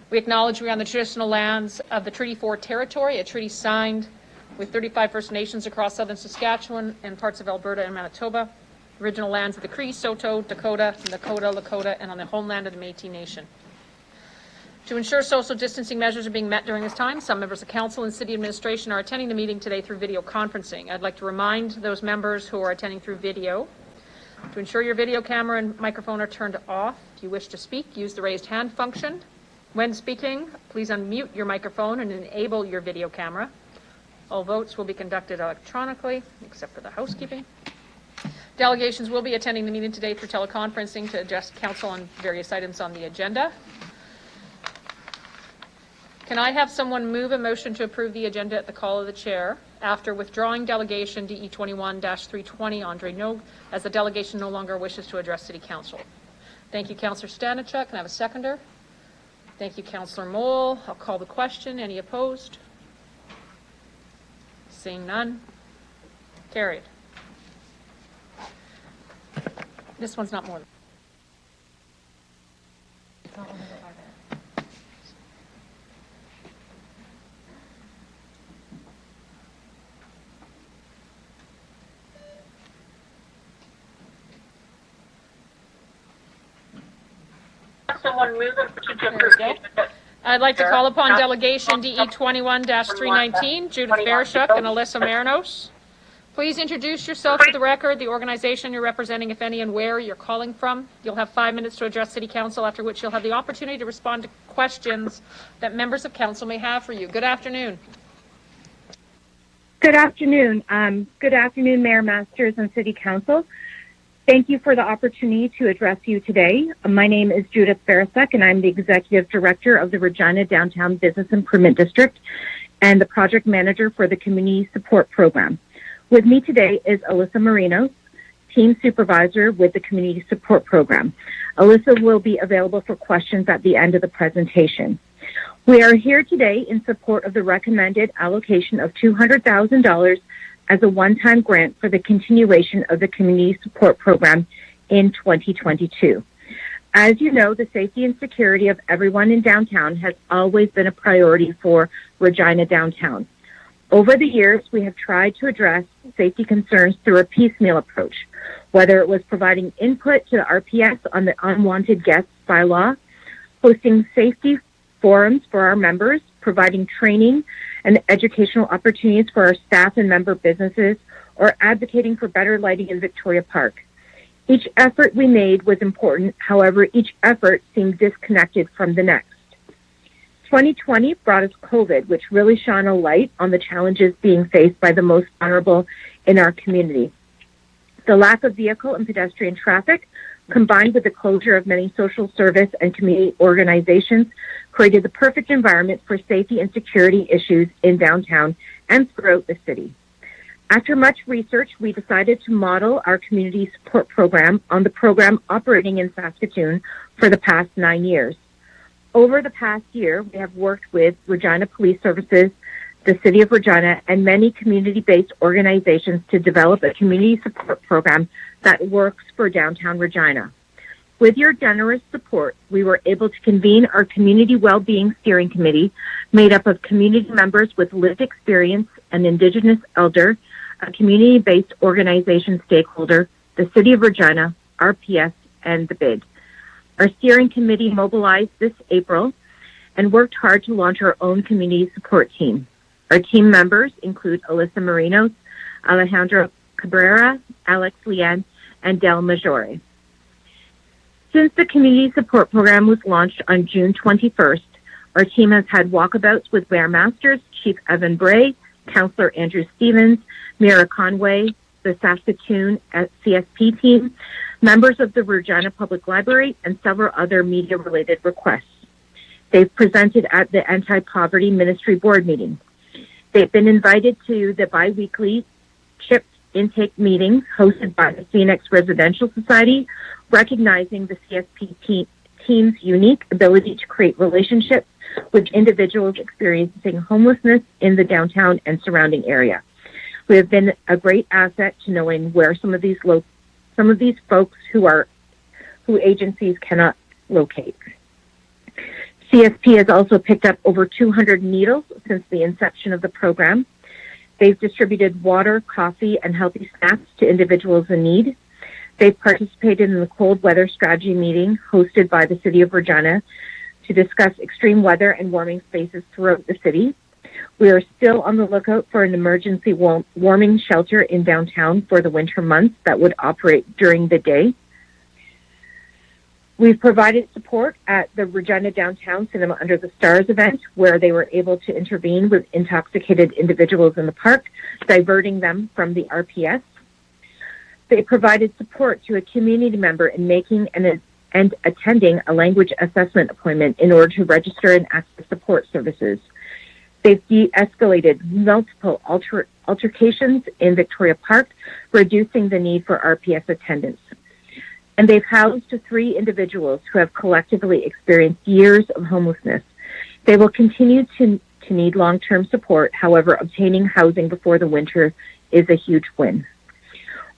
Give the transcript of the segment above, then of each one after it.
We acknowledge we are on the traditional lands of the Treaty 4 territory, a treaty signed with 35 First Nations across southern Saskatchewan and parts of Alberta and Manitoba, original lands of the Cree, Saulteaux, Dakota, Lakota, and on the homeland of the Métis Nation. To ensure social distancing measures are being met during this time, some members of council and city administration are attending the meeting today through video conferencing. I'd like to remind those members who are attending through video to ensure your video camera and microphone are turned off. If you wish to speak, use the raised hand function. When speaking, please unmute your microphone and enable your video camera. All votes will be conducted electronically, except for the housekeeping. Delegations will be attending the meeting today through teleconferencing to address council on various items on the agenda. Can I have someone move a motion to approve the agenda at the call of the chair after withdrawing delegation DE 21-320 Andre Nogue, as the delegation no longer wishes to address City Council? Thank you, Councillor Stanichuk. Can I have a seconder? Thank you, Councillor Moll. I'll call the question. Any opposed? Seeing none. Carried. This one's not more than. It's not limited by that. I'd like to call upon delegation DE 21-319, Judith Vereshchuk and Alyssa Marinos. Please introduce yourself for the record, the organization you're representing, if any, and where you're calling from. You'll have 5 minutes to address City Council, after which you'll have the opportunity to respond to questions that members of council may have for you. Good afternoon. Good afternoon. Good afternoon, Mayor Masters and City Council. Thank you for the opportunity to address you today. My name is Judith Vereshchuk, and I'm the Executive Director of the Regina Downtown Business Improvement District and the Project Manager for the Community Support Program. With me today is Alyssa Marinos, Team Supervisor with the Community Support Program. Alyssa will be available for questions at the end of the presentation. We are here today in support of the recommended allocation of $200,000 as a one-time grant for the continuation of the Community Support Program in 2022. As you know, the safety and security of everyone in downtown has always been a priority for Regina Downtown. Over the years, we have tried to address safety concerns through a piecemeal approach, whether it was providing input to the RPS on the unwanted guests bylaw, hosting safety forums for our members, providing training and educational opportunities for our staff and member businesses, or advocating for better lighting in Victoria Park. Each effort we made was important. However, each effort seemed disconnected from the next. 2020 brought us COVID, which really shone a light on the challenges being faced by the most vulnerable in our community. The lack of vehicle and pedestrian traffic, combined with the closure of many social service and community organizations, created the perfect environment for safety and security issues in downtown and throughout the city. After much research, we decided to model our community support program on the program operating in Saskatoon for the past 9 years. Over the past year, we have worked with Regina Police Services, the City of Regina, and many community-based organizations to develop a community support program that works for downtown Regina. With your generous support, we were able to convene our Community Wellbeing Steering Committee, made up of community members with lived experience, an Indigenous elder, a community-based organization stakeholder, the City of Regina, RPS, and the BID. Our steering committee mobilized this April and worked hard to launch our own community support team. Our team members include Alyssa Marinos, Alejandro Cabrera, Alex Lian, and Del Majore. Since the community support program was launched on June 21st, our team has had walkabouts with Mayor Masters, Chief Evan Bray, Councillor Andrew Stevens, Mira Conway, the Saskatoon CSP team, members of the Regina Public Library, and several other media-related requests. They've presented at the Anti-Poverty Ministry Board meeting. They've been invited to the bi-weekly CHIP intake meetings hosted by the Phoenix Residential Society, recognizing the CSP team's unique ability to create relationships with individuals experiencing homelessness in the downtown and surrounding area. We have been a great asset to knowing where some of these folks who agencies cannot locate. CSP has also picked up over 200 needles since the inception of the program. They've distributed water, coffee, and healthy snacks to individuals in need. They've participated in the cold weather strategy meeting hosted by the City of Regina to discuss extreme weather and warming spaces throughout the city. We are still on the lookout for an emergency warming shelter in downtown for the winter months that would operate during the day. We've provided support at the Regina Downtown Cinema Under the Stars event, where they were able to intervene with intoxicated individuals in the park, diverting them from the RPS. They provided support to a community member in making and attending a language assessment appointment in order to register and access support services. They've de-escalated multiple altercations in Victoria Park, reducing the need for RPS attendance. And they've housed 3 individuals who have collectively experienced years of homelessness. They will continue to need long-term support. However, obtaining housing before the winter is a huge win.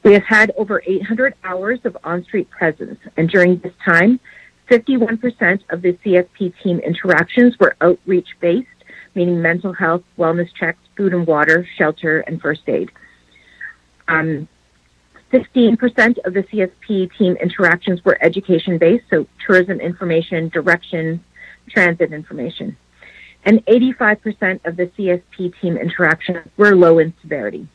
We have had over 800 hours of on-street presence, and during this time, 51% of the CSP team interactions were outreach-based, meaning mental health, wellness checks, food and water, shelter, and first aid. 16% of the CSP team interactions were education-based, so tourism information, directions, transit information. And 85% of the CSP team interactions were low in severity.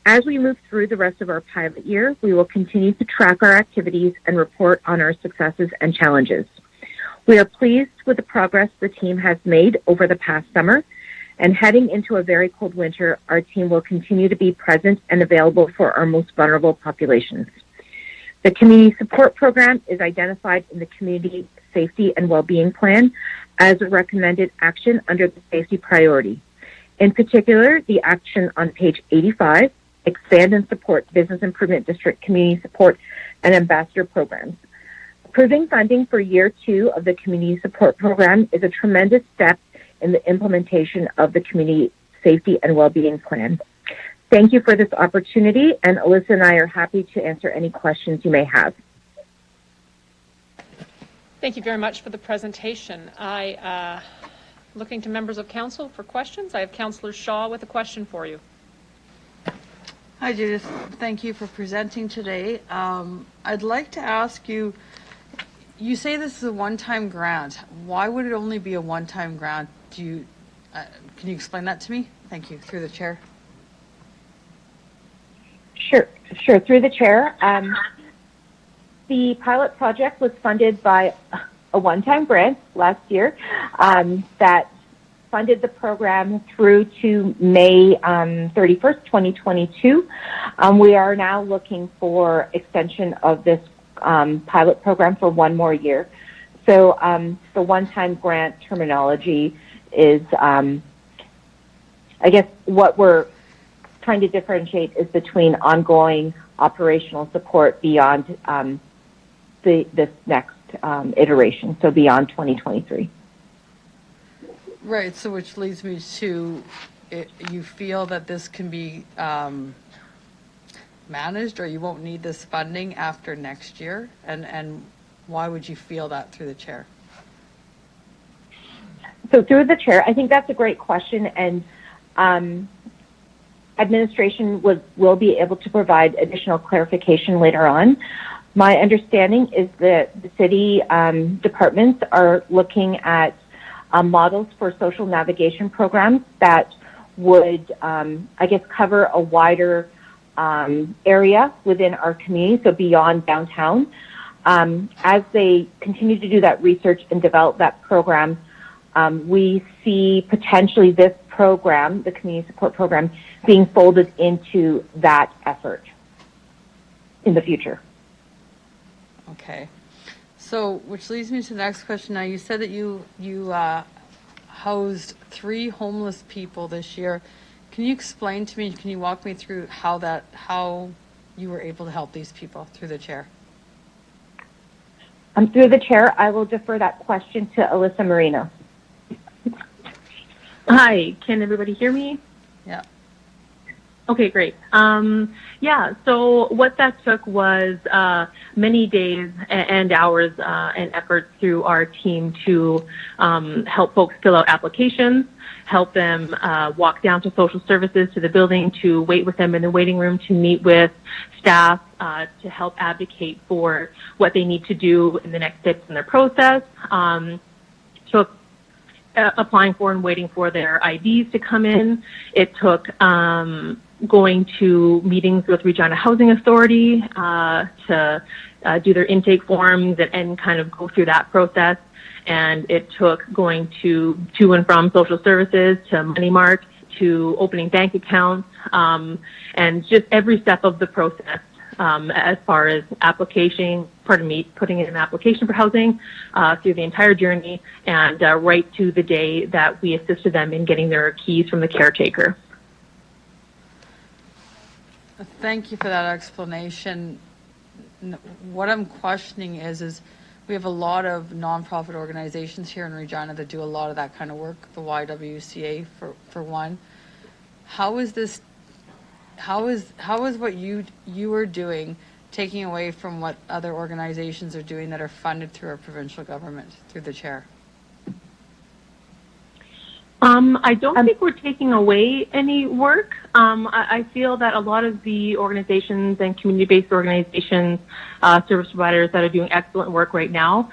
As we move through the rest of our pilot year, we will continue to track our activities and report on our successes and challenges. We are pleased with the progress the team has made over the past summer, and heading into a very cold winter, our team will continue to be present and available for our most vulnerable populations. The Community Support Program is identified in the Community Safety and Wellbeing Plan as a recommended action under the safety priority. In particular, the action on page 85, expand and support Business Improvement District Community Support and Ambassador Programs. Approving funding for year 2 of the Community Support Program is a tremendous step in the implementation of the Community Safety and Wellbeing Plan. Thank you for this opportunity, and Alyssa and I are happy to answer any questions you may have. Thank you very much for the presentation. Looking to members of council for questions. I have Councillor Shaw with a question for you. Hi, Judith. Thank you for presenting today. I'd like to ask you, you say this is a one-time grant. Why would it only be a one-time grant? Can you explain that to me? Thank you. Through the chair. Sure. Through the chair. The pilot project was funded by a one-time grant last year that funded the program through to May 31st, 2022. We are now looking for extension of this pilot program for 1 more year. So the one-time grant terminology is, I guess what we're trying to differentiate is between ongoing operational support beyond this next iteration, so beyond 2023. Right, so which leads me to, you feel that this can be managed, or you won't need this funding after next year? And why would you feel that, through the chair? So through the chair, I think that's a great question, and administration will be able to provide additional clarification later on. My understanding is that the city departments are looking at models for social navigation programs that would, I guess, cover a wider area within our community, so beyond downtown. As they continue to do that research and develop that program, we see potentially this program, the community support program, being folded into that effort in the future. Okay. So, which leads me to the next question. Now, you said that you housed 3 homeless people this year. Can you explain to me, can you walk me through how you were able to help these people, through the chair? Through the chair, I will defer that question to Alyssa Marino. Hi, can everybody hear me? Yeah. Okay, great. Yeah, so what that took was many days and hours and effort through our team to help folks fill out applications, help them walk down to social services to the building, to wait with them in the waiting room, to meet with staff, to help advocate for what they need to do in the next steps in their process. Took applying for and waiting for their IDs to come in. It took going to meetings with Regina Housing Authority to do their intake forms and kind of go through that process. And it took going to and from social services, to Money Mart, to opening bank accounts, and just every step of the process as far as putting in an application for housing through the entire journey, and right to the day that we assisted them in getting their keys from the caretaker. Thank you for that explanation. What I'm questioning is we have a lot of nonprofit organizations here in Regina that do a lot of that kind of work, the YWCA for one. How is what you are doing taking away from what other organizations are doing that are funded through our provincial government, through the chair? I don't think we're taking away any work. I feel that a lot of the organizations and community-based organizations, service providers that are doing excellent work right now,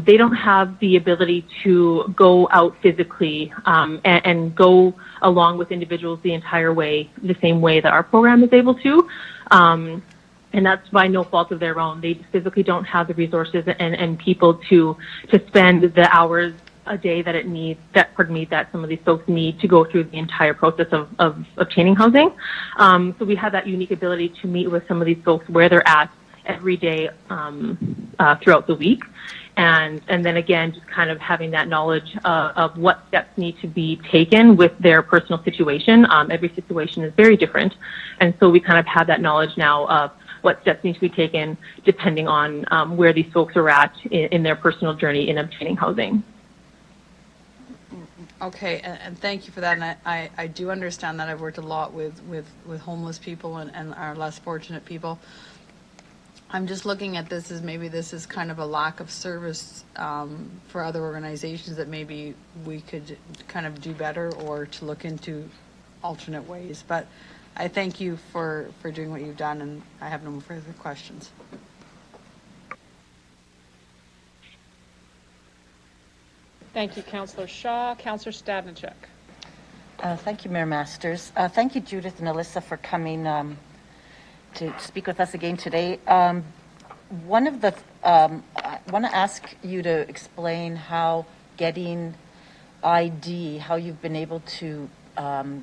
they don't have the ability to go out physically and go along with individuals the entire way, the same way that our program is able to. And that's by no fault of their own. They physically don't have the resources and people to spend the hours a day that that some of these folks need to go through the entire process of obtaining housing. So we have that unique ability to meet with some of these folks where they're at every day throughout the week. And then again, just kind of having that knowledge of what steps need to be taken with their personal situation. Every situation is very different. And so we kind of have that knowledge now of what steps need to be taken depending on where these folks are at in their personal journey in obtaining housing. Okay, and thank you for that. And I do understand that. I've worked a lot with homeless people and our less fortunate people. I'm just looking at this as maybe this is kind of a lack of service for other organizations that maybe we could kind of do better, or to look into alternate ways. But I thank you for doing what you've done, and I have no further questions. Thank you, Councillor Shaw. Councillor Stavnicek. Thank you, Mayor Masters. Thank you, Judith and Alyssa, for coming to speak with us again today. I want to ask you to explain how getting ID, how you've been able to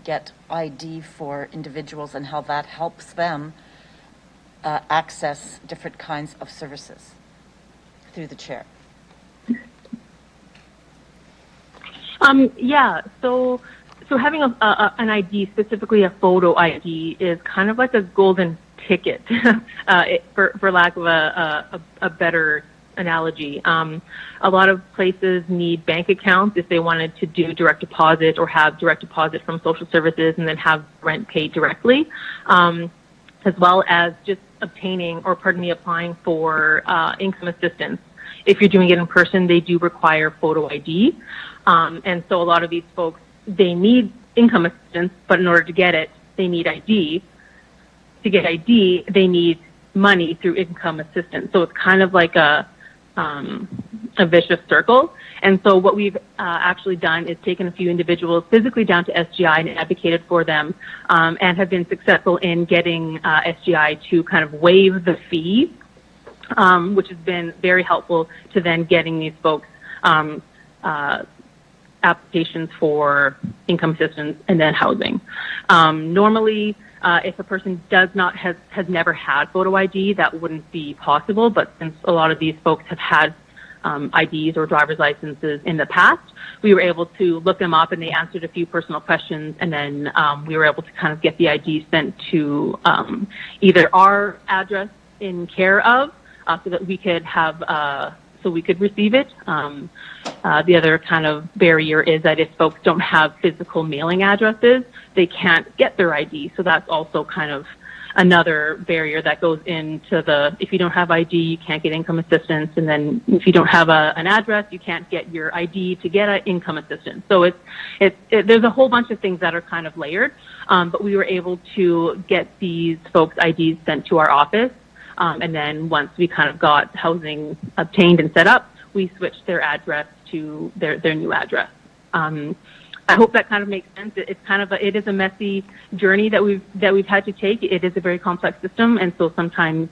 get ID for individuals and how that helps them access different kinds of services through the chair. Yeah, so having an ID, specifically a photo ID, is kind of like a golden ticket, for lack of a better analogy. A lot of places need bank accounts if they wanted to do direct deposit or have direct deposit from social services and then have rent paid directly, as well as just applying for income assistance. If you're doing it in person, they do require photo ID. And so a lot of these folks, they need income assistance, but in order to get it, they need ID. To get ID, they need money through income assistance. So it's kind of like a vicious circle. And so what we've actually done is taken a few individuals physically down to SGI and advocated for them, and have been successful in getting SGI to kind of waive the fee, which has been very helpful to then getting these folks applications for income assistance and then housing. Normally, if a person has never had photo ID, that wouldn't be possible. But since a lot of these folks have had IDs or driver's licenses in the past, we were able to look them up, and they answered a few personal questions, and then we were able to kind of get the ID sent to either our address in care of, so that we could have so we could receive it. The other kind of barrier is that if folks don't have physical mailing addresses, they can't get their ID. So that's also kind of another barrier that goes into if you don't have ID, you can't get income assistance. And then if you don't have an address, you can't get your ID to get income assistance. So there's a whole bunch of things that are kind of layered. But we were able to get these folks' IDs sent to our office. And then once we kind of got housing obtained and set up, we switched their address to their new address. I hope that kind of makes sense. It is a messy journey that we've had to take. It is a very complex system, and so sometimes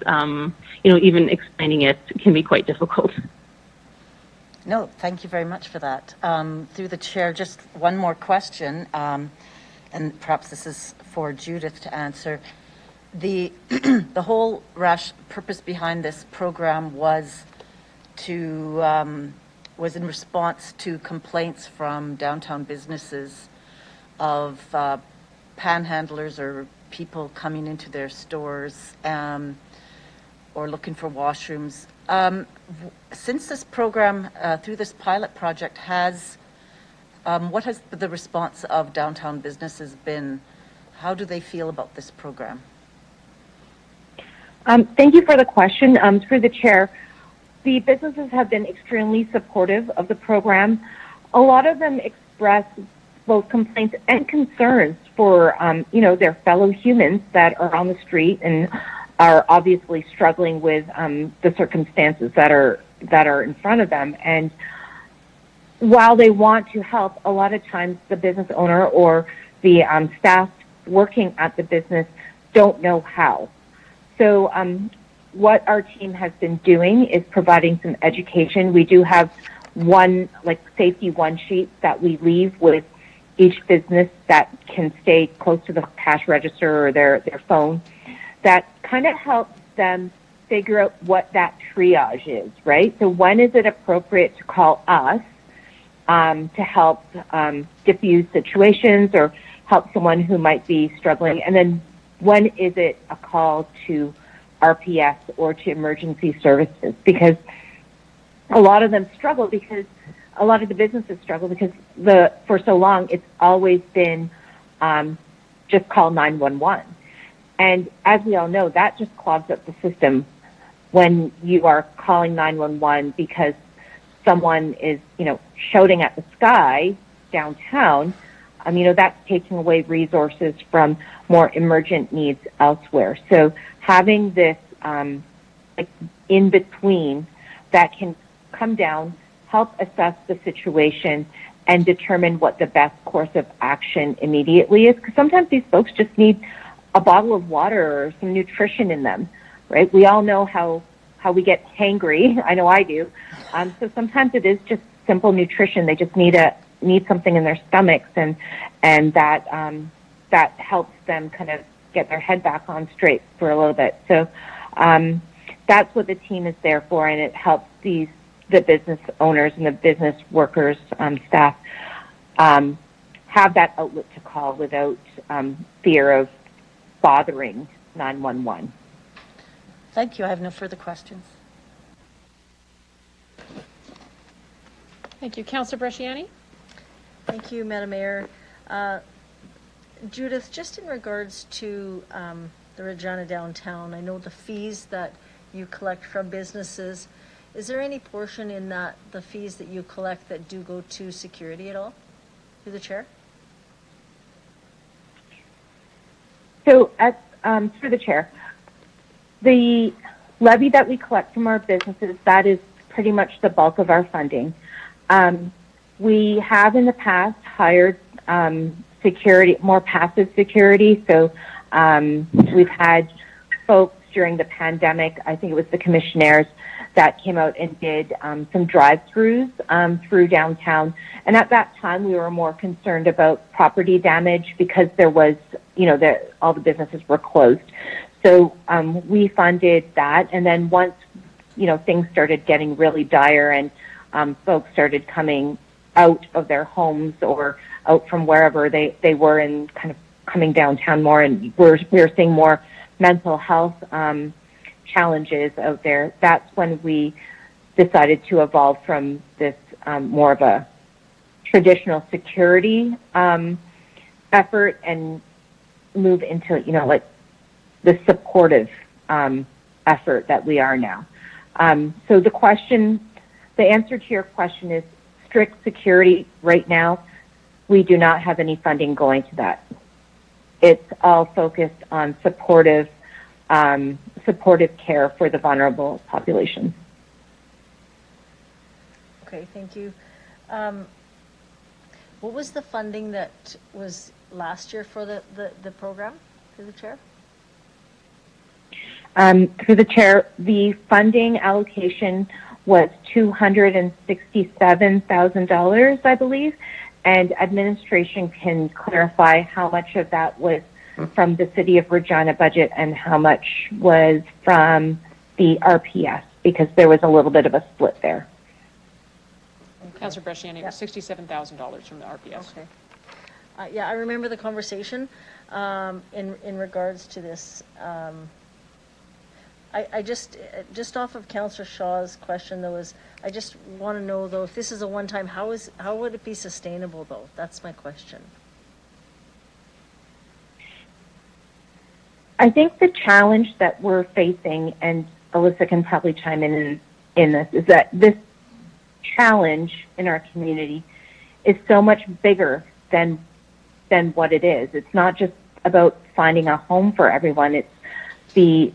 even explaining it can be quite difficult. No, thank you very much for that. Through the chair, just one more question, and perhaps this is for Judith to answer. The whole purpose behind this program was in response to complaints from downtown businesses of panhandlers or people coming into their stores or looking for washrooms. Since this program, through this pilot project, what has the response of downtown businesses been? How do they feel about this program? Thank you for the question. Through the chair, the businesses have been extremely supportive of the program. A lot of them express both complaints and concerns for, their fellow humans that are on the street and are obviously struggling with the circumstances that are in front of them. And while they want to help, a lot of times the business owner or the staff working at the business don't know how. So what our team has been doing is providing some education. We do have safety one sheet that we leave with each business that can stay close to the cash register or their phone that kind of helps them figure out what that triage is, right? So when is it appropriate to call us to help diffuse situations or help someone who might be struggling? And then when is it a call to RPS or to emergency services? Because a lot of them struggle because a lot of the businesses struggle because for so long it's always been just call 911. And as we all know, that just clogs up the system when you are calling 911 because someone is, shouting at the sky downtown. That's taking away resources from more emergent needs elsewhere. So having this in between that can come down, help assess the situation, and determine what the best course of action immediately is. Because sometimes these folks just need a bottle of water or some nutrition in them, right? We all know how we get hangry. I know I do. So sometimes it is just simple nutrition. They just need something in their stomachs, and that helps them kind of get their head back on straight for a little bit. So that's what the team is there for, and it helps the business owners and the business workers, staff, have that outlet to call without fear of bothering 911. Thank you. I have no further questions. Thank you. Councillor Bresciani? Thank you, Madam Mayor. Judith, just in regards to the Regina downtown, I know the fees that you collect from businesses. Is there any portion in the fees that you collect that do go to security at all? Through the chair? So, through the chair, the levy that we collect from our businesses, that is pretty much the bulk of our funding. We have in the past hired security, more passive security. So we've had folks during the pandemic, I think it was the commissionaires, that came out and did some drive-throughs through downtown. And at that time, we were more concerned about property damage because there was, all the businesses were closed. So we funded that. And then once, things started getting really dire and folks started coming out of their homes or out from wherever they were and kind of coming downtown more, and we were seeing more mental health challenges out there. That's when we decided to evolve from this more of a traditional security effort and move into, like the supportive effort that we are now. So the answer to your question is strict security right now. We do not have any funding going to that. It's all focused on supportive care for the vulnerable population. Okay, thank you. What was the funding that was last year for the program, through the chair? Through the chair, the funding allocation was $267,000, I believe, and administration can clarify how much of that was from the City of Regina budget and how much was from the RPS, because there was a little bit of a split there. Councillor Bresciani, it was $67,000 from the RPS. Okay. Yeah, I remember the conversation in regards to this. I just off of Councillor Shaw's question though, I just want to know though, if this is a one-time, how would it be sustainable though? That's my question. I think the challenge that we're facing, and Alyssa can probably chime in this, is that this challenge in our community is so much bigger than what it is. It's not just about finding a home for everyone. It's the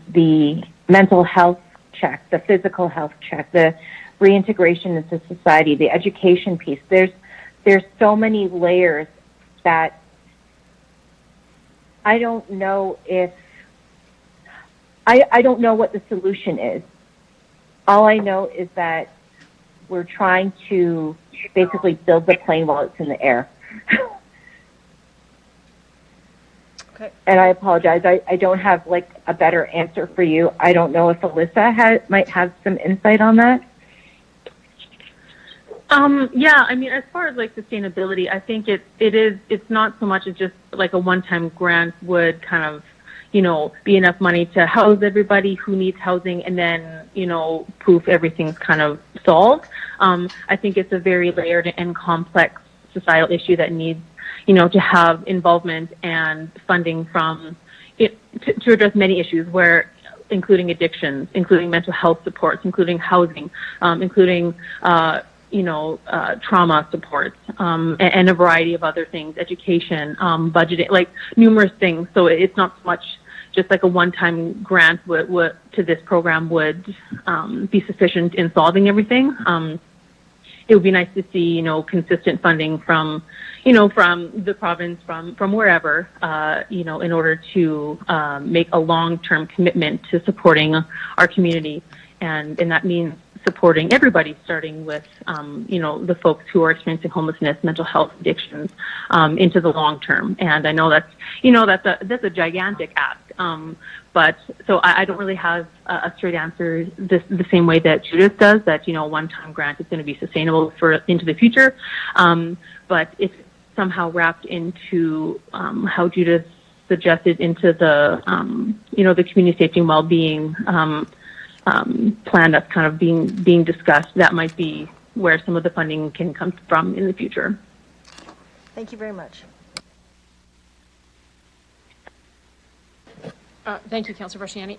mental health check, the physical health check, the reintegration into society, the education piece. There's so many layers that I don't know I don't know what the solution is. All I know is that we're trying to basically build the plane while it's in the air. Okay. And I apologize. I don't have like a better answer for you. I don't know if Alyssa might have some insight on that. Yeah, I mean, as far as like sustainability, I think it's not so much as just like a one-time grant would kind of, be enough money to house everybody who needs housing and then, poof, everything's kind of solved. I think it's a very layered and complex societal issue that needs, to have involvement and funding from it to address many issues including addictions, including mental health supports, including housing, including, trauma supports, and a variety of other things, education, budgeting, like numerous things. So it's not so much just like a one-time grant to this program would be sufficient in solving everything. It would be nice to see, consistent funding from the province, from wherever, in order to make a long-term commitment to supporting our community. And that means supporting everybody, starting with, the folks who are experiencing homelessness, mental health addictions, into the long term. And I know that's a gigantic ask. But so I don't really have a straight answer the same way that Judith does, that, one-time grant is going to be sustainable into the future. But if it's somehow wrapped into how Judith suggested into the, the community safety and well-being plan that's kind of being discussed, that might be where some of the funding can come from in the future. Thank you very much. Thank you, Councillor Bresciani.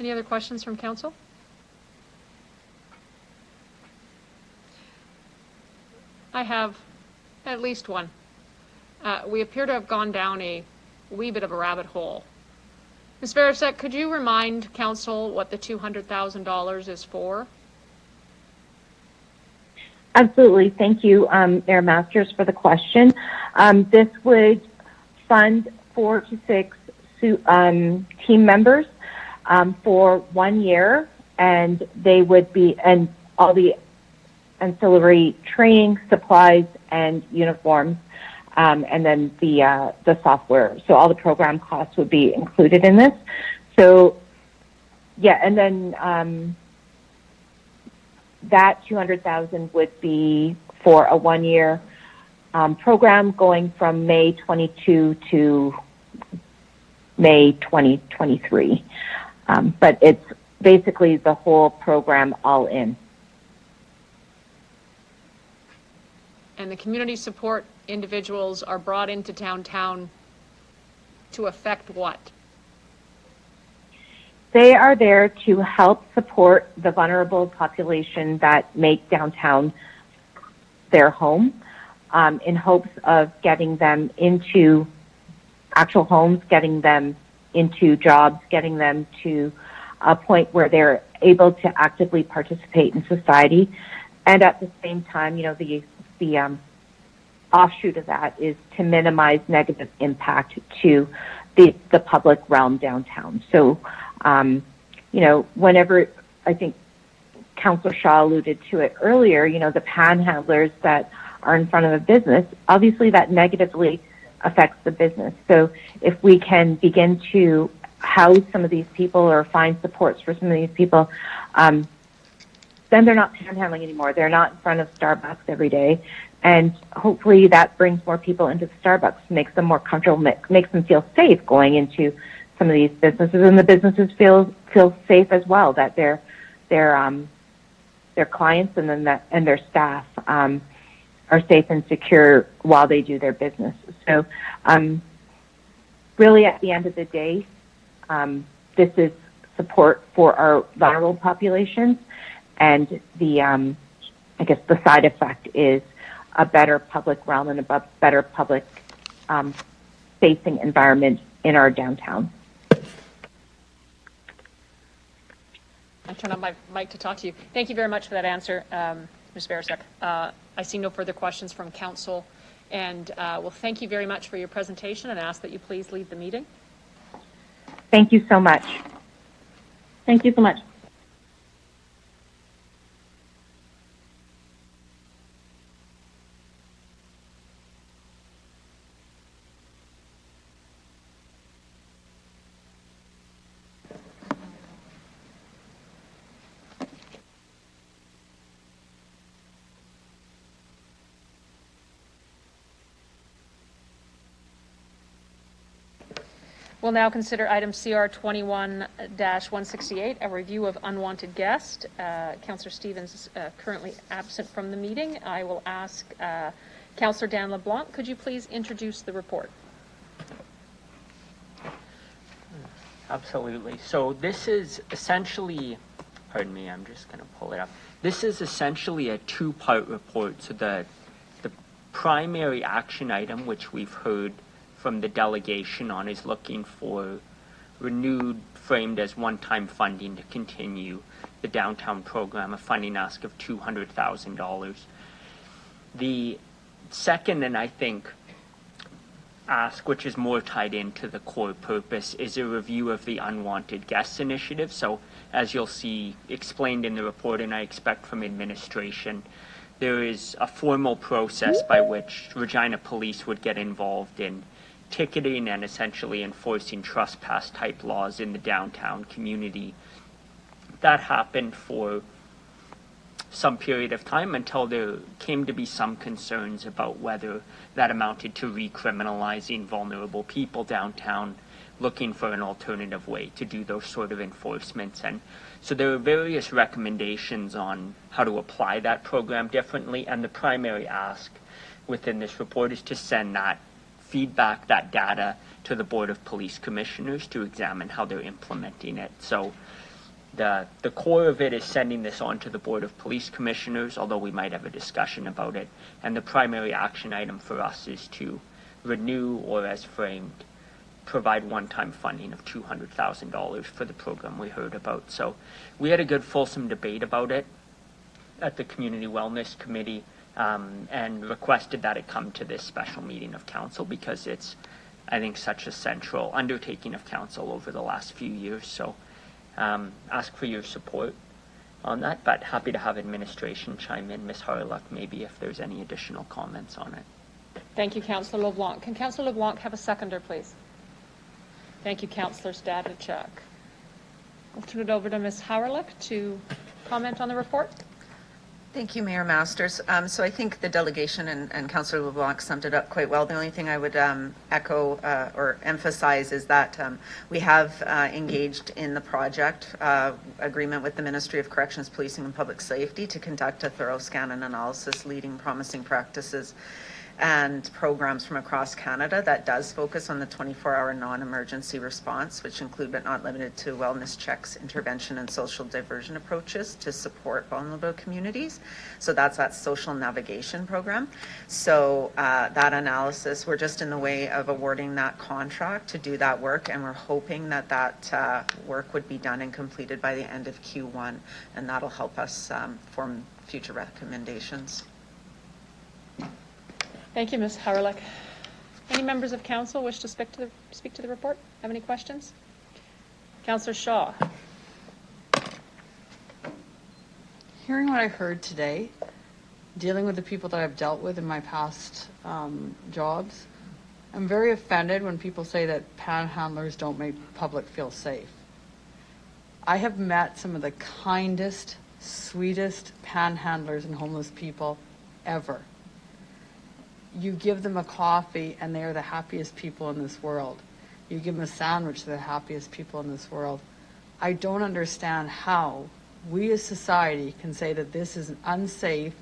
Any other questions from council? I have at least one. We appear to have gone down a wee bit of a rabbit hole. Ms. Verasek, could you remind council what the $200,000 is for? Absolutely. Thank you, Mayor Masters, for the question. This would fund 4 to 6 team members for 1 year, and they would be, and all the ancillary training, supplies, and uniforms, and then the software. So all the program costs would be included in this. So, yeah, and then that $200,000 would be for a 1 year program going from May 22 to May 2023. But it's basically the whole program all in. And the community support individuals are brought into downtown to affect what? They are there to help support the vulnerable population that make downtown their home, in hopes of getting them into actual homes, getting them into jobs, getting them to a point where they're able to actively participate in society. And at the same time, you know, the offshoot of that is to minimize negative impact to the public realm downtown. So, you know, whenever, I think Councillor Shaw alluded to it earlier, you know, the panhandlers that are in front of a business, obviously that negatively affects the business. So if we can begin to house some of these people or find supports for some of these people, then they're not panhandling anymore. They're not in front of Starbucks every day. And hopefully that brings more people into the Starbucks, makes them more comfortable, makes them feel safe going into some of these businesses, and the businesses feel safe as well, that their clients and then and their staff are safe and secure while they do their business. So really at the end of the day, this is support for our vulnerable populations, and the I guess the side effect is a better public realm and a better public facing environment in our downtown. I'll turn on my mic to talk to you. Thank you very much for that answer, Ms. Verasek. I see no further questions from council, and well, thank you very much for your presentation, and ask that you please leave the meeting. Thank you so much. Thank you so much. We'll now consider item CR 21-168, a review of unwanted guest. Councillor Stevens is currently absent from the meeting. I will ask Councillor Dan LeBlanc, could you please introduce the report? Absolutely. So this is essentially, pardon me, I'm just going to pull it up. This is essentially a two-part report. So the primary action item, which we've heard from the delegation on, is looking for renewed, framed as one-time funding to continue the downtown program, a funding ask of $200,000. The second, and I think ask, which is more tied into the core purpose, is a review of the unwanted guests initiative. So as you'll see explained in the report, and I expect from administration, there is a formal process by which Regina Police would get involved in ticketing and essentially enforcing trespass type laws in the downtown community. That happened for some period of time until there came to be some concerns about whether that amounted to recriminalizing vulnerable people downtown, looking for an alternative way to do those sort of enforcements. And so there are various recommendations on how to apply that program differently, and the primary ask within this report is to send that feedback, that data, to the Board of Police Commissioners to examine how they're implementing it. So the core of it is sending this on to the Board of Police Commissioners, although we might have a discussion about it. And the primary action item for us is to renew, or as framed, provide one-time funding of $200,000 for the program we heard about. So we had a good fulsome debate about it at the Community Wellness Committee, and requested that it come to this special meeting of council because it's, I think, such a central undertaking of council over the last few years. So ask for your support on that, but happy to have administration chime in. Ms. Harlock, maybe if there's any additional comments on it. Thank you, Councillor LeBlanc. Can Councillor LeBlanc have a seconder, please? Thank you, Councillor Thank you, Mayor Masters. So I think the delegation and Councillor LeBlanc summed it up quite well. The only thing I would echo or emphasize is that we have engaged in the project agreement with the Ministry of Corrections, Policing and Public Safety to conduct a thorough scan and analysis leading promising practices and programs from across Canada that does focus on the 24-hour non-emergency response, which include but not limited to wellness checks, intervention, and social diversion approaches to support vulnerable communities. So that's that social navigation program. So that analysis, we're just in the way of awarding that contract to do that work, and we're hoping that that work would be done and completed by the end of Q1, and that'll help us form future recommendations. Thank you, Ms. Howrleck. Any members of council wish to speak to the report? Have any questions? Councillor Shaw. Hearing what I heard today, dealing with the people that I've dealt with in my past jobs, I'm very offended when people say that panhandlers don't make public feel safe. I have met some of the kindest, sweetest panhandlers and homeless people ever. You give them a coffee and they are the happiest people in this world. You give them a sandwich, they're the happiest people in this world. I don't understand how we as society can say that this is unsafe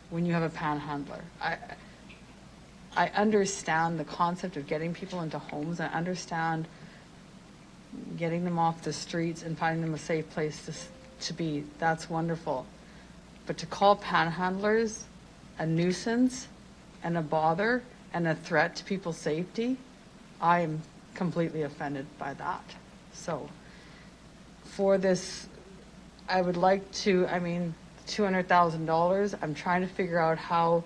when you have a panhandler. I understand the concept of getting people into homes. I understand getting them off the streets and finding them a safe place to be. That's wonderful. But to call panhandlers a nuisance and a bother and a threat to people's safety, I am completely offended by that. So for this, I would like to, $200,000, I'm trying to figure out how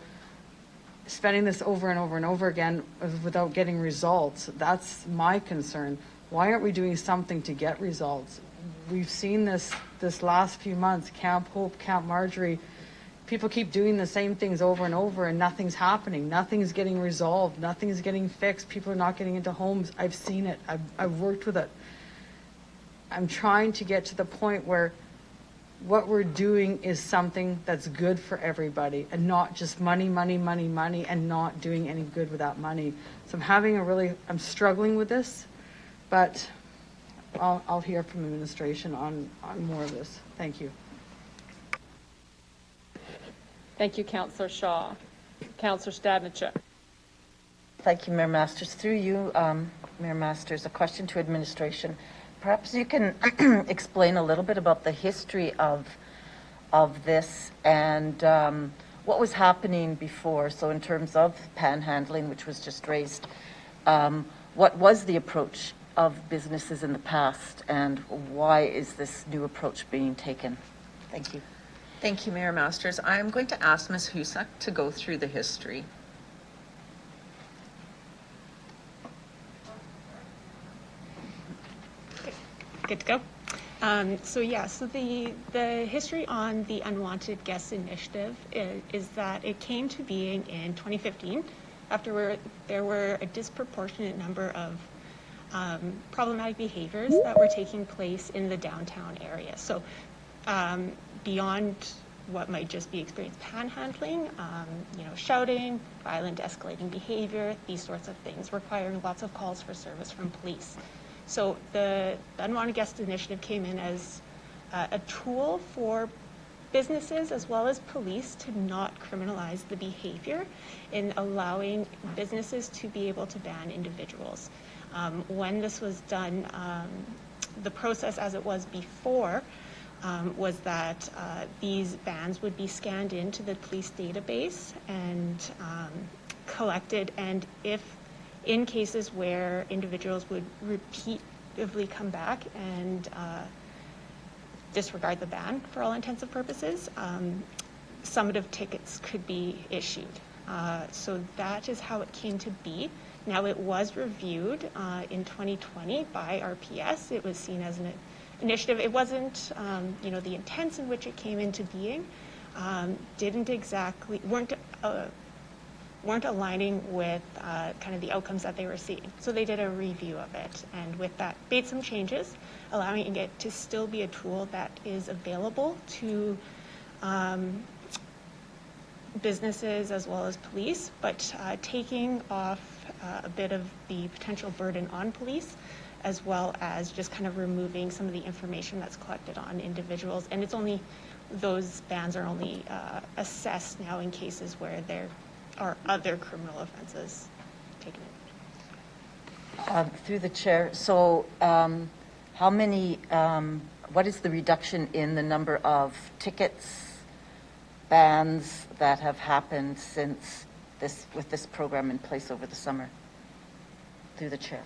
spending this over and over and over again without getting results, that's my concern. Why aren't we doing something to get results? We've seen this last few months, Camp Hope, Camp Marjorie. People keep doing the same things over and over and nothing's happening. Nothing's getting resolved. Nothing's getting fixed. People are not getting into homes. I've seen it. I've worked with it. I'm trying to get to the point where what we're doing is something that's good for everybody and not just money, money, money, money, and not doing any good with that money. So I'm struggling with this, but I'll hear from the administration on more of this. Thank you. Thank you, Councillor Shaw. Councillor Stadnicek. Thank you, Mayor Masters. Through you, Mayor Masters, a question to administration. Perhaps you can explain a little bit about the history of this and what was happening before. So in terms of panhandling, which was just raised, what was the approach of businesses in the past and why is this new approach being taken? Thank you. Thank you, Mayor Masters. I'm going to ask Ms. Husak to go through the history. Good to go. So the history on the Unwanted Guests Initiative is that it came to being in 2015 after there were a disproportionate number of problematic behaviors that were taking place in the downtown area. So beyond what might just be experienced panhandling, shouting, violent escalating behavior, these sorts of things, requiring lots of calls for service from police. So the Unwanted Guest Initiative came in as a tool for businesses as well as police to not criminalize the behavior in allowing businesses to be able to ban individuals. When this was done, the process as it was before was that these bans would be scanned into the police database and collected, and if in cases where individuals would repeatedly come back and disregard the ban for all intents and purposes, summative tickets could be issued. So that is how it came to be. Now, it was reviewed in 2020 by RPS. It was seen as an initiative. It wasn't, the intents in which it came into being weren't aligning with kind of the outcomes that they were seeing. So they did a review of it, and with that made some changes, allowing it to still be a tool that is available to businesses as well as police, but taking off a bit of the potential burden on police, as well as just kind of removing some of the information that's collected on individuals. And those bans are only assessed now in cases where there are other criminal offenses taken in. Through the chair, so how many, what is the reduction in the number of tickets, bans that have happened since with this program in place over the summer? Through the chair.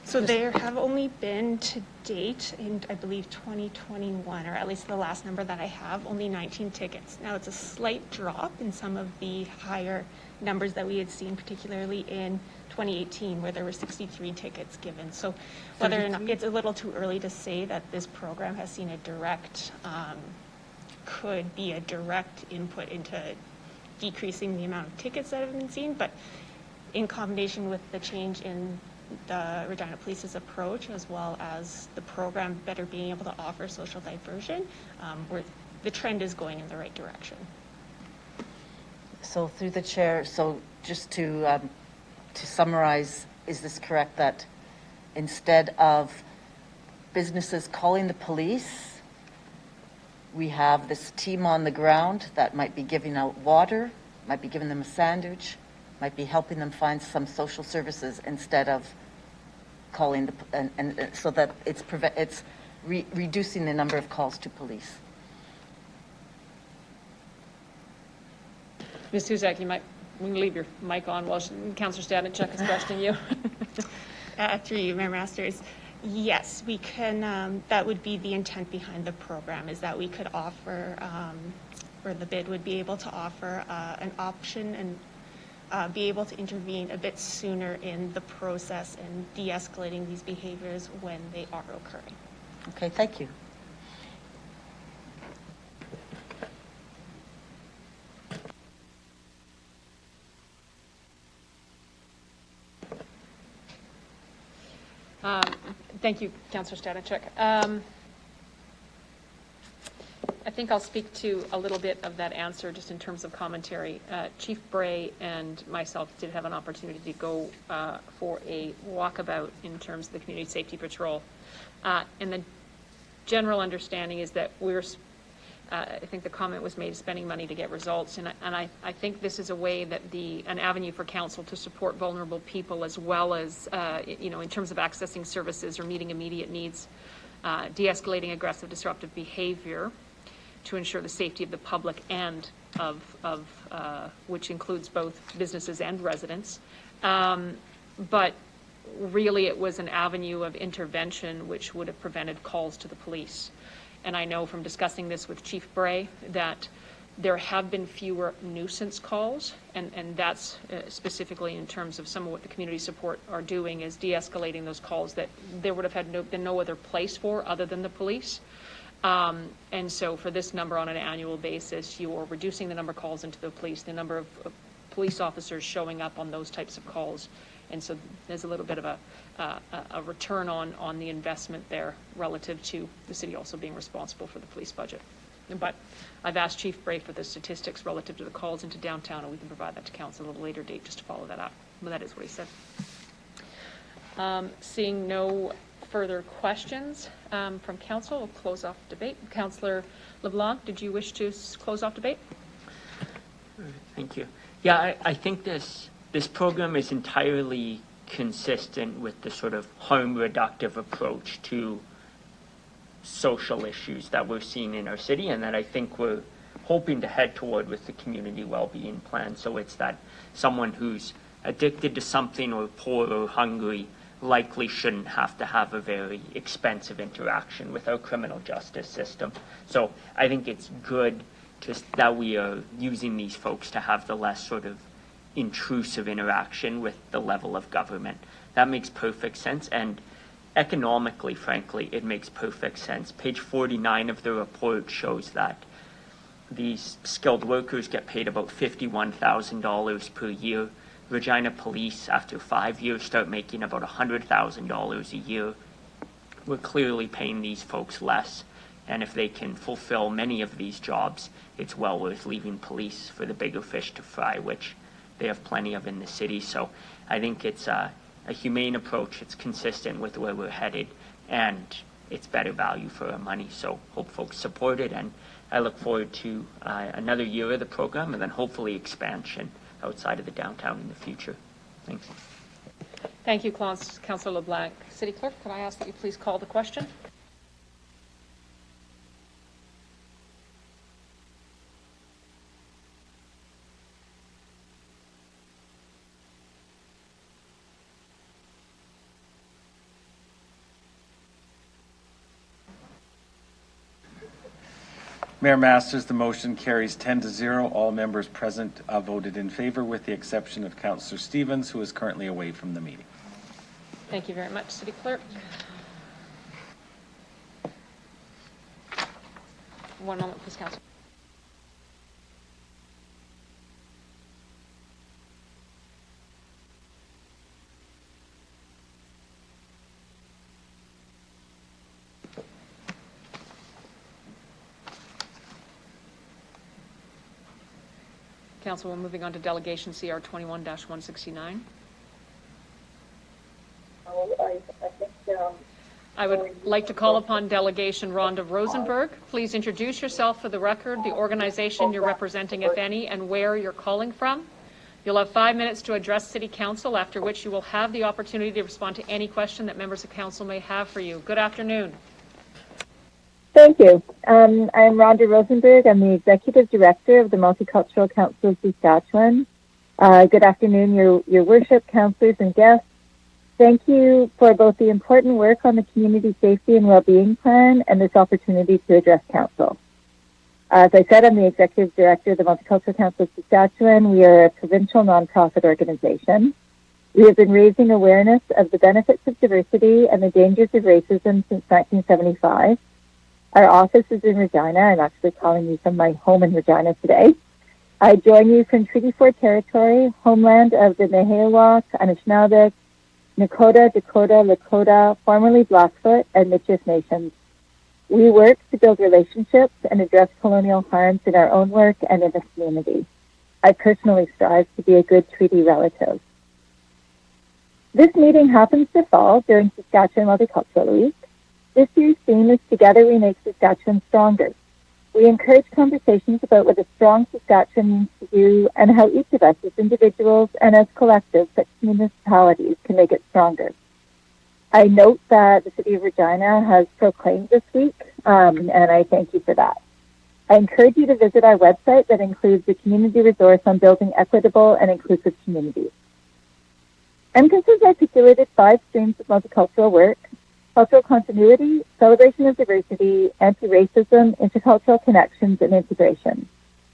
So there have only been to date, in I believe 2021, or at least the last number that I have, only 19 tickets. Now it's a slight drop in some of the higher numbers that we had seen, particularly in 2018, where there were 63 tickets given. So whether or not it's a little too early to say that this program has seen a direct, could be a direct input into decreasing the amount of tickets that have been seen, but in combination with the change in the Regina Police's approach, as well as the program better being able to offer social diversion, the trend is going in the right direction. So through the chair, so just to summarize, is this correct that instead of businesses calling the police, we have this team on the ground that might be giving out water, might be giving them a sandwich, might be helping them find some social services instead of calling and so that it's reducing the number of calls to police. Ms. Huzak, you might leave your mic on while Councillor Stanachuk is questioning you. Through you, Mayor Masters. Yes, we can, that would be the intent behind the program, is that we could offer, or the bid would be able to offer an option and be able to intervene a bit sooner in the process and de-escalating these behaviors when they are occurring. Okay, thank you. Thank you, Councillor Stanachuk. I think I'll speak to a little bit of that answer just in terms of commentary. Chief Bray and myself did have an opportunity to go for a walkabout in terms of the Community Safety Patrol. And the general understanding is that I think the comment was made, spending money to get results. And I think this is a way that an avenue for council to support vulnerable people, as well as, in terms of accessing services or meeting immediate needs, de-escalating aggressive disruptive behavior, to ensure the safety of the public and of which includes both businesses and residents. But really it was an avenue of intervention which would have prevented calls to the police. And I know from discussing this with Chief Bray that there have been fewer nuisance calls, and that's specifically in terms of some of what the community support are doing is de-escalating those calls that there would have been no other place for other than the police. And so for this number on an annual basis, you're reducing the number of calls into the police, the number of police officers showing up on those types of calls. And so there's a little bit of a return on the investment there relative to the city also being responsible for the police budget. But I've asked Chief Bray for the statistics relative to the calls into downtown, and we can provide that to council at a later date just to follow that up. But that is what he said. Seeing no further questions from council, we'll close off debate. Councillor LeBlanc, did you wish to close off debate? Thank you. Yeah, I think this program is entirely consistent with the sort of harm reductive approach to social issues that we're seeing in our city, and that I think we're hoping to head toward with the community well-being plan. So it's that someone who's addicted to something or poor or hungry likely shouldn't have to have a very expensive interaction with our criminal justice system. So I think it's good that we are using these folks to have the less sort of intrusive interaction with the level of government. That makes perfect sense, and economically, frankly, it makes perfect sense. Page 49 of the report shows that these skilled workers get paid about $51,000 per year. Regina Police, after 5 years, start making about $100,000 a year. we're clearly paying these folks less. And if they can fulfill many of these jobs, it's well worth leaving police for the bigger fish to fry, which they have plenty of in the city. So I think it's a humane approach. It's consistent with where we're headed, and it's better value for our money. So hope folks support it, and I look forward to another year of the program, and then hopefully expansion outside of the downtown in the future. Thanks. Thank you, Councillor LeBlanc. City Clerk, could I ask that you please call the question? Mayor Masters, the motion carries 10-0. All members present voted in favor, with the exception of Councillor Stevens, who is currently away from the meeting. Thank you very much, City Clerk. One moment, please, Councillor. Council, we're moving on to Delegation CR 21-169. I would like to call upon Delegation Rhonda Rosenberg. Please introduce yourself for the record, the organization you're representing, if any, and where you're calling from. You'll have 5 minutes to address City Council, after which you will have the opportunity to respond to any question that members of Council may have for you. Good afternoon. Thank you. I'm Rhonda Rosenberg. I'm the Executive Director of the Multicultural Council of Saskatchewan. Good afternoon, Your Worship, councillors and guests. Thank you for both the important work on the Community Safety and Wellbeing Plan and this opportunity to address Council. As I said, I'm the Executive Director of the Multicultural Council of Saskatchewan. We are a provincial nonprofit organization. We have been raising awareness of the benefits of diversity and the dangers of racism since 1975. Our office is in Regina. I'm actually calling you from my home in Regina today. I join you from Treaty 4 territory, homeland of the Nehiyawak, Anishinaabeg, Nakota, Dakota, Lakota, formerly Blackfoot, and Michif nations. We work to build relationships and address colonial harms in our own work and in the community. I personally strive to be a good treaty relative. This meeting happens to fall during Saskatchewan Multicultural Week. This year's theme is Together We Make Saskatchewan Stronger. We encourage conversations about what a strong Saskatchewan means to you and how each of us as individuals and as collectives, such municipalities, can make it stronger. I note that the City of Regina has proclaimed this week, and I thank you for that. I encourage you to visit our website that includes a community resource on building equitable and inclusive communities. MCUS has articulated 5 streams of multicultural work: cultural continuity, celebration of diversity, anti-racism, intercultural connections, and integration.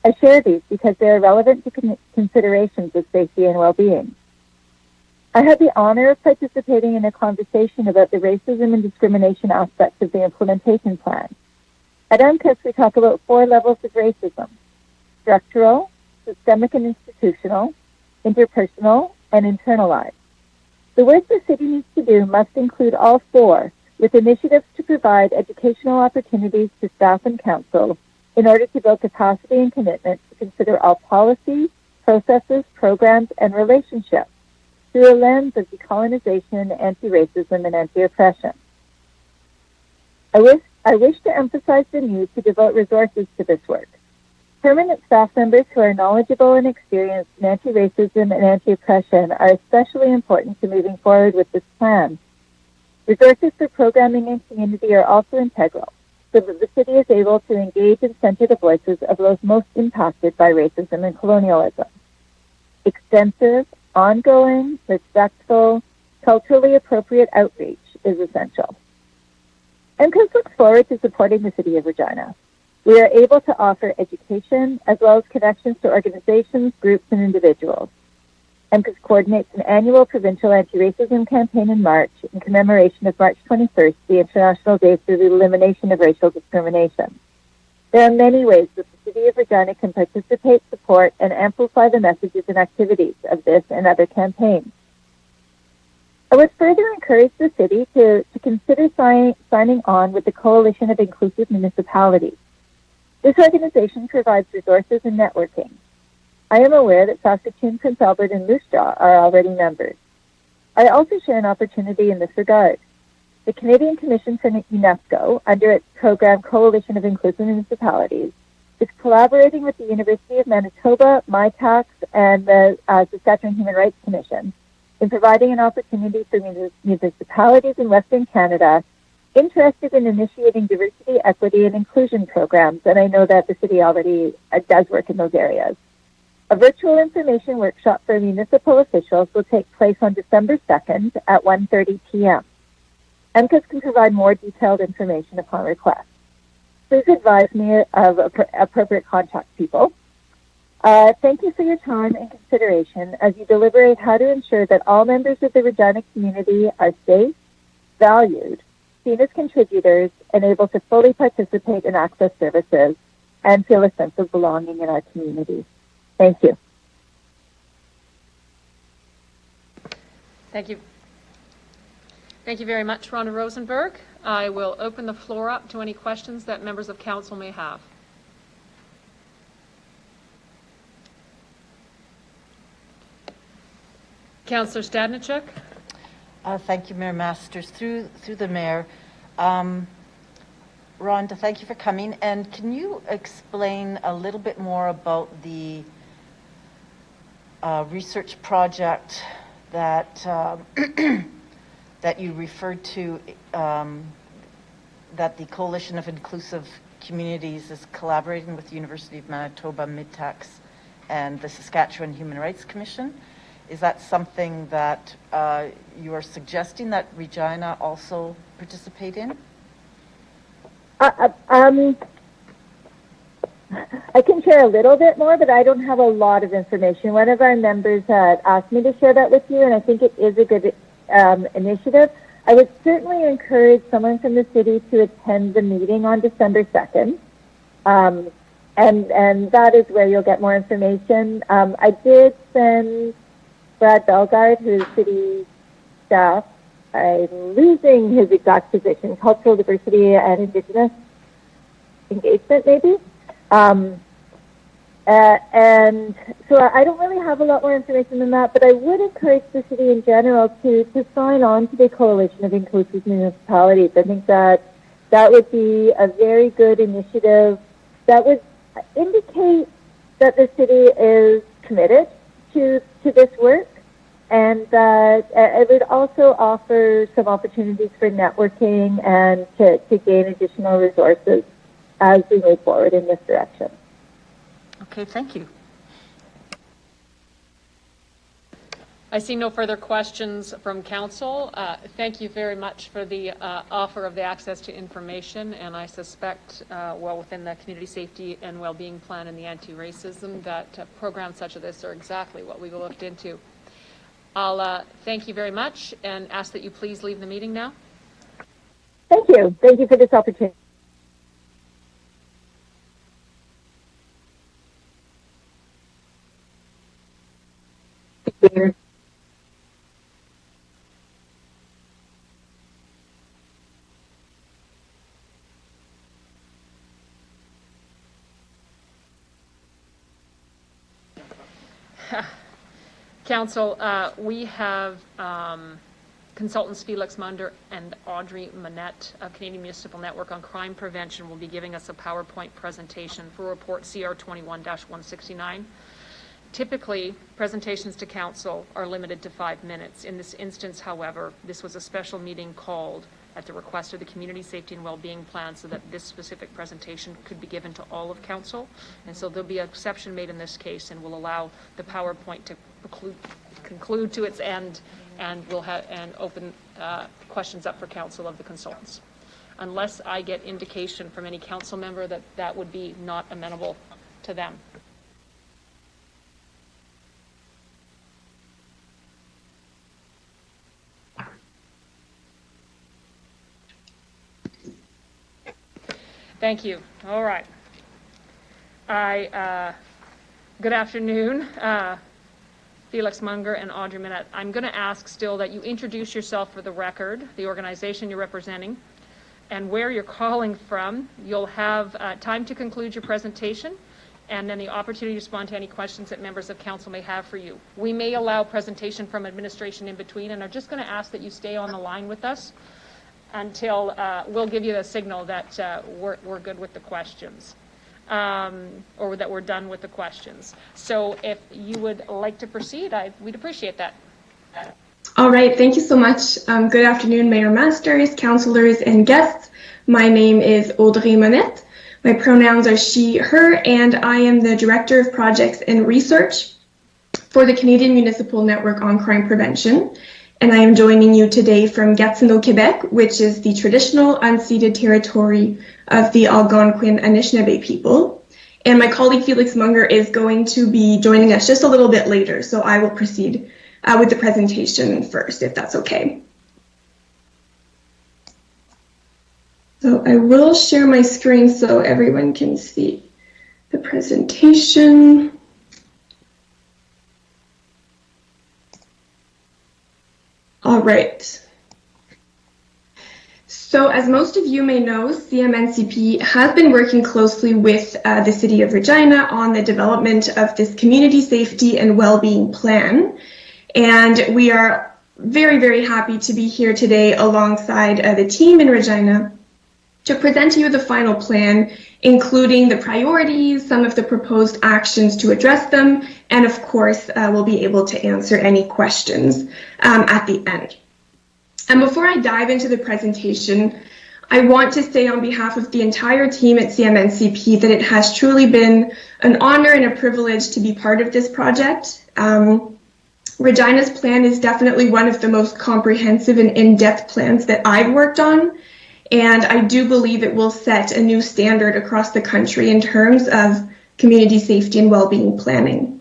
I share these because they are relevant to considerations of safety and well-being. I had the honor of participating in a conversation about the racism and discrimination aspects of the implementation plan. At MCUS, we talk about 4 levels of racism: structural, systemic and institutional, interpersonal, and internalized. The work the city needs to do must include all 4, with initiatives to provide educational opportunities to staff and council in order to build capacity and commitment to consider all policies, processes, programs, and relationships through a lens of decolonization, anti-racism, and anti-oppression. I wish to emphasize the need to devote resources to this work. Permanent staff members who are knowledgeable and experienced in anti-racism and anti-oppression are especially important to moving forward with this plan. Resources for programming and community are also integral, so that the city is able to engage and center the voices of those most impacted by racism and colonialism. Extensive, ongoing, respectful, culturally appropriate outreach is essential. MCUS looks forward to supporting the City of Regina. We are able to offer education as well as connections to organizations, groups, and individuals. MCUS coordinates an annual provincial anti-racism campaign in March in commemoration of March 21st, the International Day for the Elimination of Racial Discrimination. There are many ways that the City of Regina can participate, support, and amplify the messages and activities of this and other campaigns. I would further encourage the city to consider signing on with the Coalition of Inclusive Municipalities. This organization provides resources and networking. I am aware that Saskatoon, Prince Albert, and Moose Jaw are already members. I also share an opportunity in this regard. The Canadian Commission for UNESCO, under its program Coalition of Inclusive Municipalities, is collaborating with the University of Manitoba, MyTax, and the Saskatchewan Human Rights Commission in providing an opportunity for municipalities in Western Canada interested in initiating diversity, equity, and inclusion programs, and I know that the city already does work in those areas. A virtual information workshop for municipal officials will take place on December 2nd at 1:30 p.m. MCAS can provide more detailed information upon request. Please advise me of appropriate contact people. Thank you for your time and consideration as you deliberate how to ensure that all members of the Regina community are safe, valued, seen as contributors, and able to fully participate in access services and feel a sense of belonging in our community. Thank you. Thank you. Thank you very much, Rhonda Rosenberg. I will open the floor up to any questions that members of council may have. Councillor Stadnichuk. Thank you, Mayor Masters. Through the mayor, Rhonda, thank you for coming. And can you explain a little bit more about the research project that that you referred to, that the Coalition of Inclusive Communities is collaborating with the University of Manitoba, MidTax, and the Saskatchewan Human Rights Commission? Is that something that you are suggesting that Regina also participate in? I can share a little bit more, but I don't have a lot of information. One of our members had asked me to share that with you, and I think it is a good initiative. I would certainly encourage someone from the city to attend the meeting on December 2nd, and that is where you'll get more information. I did send Brad Belgard, who's city staff, I'm losing his exact position, cultural diversity and Indigenous engagement, maybe. And so I don't really have a lot more information than that, but I would encourage the city in general to sign on to the Coalition of Inclusive Municipalities. I think that would be a very good initiative that would indicate that the city is committed to this work, and that it would also offer some opportunities for networking and to gain additional resources as we move forward in this direction. Okay, thank you. I see no further questions from council. Thank you very much for the offer of the access to information, and I suspect, well, within the community safety and well-being plan and the anti-racism, that programs such as this are exactly what we looked into. I'll thank you very much and ask that you please leave the meeting now. Thank you. Thank you for this opportunity. Council, we have consultants Felix Munder and Audrey Manette of Canadian Municipal Network on Crime Prevention will be giving us a PowerPoint presentation for report CR 21-169. Typically, presentations to council are limited to 5 minutes. In this instance, however, this was a special meeting called at the request of the Community Safety and Wellbeing Plan so that this specific presentation could be given to all of council. And so there'll be an exception made in this case, and we'll allow the PowerPoint to conclude to its end, and we'll have and open questions up for council of the consultants. Unless I get indication from any council member that that would be not amenable to them. Thank you. All right. Good afternoon. Felix Munger, and Audrey Minette. I'm going to ask still that you introduce yourself for the record, the organization you're representing, and where you're calling from. You'll have time to conclude your presentation, and then the opportunity to respond to any questions that members of council may have for you. We may allow presentation from administration in between, and I'm just going to ask that you stay on the line with us until we'll give you the signal that we're good with the questions. Or that we're done with the questions. So if you would like to proceed, we'd appreciate that. All right, thank you so much. Good afternoon, Mayor Masters, councillors, and guests. My name is Audrey Monette. My pronouns are she, her, and I am the Director of Projects and Research for the Canadian Municipal Network on Crime Prevention. And I am joining you today from Gatineau, Quebec, which is the traditional unceded territory of the Algonquin Anishinaabe people. And my colleague Felix Munger is going to be joining us just a little bit later, so I will proceed with the presentation first, if that's okay. So I will share my screen so everyone can see the presentation. All right. So as most of you may know, CMNCP has been working closely with the City of Regina on the development of this community safety and well-being plan. And we are very, very happy to be here today alongside the team in Regina to present to you the final plan, including the priorities, some of the proposed actions to address them, and of course, we'll be able to answer any questions at the end. And before I dive into the presentation, I want to say on behalf of the entire team at CMNCP that it has truly been an honor and a privilege to be part of this project. Regina's plan is definitely one of the most comprehensive and in-depth plans that I've worked on, and I do believe it will set a new standard across the country in terms of community safety and well-being planning.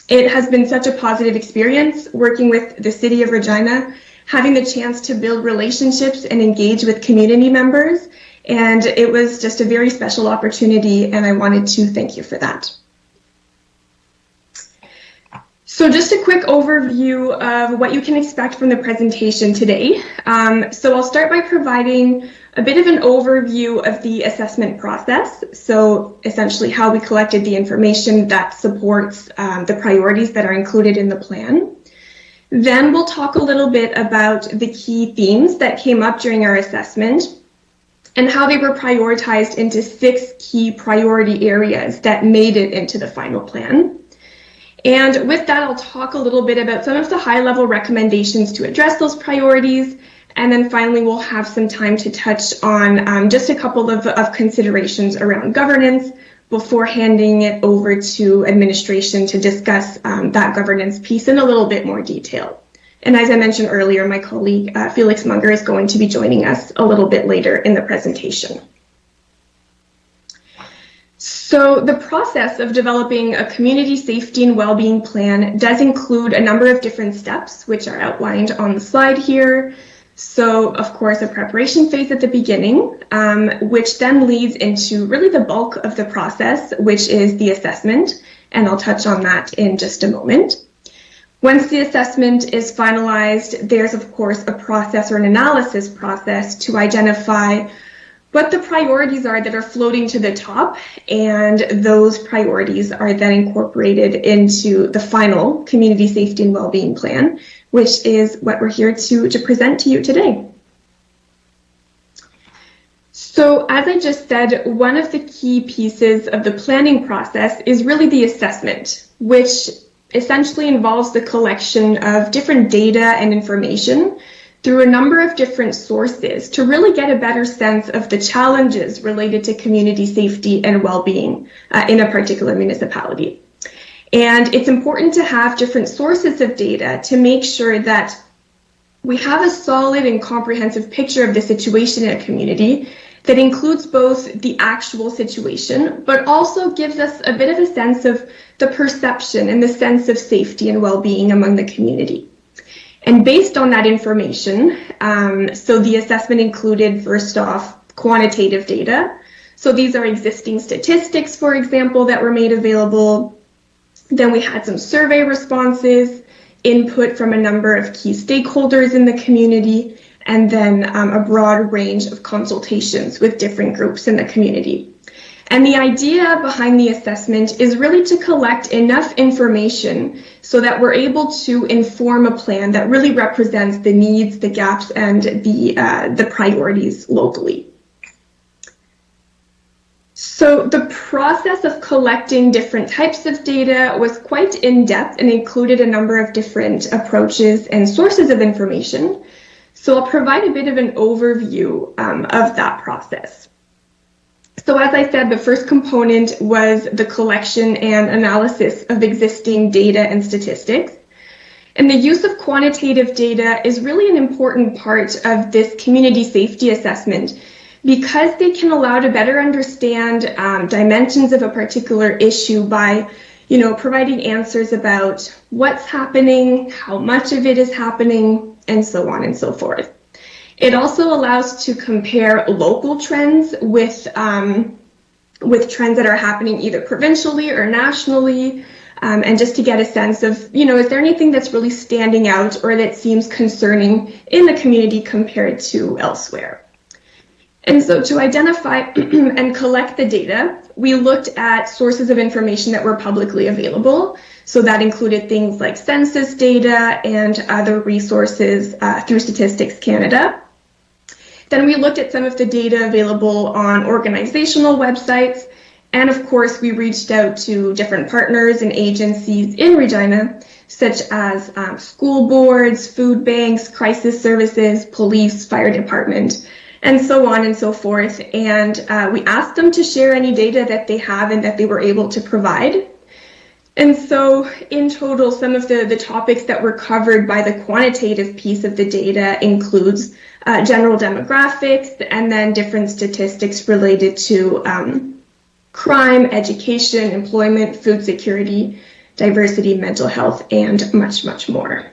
It has been such a positive experience working with the City of Regina, having the chance to build relationships and engage with community members, and it was just a very special opportunity, and I wanted to thank you for that. So just a quick overview of what you can expect from the presentation today. So I'll start by providing a bit of an overview of the assessment process. So essentially how we collected the information that supports the priorities that are included in the plan. Then we'll talk a little bit about the key themes that came up during our assessment and how they were prioritized into 6 key priority areas that made it into the final plan. And with that, I'll talk a little bit about some of the high-level recommendations to address those priorities. And then finally, we'll have some time to touch on just a couple of considerations around governance before handing it over to administration to discuss that governance piece in a little bit more detail. And as I mentioned earlier, my colleague Felix Munger is going to be joining us a little bit later in the presentation. So the process of developing a community safety and well-being plan does include a number of different steps, which are outlined on the slide here. So, of course, a preparation phase at the beginning, which then leads into really the bulk of the process, which is the assessment, and I'll touch on that in just a moment. Once the assessment is finalized, there's, of course, a process or an analysis process to identify what the priorities are that are floating to the top, and those priorities are then incorporated into the final community safety and well-being plan, which is what we're here to present to you today. So as I just said, one of the key pieces of the planning process is really the assessment, which essentially involves the collection of different data and information through a number of different sources to really get a better sense of the challenges related to community safety and well-being in a particular municipality. And it's important to have different sources of data to make sure that we have a solid and comprehensive picture of the situation in a community that includes both the actual situation, but also gives us a bit of a sense of the perception and the sense of safety and well-being among the community. And based on that information, so the assessment included, first off, quantitative data. So these are existing statistics, for example, that were made available. Then we had some survey responses, input from a number of key stakeholders in the community, and then a broad range of consultations with different groups in the community. And the idea behind the assessment is really to collect enough information so that we're able to inform a plan that really represents the needs, the gaps, and the priorities locally. So the process of collecting different types of data was quite in-depth and included a number of different approaches and sources of information. So I'll provide a bit of an overview of that process. So as I said, the first component was the collection and analysis of existing data and statistics. And the use of quantitative data is really an important part of this community safety assessment because they can allow to better understand dimensions of a particular issue by, providing answers about what's happening, how much of it is happening, and so on and so forth. It also allows to compare local trends with trends that are happening either provincially or nationally, and just to get a sense of, is there anything that's really standing out or that seems concerning in the community compared to elsewhere? And so to identify and collect the data, we looked at sources of information that were publicly available. So that included things like census data and other resources through Statistics Canada. Then we looked at some of the data available on organizational websites. And of course, we reached out to different partners and agencies in Regina, such as school boards, food banks, crisis services, police, fire department, and so on and so forth. And we asked them to share any data that they have and that they were able to provide. And so in total, some of the topics that were covered by the quantitative piece of the data includes general demographics and then different statistics related to crime, education, employment, food security, diversity, mental health, and much, much more.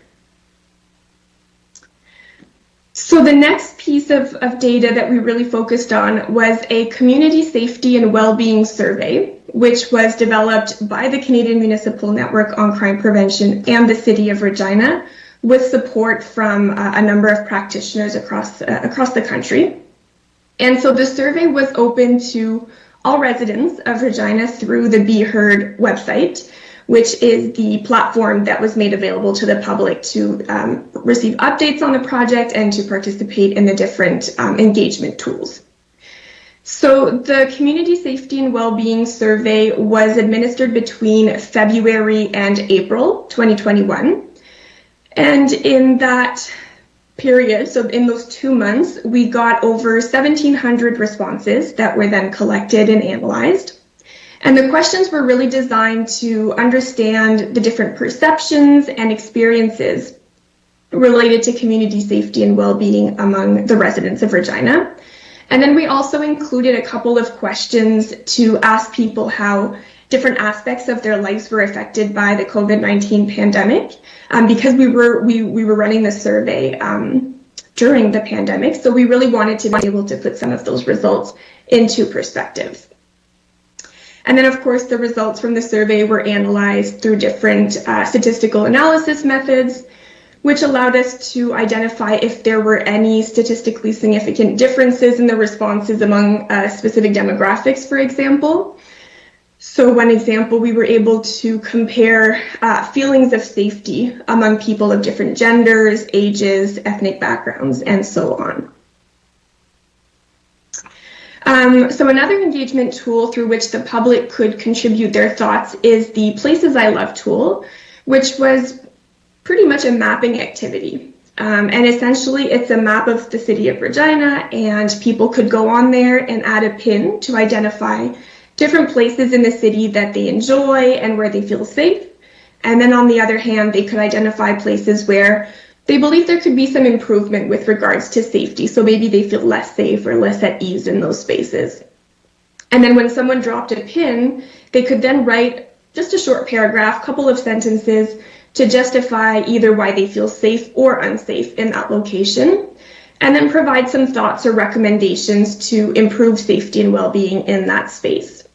So the next piece of data that we really focused on was a community safety and well-being survey, which was developed by the Canadian Municipal Network on Crime Prevention and the City of Regina, with support from a number of practitioners across the country. And so the survey was open to all residents of Regina through the Be Heard website, which is the platform that was made available to the public to receive updates on the project and to participate in the different engagement tools. So the Community Safety and Wellbeing Survey was administered between February and April 2021. And in that period, so in those 2 months, we got over 1,700 responses that were then collected and analyzed. And the questions were really designed to understand the different perceptions and experiences related to community safety and well-being among the residents of Regina. And then we also included a couple of questions to ask people how different aspects of their lives were affected by the COVID-19 pandemic, because we were running the survey during the pandemic. So we really wanted to be able to put some of those results into perspective. And then, of course, the results from the survey were analyzed through different statistical analysis methods, which allowed us to identify if there were any statistically significant differences in the responses among specific demographics, for example. So one example, we were able to compare feelings of safety among people of different genders, ages, ethnic backgrounds, and so on. So another engagement tool through which the public could contribute their thoughts is the Places I Love tool, which was pretty much a mapping activity. And essentially it's a map of the city of Regina, and people could go on there and add a pin to identify different places in the city that they enjoy and where they feel safe. And then on the other hand, they could identify places where they believe there could be some improvement with regards to safety. So maybe they feel less safe or less at ease in those spaces. And then when someone dropped a pin, they could then write just a short paragraph, couple of sentences to justify either why they feel safe or unsafe in that location, and then provide some thoughts or recommendations to improve safety and well-being in that space.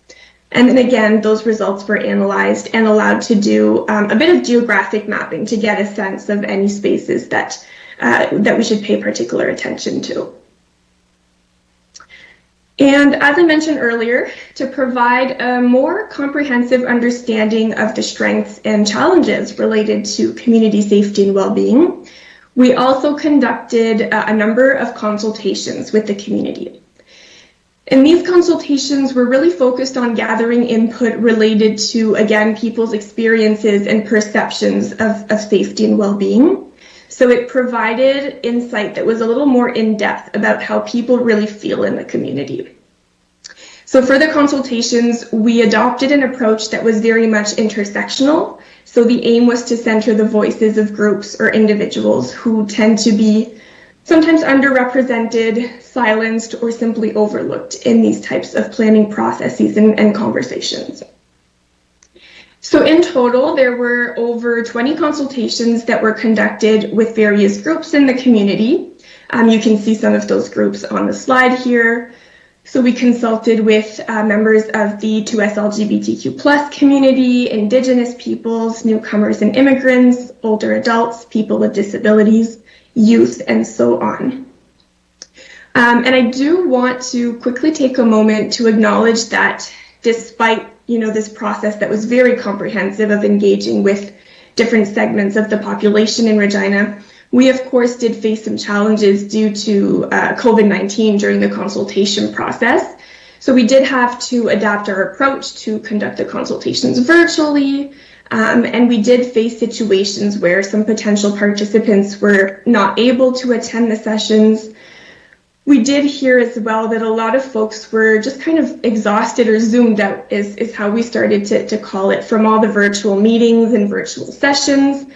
And then again, those results were analyzed and allowed to do a bit of geographic mapping to get a sense of any spaces that we should pay particular attention to. And as I mentioned earlier, to provide a more comprehensive understanding of the strengths and challenges related to community safety and well-being, we also conducted a number of consultations with the community. And these consultations were really focused on gathering input related to, again, people's experiences and perceptions of safety and well-being. So it provided insight that was a little more in-depth about how people really feel in the community. So for the consultations, we adopted an approach that was very much intersectional. So the aim was to center the voices of groups or individuals who tend to be sometimes underrepresented, silenced, or simply overlooked in these types of planning processes and conversations. So in total, there were over 20 consultations that were conducted with various groups in the community. You can see some of those groups on the slide here. So we consulted with members of the 2S LGBTQ+ community, Indigenous peoples, newcomers and immigrants, older adults, people with disabilities, youth, and so on. And I do want to quickly take a moment to acknowledge that despite this process that was very comprehensive of engaging with different segments of the population in Regina, we of course did face some challenges due to COVID-19 during the consultation process. So we did have to adapt our approach to conduct the consultations virtually, and we did face situations where some potential participants were not able to attend the sessions. We did hear as well that a lot of folks were just kind of exhausted or zoomed out is how we started to call it from all the virtual meetings and virtual sessions.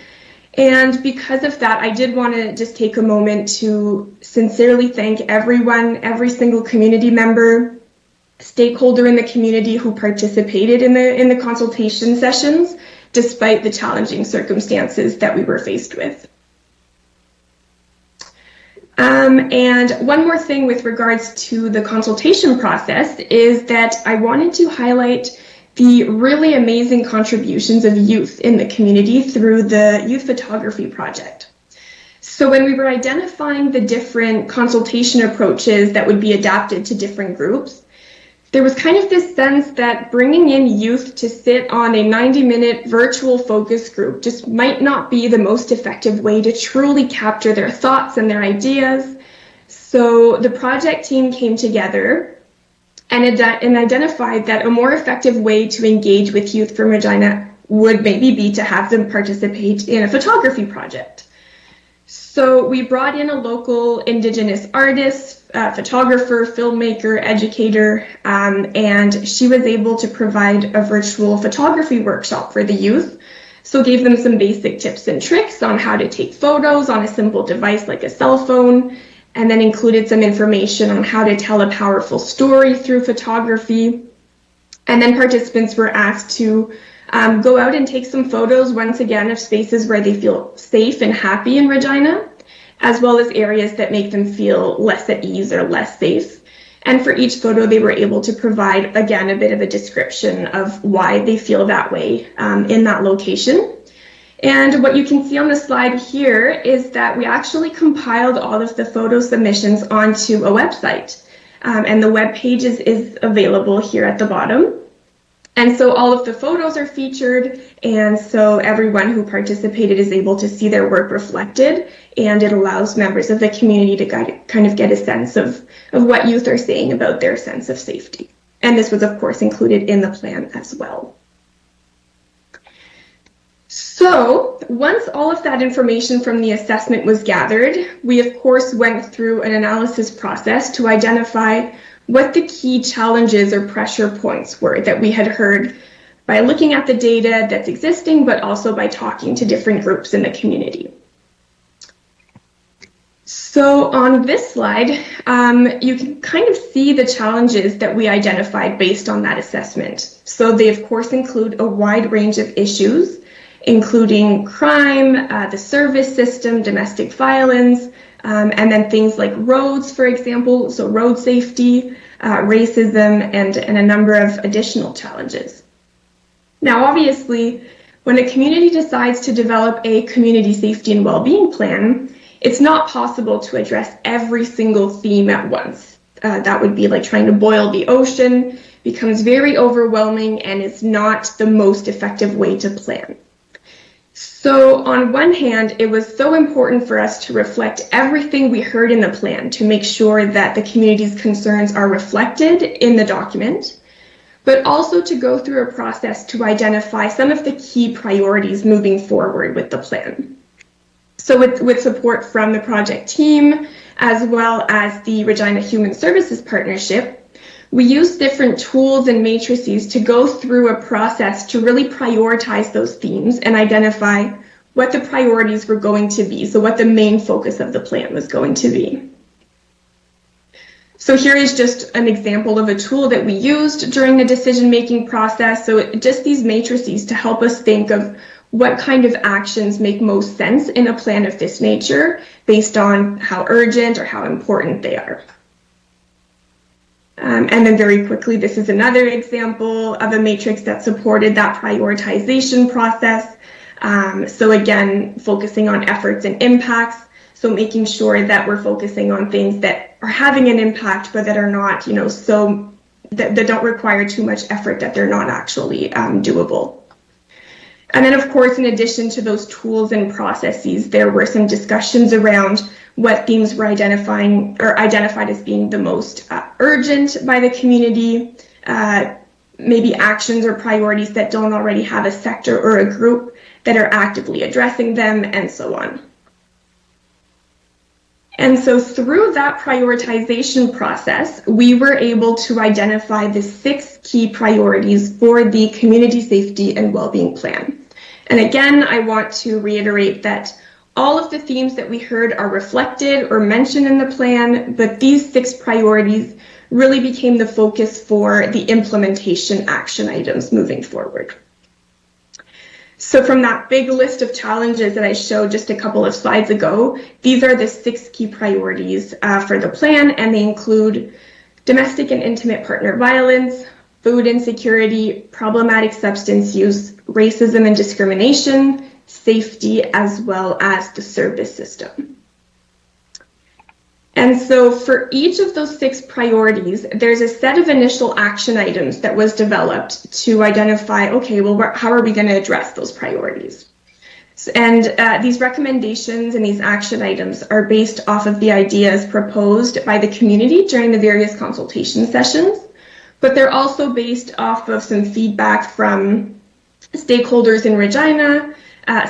And because of that, I did want to just take a moment to sincerely thank everyone, every single community member, stakeholder in the community who participated in the consultation sessions, despite the challenging circumstances that we were faced with. And one more thing with regards to the consultation process is that I wanted to highlight the really amazing contributions of youth in the community through the Youth Photography Project. So when we were identifying the different consultation approaches that would be adapted to different groups, there was kind of this sense that bringing in youth to sit on a 90-minute virtual focus group just might not be the most effective way to truly capture their thoughts and their ideas. So the project team came together and identified that a more effective way to engage with youth from Regina would maybe be to have them participate in a photography project. So we brought in a local Indigenous artist, photographer, filmmaker, educator, and she was able to provide a virtual photography workshop for the youth. So gave them some basic tips and tricks on how to take photos on a simple device like a cell phone, and then included some information on how to tell a powerful story through photography. And then participants were asked to go out and take some photos, once again, of spaces where they feel safe and happy in Regina, as well as areas that make them feel less at ease or less safe. And for each photo, they were able to provide, again, a bit of a description of why they feel that way in that location. And what you can see on the slide here is that we actually compiled all of the photo submissions onto a website. And the web page is available here at the bottom. And so all of the photos are featured, and so everyone who participated is able to see their work reflected, and it allows members of the community to kind of get a sense of what youth are saying about their sense of safety. And this was, of course, included in the plan as well. So once all of that information from the assessment was gathered, we of course went through an analysis process to identify what the key challenges or pressure points were that we had heard by looking at the data that's existing, but also by talking to different groups in the community. So on this slide, you can kind of see the challenges that we identified based on that assessment. So they of course include a wide range of issues, including crime, the service system, domestic violence, and then things like roads, for example, so road safety, racism, and a number of additional challenges. Now, obviously, when a community decides to develop a community safety and well-being plan, it's not possible to address every single theme at once. That would be like trying to boil the ocean, becomes very overwhelming, and is not the most effective way to plan. So on one hand, it was so important for us to reflect everything we heard in the plan to make sure that the community's concerns are reflected in the document, but also to go through a process to identify some of the key priorities moving forward with the plan. So with support from the project team, as well as the Regina Human Services Partnership, we used different tools and matrices to go through a process to really prioritize those themes and identify what the priorities were going to be, so what the main focus of the plan was going to be. So here is just an example of a tool that we used during the decision-making process. So just these matrices to help us think of what kind of actions make most sense in a plan of this nature based on how urgent or how important they are. And then very quickly, this is another example of a matrix that supported that prioritization process. So again, focusing on efforts and impacts. So making sure that we're focusing on things that are having an impact, but that are not, so that don't require too much effort, that they're not actually doable. And then, of course, in addition to those tools and processes, there were some discussions around what themes were identified as being the most urgent by the community, maybe actions or priorities that don't already have a sector or a group that are actively addressing them, and so on. And so through that prioritization process, we were able to identify the 6 key priorities for the community safety and well-being plan. And again, I want to reiterate that all of the themes that we heard are reflected or mentioned in the plan, but these 6 priorities really became the focus for the implementation action items moving forward. So from that big list of challenges that I showed just a couple of slides ago, these are the 6 key priorities for the plan, and they include domestic and intimate partner violence, food insecurity, problematic substance use, racism and discrimination, safety, as well as the service system. And so for each of those 6 priorities, there's a set of initial action items that was developed to identify, okay, well, how are we going to address those priorities? And these recommendations and these action items are based off of the ideas proposed by the community during the various consultation sessions, but they're also based off of some feedback from stakeholders in Regina,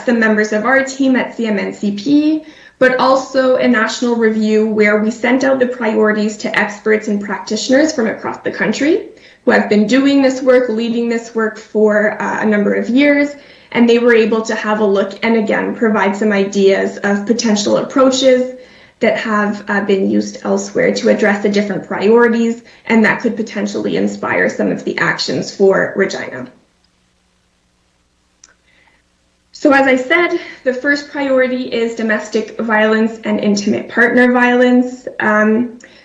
some members of our team at CMNCP, but also a national review where we sent out the priorities to experts and practitioners from across the country who have been doing this work, leading this work for a number of years, and they were able to have a look and again provide some ideas of potential approaches that have been used elsewhere to address the different priorities, and that could potentially inspire some of the actions for Regina. So as I said, the first priority is domestic violence and intimate partner violence.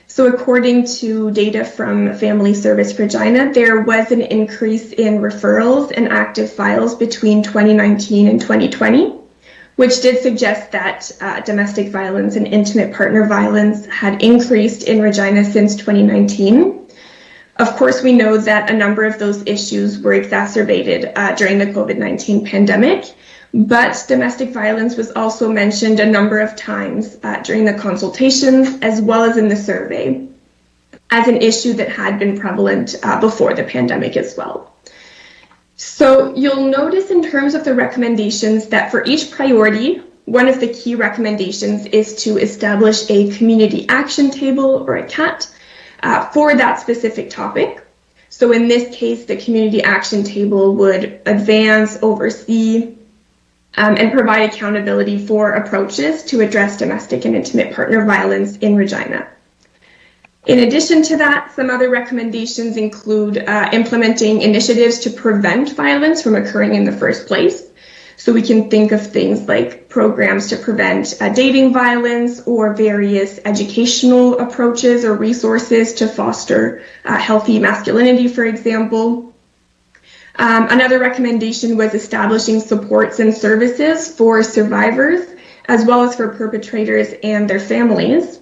So according to data from Family Service Regina, there was an increase in referrals and active files between 2019 and 2020, which did suggest that domestic violence and intimate partner violence had increased in Regina since 2019. Of course, we know that a number of those issues were exacerbated during the COVID-19 pandemic, but domestic violence was also mentioned a number of times during the consultations as well as in the survey as an issue that had been prevalent before the pandemic as well. So you'll notice in terms of the recommendations that for each priority, one of the key recommendations is to establish a community action table or a CAT for that specific topic. So in this case, the community action table would advance, oversee, and provide accountability for approaches to address domestic and intimate partner violence in Regina. In addition to that, some other recommendations include implementing initiatives to prevent violence from occurring in the first place. So we can think of things like programs to prevent dating violence or various educational approaches or resources to foster healthy masculinity, for example. Another recommendation was establishing supports and services for survivors as well as for perpetrators and their families.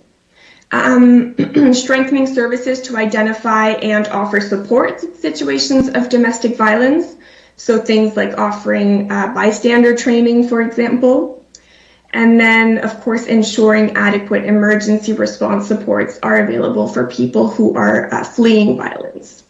Strengthening services to identify and offer support in situations of domestic violence. So things like offering bystander training, for example. And then, of course, ensuring adequate emergency response supports are available for people who are fleeing violence.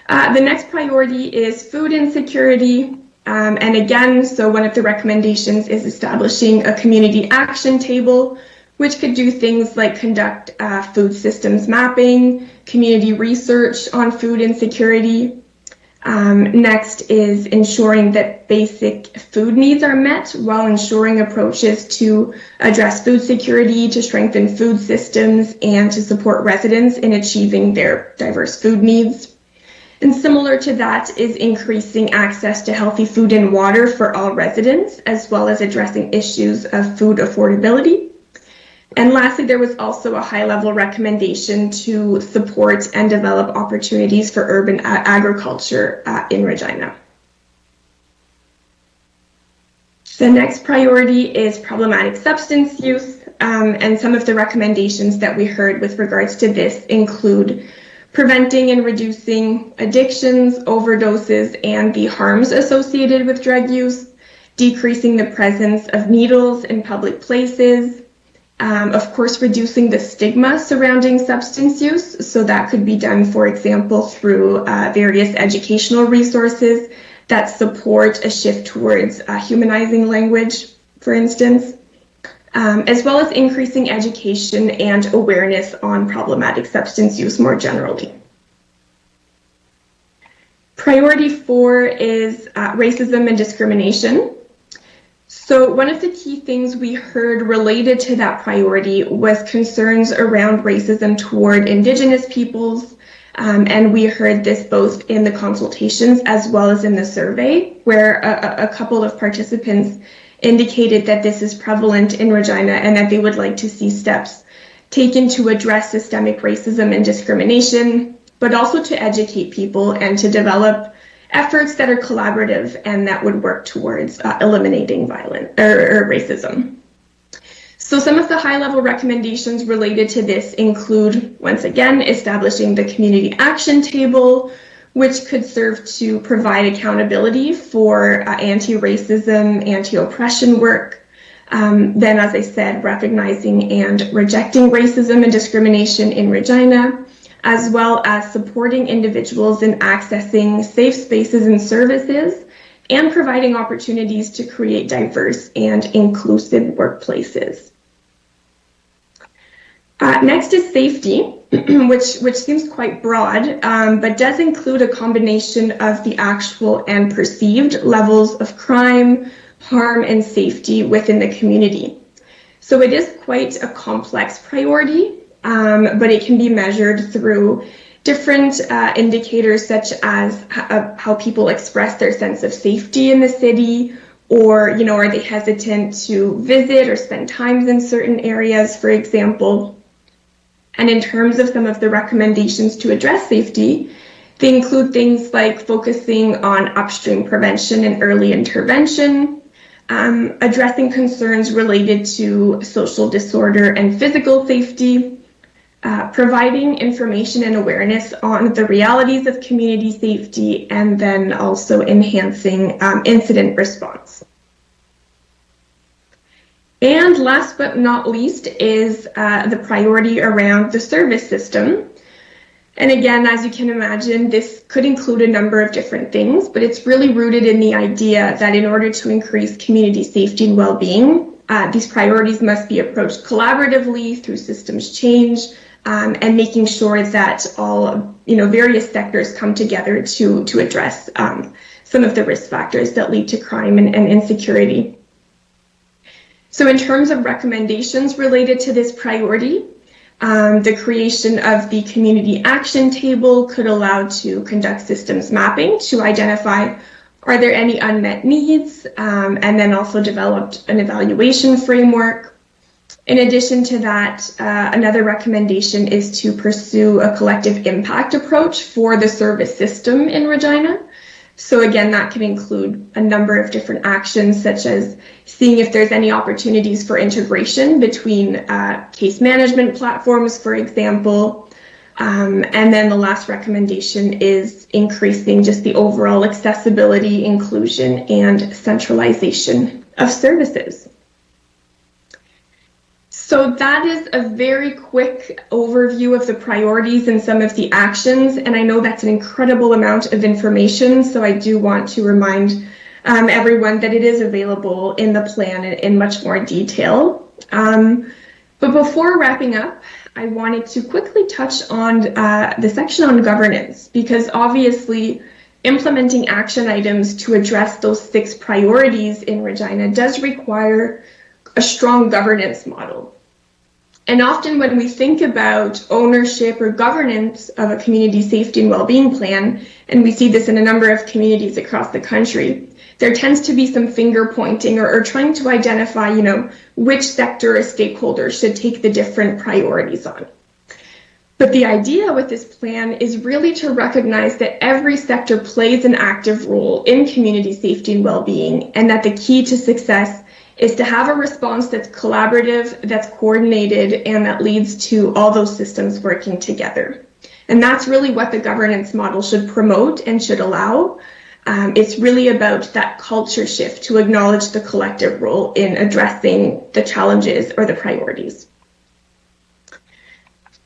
The next priority is food insecurity. And again, so one of the recommendations is establishing a community action table, which could do things like conduct food systems mapping, community research on food insecurity. Next is ensuring that basic food needs are met while ensuring approaches to address food security, to strengthen food systems, and to support residents in achieving their diverse food needs. And similar to that is increasing access to healthy food and water for all residents, as well as addressing issues of food affordability. And lastly, there was also a high-level recommendation to support and develop opportunities for urban agriculture in Regina. The next priority is problematic substance use, and some of the recommendations that we heard with regards to this include preventing and reducing addictions, overdoses, and the harms associated with drug use, decreasing the presence of needles in public places, of course, reducing the stigma surrounding substance use. So that could be done, for example, through various educational resources that support a shift towards humanizing language, for instance. As well as increasing education and awareness on problematic substance use more generally. Priority 4 is racism and discrimination. So one of the key things we heard related to that priority was concerns around racism toward Indigenous peoples, and we heard this both in the consultations as well as in the survey, where a couple of participants indicated that this is prevalent in Regina and that they would like to see steps taken to address systemic racism and discrimination, but also to educate people and to develop efforts that are collaborative and that would work towards eliminating violence or racism. So some of the high-level recommendations related to this include, once again, establishing the community action table, which could serve to provide accountability for anti-racism, anti-oppression work. Then, as I said, recognizing and rejecting racism and discrimination in Regina, as well as supporting individuals in accessing safe spaces and services, and providing opportunities to create diverse and inclusive workplaces. Next is safety, which seems quite broad, but does include a combination of the actual and perceived levels of crime, harm, and safety within the community. So it is quite a complex priority, but it can be measured through different indicators such as how people express their sense of safety in the city, or, are they hesitant to visit or spend time in certain areas, for example. And in terms of some of the recommendations to address safety, they include things like focusing on upstream prevention and early intervention, addressing concerns related to social disorder and physical safety, providing information and awareness on the realities of community safety, and then also enhancing incident response. And last but not least is the priority around the service system. And again, as you can imagine, this could include a number of different things, but it's really rooted in the idea that in order to increase community safety and well-being, these priorities must be approached collaboratively through systems change, and making sure that all various sectors come together to address some of the risk factors that lead to crime and insecurity. So in terms of recommendations related to this priority, the creation of the community action table could allow to conduct systems mapping to identify Are there any unmet needs? And then also developed an evaluation framework. In addition to that, another recommendation is to pursue a collective impact approach for the service system in Regina. So again, that can include a number of different actions, such as seeing if there's any opportunities for integration between case management platforms, for example. And then the last recommendation is increasing just the overall accessibility, inclusion, and centralization of services. So that is a very quick overview of the priorities and some of the actions, and I know that's an incredible amount of information, so I do want to remind everyone that it is available in the plan in much more detail. But before wrapping up, I wanted to quickly touch on the section on governance, because obviously implementing action items to address those 6 priorities in Regina does require a strong governance model. And often when we think about ownership or governance of a community safety and well-being plan, and we see this in a number of communities across the country, there tends to be some finger pointing or trying to identify, which sector or stakeholder should take the different priorities on. But the idea with this plan is really to recognize that every sector plays an active role in community safety and well-being, and that the key to success is to have a response that's collaborative, that's coordinated, and that leads to all those systems working together. And that's really what the governance model should promote and should allow. It's really about that culture shift to acknowledge the collective role in addressing the challenges or the priorities.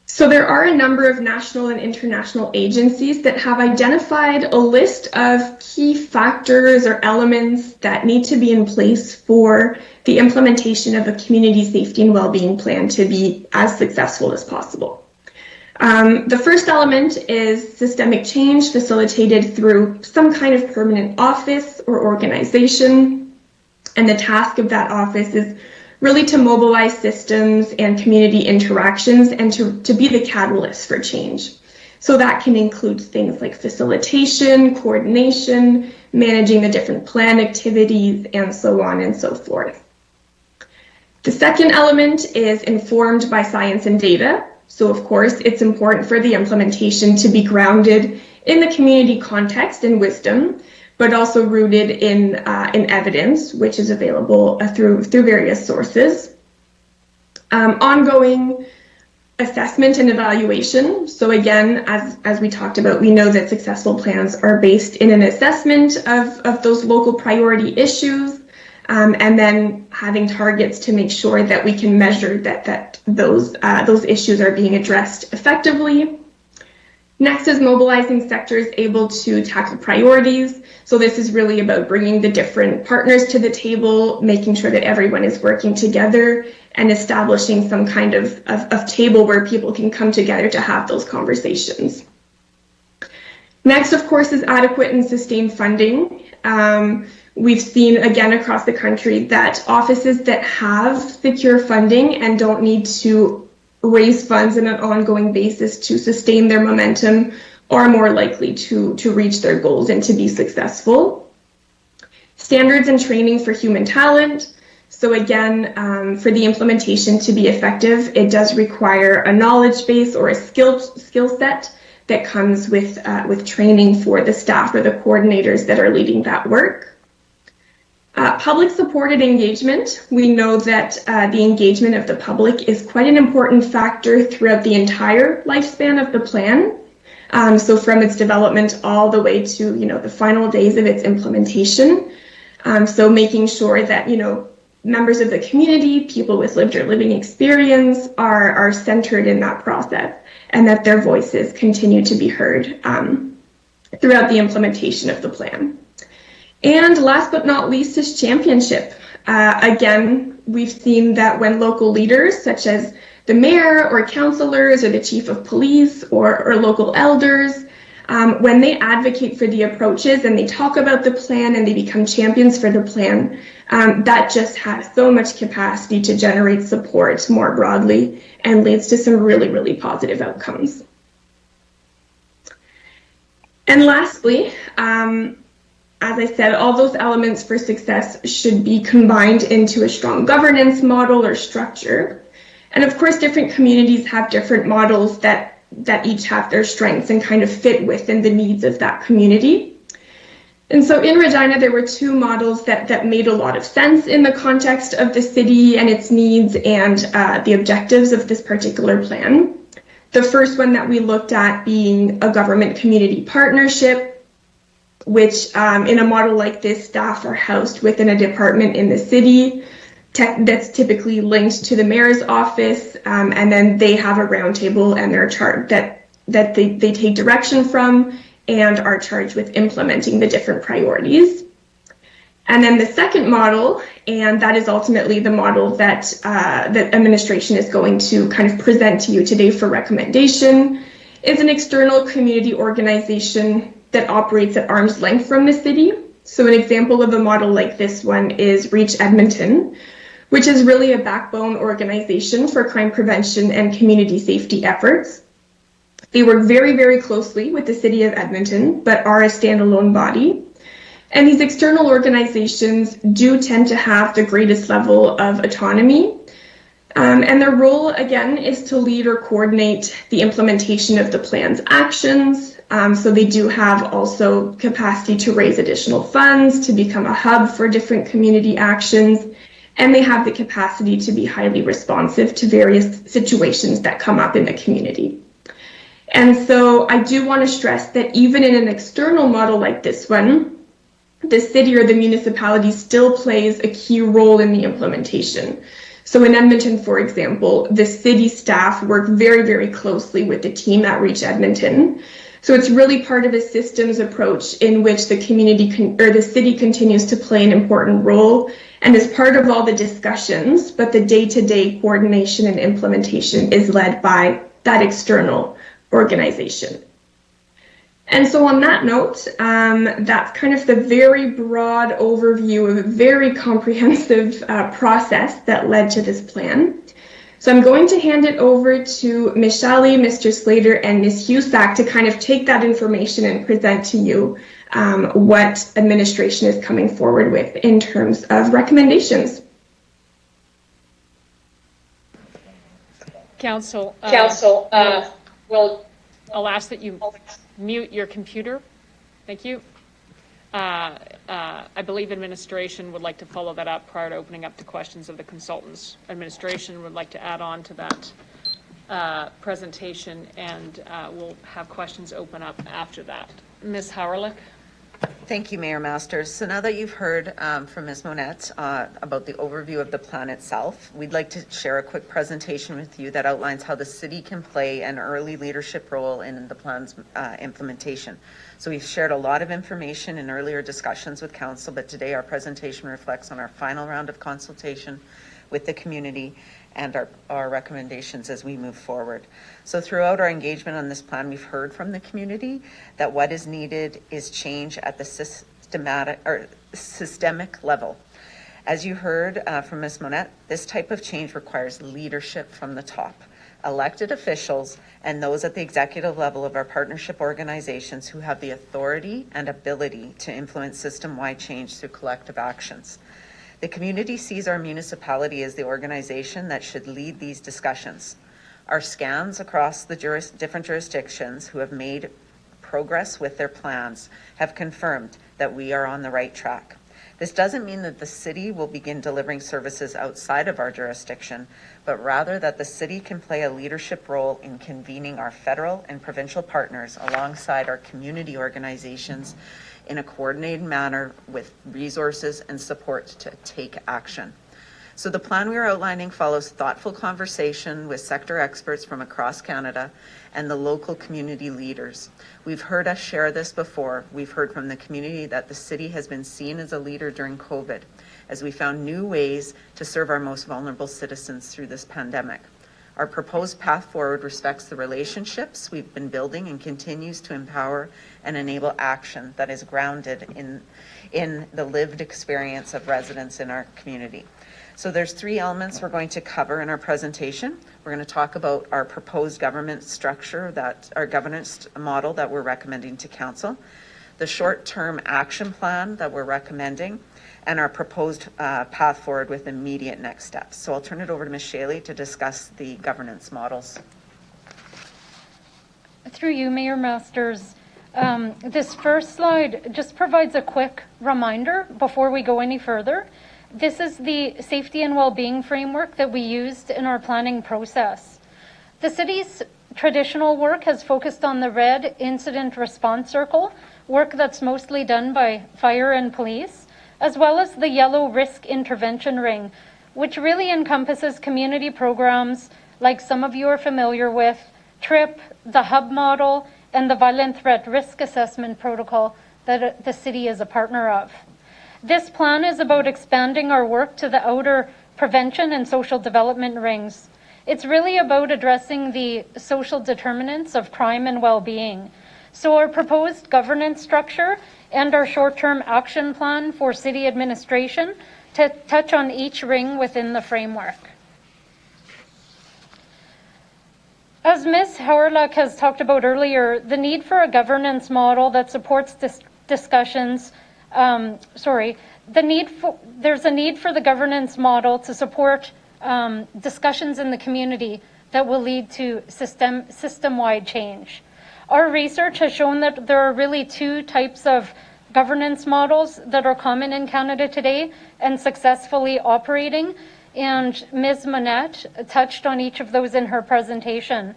So there are a number of national and international agencies that have identified a list of key factors or elements that need to be in place for the implementation of a community safety and well-being plan to be as successful as possible. The first element is systemic change facilitated through some kind of permanent office or organization. And the task of that office is really to mobilize systems and community interactions and to be the catalyst for change. So that can include things like facilitation, coordination, managing the different plan activities, and so on and so forth. The second element is informed by science and data. So of course, it's important for the implementation to be grounded in the community context and wisdom, but also rooted in evidence, which is available through various sources. Ongoing assessment and evaluation. So again, as we talked about, we know that successful plans are based in an assessment of those local priority issues, and then having targets to make sure that we can measure that those issues are being addressed effectively. Next is mobilizing sectors able to tackle priorities. So this is really about bringing the different partners to the table, making sure that everyone is working together, and establishing some kind of table where people can come together to have those conversations. Next, of course, is adequate and sustained funding. We've seen, again, across the country that offices that have secure funding and don't need to raise funds on an ongoing basis to sustain their momentum are more likely to reach their goals and to be successful. Standards and training for human talent. So again, for the implementation to be effective, it does require a knowledge base or a skill set that comes with training for the staff or the coordinators that are leading that work. Public supported engagement. We know that the engagement of the public is quite an important factor throughout the entire lifespan of the plan. So from its development all the way to the final days of its implementation. So making sure that members of the community, people with lived or living experience are centered in that process, and that their voices continue to be heard throughout the implementation of the plan. And last but not least is championship. Again, we've seen that when local leaders such as the mayor or councillors or the chief of police or local elders, when they advocate for the approaches and they talk about the plan and they become champions for the plan, that just has so much capacity to generate support more broadly and leads to some really, really positive outcomes. And lastly, as I said, all those elements for success should be combined into a strong governance model or structure. And of course, different communities have different models that each have their strengths and kind of fit within the needs of that community. And so in Regina, there were two models that made a lot of sense in the context of the city and its needs and the objectives of this particular plan. The first one that we looked at being a government-community partnership, which in a model like this, staff are housed within a department in the city that's typically linked to the mayor's office, and then they have a roundtable and they're charged that they take direction from and are charged with implementing the different priorities. And then the second model, and that is ultimately the model that that administration is going to kind of present to you today for recommendation, is an external community organization that operates at arm's length from the city. So an example of a model like this one is Reach Edmonton, which is really a backbone organization for crime prevention and community safety efforts. They work very, very closely with the City of Edmonton, but are a standalone body. And these external organizations do tend to have the greatest level of autonomy. And their role, again, is to lead or coordinate the implementation of the plan's actions. So they do have also capacity to raise additional funds, to become a hub for different community actions. And they have the capacity to be highly responsive to various situations that come up in the community. And so I do want to stress that even in an external model like this one, the city or the municipality still plays a key role in the implementation. So in Edmonton, for example, the city staff work very, very closely with the team at Reach Edmonton. So it's really part of a systems approach in which the community or the city continues to play an important role and is part of all the discussions, but the day-to-day coordination and implementation is led by that external organization. And so on that note, that's kind of the very broad overview of a very comprehensive process that led to this plan. So I'm going to hand it over to Ms. Shally, Mr. Slater, and Ms. Husak to kind of take that information and present to you what administration is coming forward with in terms of recommendations. Council, I'll ask that you mute your computer. Thank you. I believe administration would like to follow that up prior to opening up to questions of the consultants. Administration would like to add on to that presentation, and we'll have questions open up after that. Ms. Howerlich. Thank you, Mayor Masters. So now that you've heard from Ms. Monette about the overview of the plan itself, we'd like to share a quick presentation with you that outlines how the city can play an early leadership role in the plan's implementation. So we've shared a lot of information in earlier discussions with council, but today our presentation reflects on our final round of consultation with the community and our recommendations as we move forward. So throughout our engagement on this plan, we've heard from the community that what is needed is change at the systemic level. As you heard from Ms. Monette, this type of change requires leadership from the top, elected officials, and those at the executive level of our partnership organizations who have the authority and ability to influence system-wide change through collective actions. The community sees our municipality as the organization that should lead these discussions. Our scans across the different jurisdictions who have made progress with their plans have confirmed that we are on the right track. This doesn't mean that the city will begin delivering services outside of our jurisdiction, but rather that the city can play a leadership role in convening our federal and provincial partners alongside our community organizations in a coordinated manner with resources and support to take action. So the plan we are outlining follows thoughtful conversation with sector experts from across Canada and the local community leaders. We've heard us share this before. We've heard from the community that the city has been seen as a leader during COVID, as we found new ways to serve our most vulnerable citizens through this pandemic. Our proposed path forward respects the relationships we've been building and continues to empower and enable action that is grounded in the lived experience of residents in our community. So there's three elements we're going to cover in our presentation. We're going to talk about our proposed government structure, our governance model that we're recommending to council. the short-term action plan that we're recommending, and our proposed path forward with immediate next steps. So I'll turn it over to Ms. Shaley to discuss the governance models. Through you, Mayor Masters, this first slide just provides a quick reminder before we go any further. This is the safety and well-being framework that we used in our planning process. The city's traditional work has focused on the red incident response circle, work that's mostly done by fire and police, as well as the yellow risk intervention ring, which really encompasses community programs like some of you are familiar with, TRIP, the HUB model, and the violent threat risk assessment protocol that the city is a partner of. This plan is about expanding our work to the outer prevention and social development rings. It's really about addressing the social determinants of crime and well-being. So our proposed governance structure and our short-term action plan for city administration to touch on each ring within the framework. As Ms. Hawryluk has talked about earlier, the need for a governance model that supports discussions, there's a need for the governance model to support discussions in the community that will lead to system-wide change. Our research has shown that there are really two types of governance models that are common in Canada today and successfully operating, and Ms. Monette touched on each of those in her presentation.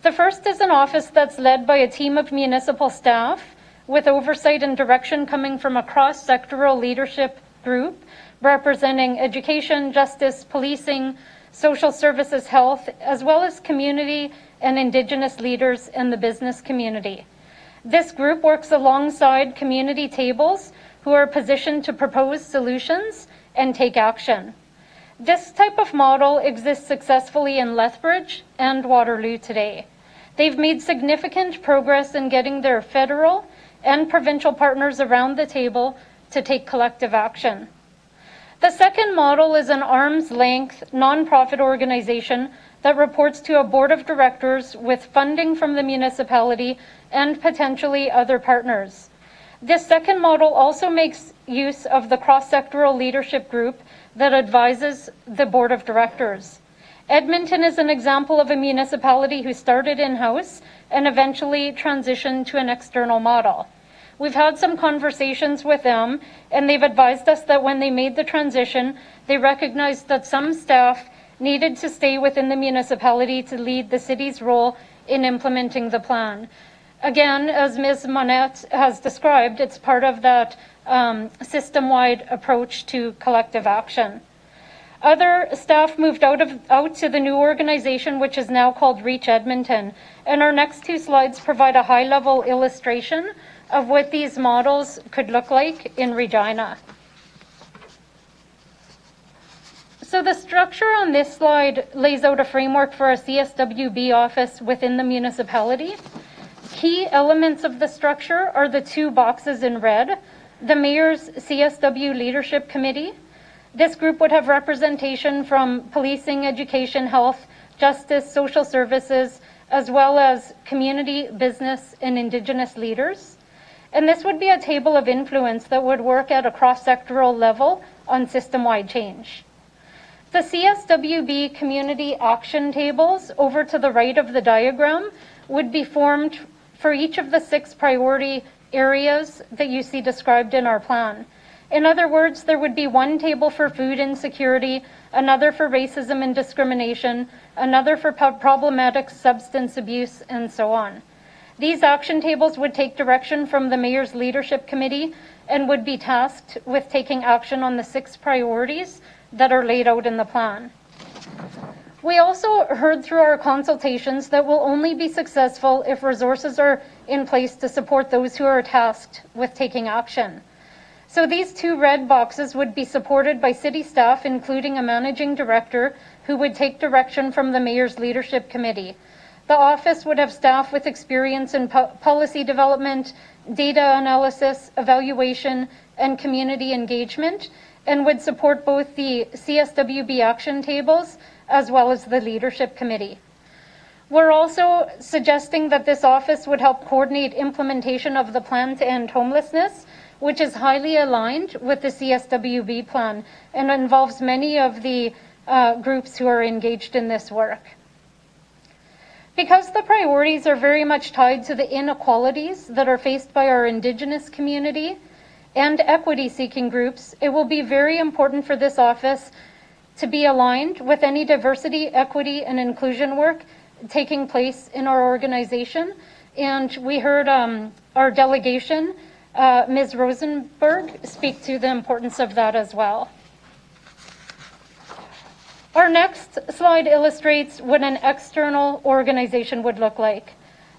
The first is an office that's led by a team of municipal staff with oversight and direction coming from a cross-sectoral leadership group representing education, justice, policing, social services, health, as well as community and Indigenous leaders in the business community. This group works alongside community tables who are positioned to propose solutions and take action. This type of model exists successfully in Lethbridge and Waterloo today. They've made significant progress in getting their federal and provincial partners around the table to take collective action. The second model is an arm's length nonprofit organization that reports to a board of directors with funding from the municipality and potentially other partners. This second model also makes use of the cross-sectoral leadership group that advises the board of directors. Edmonton is an example of a municipality who started in-house and eventually transitioned to an external model. We've had some conversations with them, and they've advised us that when they made the transition, they recognized that some staff needed to stay within the municipality to lead the city's role in implementing the plan. Again, as Ms. Monette has described, it's part of that system-wide approach to collective action. Other staff moved out to the new organization, which is now called Reach Edmonton. And our next two slides provide a high-level illustration of what these models could look like in Regina. So the structure on this slide lays out a framework for a CSWB office within the municipality. Key elements of the structure are the two boxes in red, the Mayor's CSW Leadership Committee. This group would have representation from policing, education, health, justice, social services, as well as community, business, and Indigenous leaders. And this would be a table of influence that would work at a cross-sectoral level on system-wide change. The CSWB community action tables over to the right of the diagram would be formed for each of the 6 priority areas that you see described in our plan. In other words, there would be one table for food insecurity, another for racism and discrimination, another for problematic substance abuse, and so on. These action tables would take direction from the Mayor's Leadership Committee and would be tasked with taking action on the 6 priorities that are laid out in the plan. We also heard through our consultations that we'll only be successful if resources are in place to support those who are tasked with taking action. So these 2 red boxes would be supported by city staff, including a managing director who would take direction from the Mayor's Leadership Committee. The office would have staff with experience in policy development, data analysis, evaluation, and community engagement, and would support both the CSWB action tables as well as the Leadership Committee. We're also suggesting that this office would help coordinate implementation of the plan to end homelessness, which is highly aligned with the CSWB plan and involves many of the groups who are engaged in this work. Because the priorities are very much tied to the inequalities that are faced by our Indigenous community and equity-seeking groups, it will be very important for this office to be aligned with any diversity, equity, and inclusion work taking place in our organization. And we heard our delegation, Ms. Rosenberg, speak to the importance of that as well. Our next slide illustrates what an external organization would look like.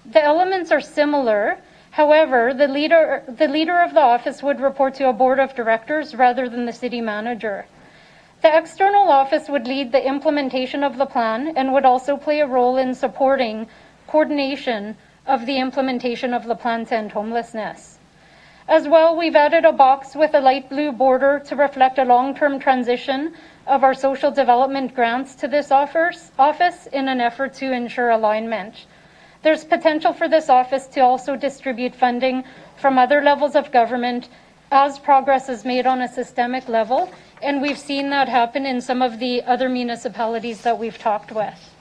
The elements are similar. However, the leader of the office would report to a board of directors rather than the city manager. The external office would lead the implementation of the plan and would also play a role in supporting coordination of the implementation of the plan to end homelessness. As well, we've added a box with a light blue border to reflect a long-term transition of our social development grants to this office in an effort to ensure alignment. There's potential for this office to also distribute funding from other levels of government as progress is made on a systemic level, and we've seen that happen in some of the other municipalities that we've talked with.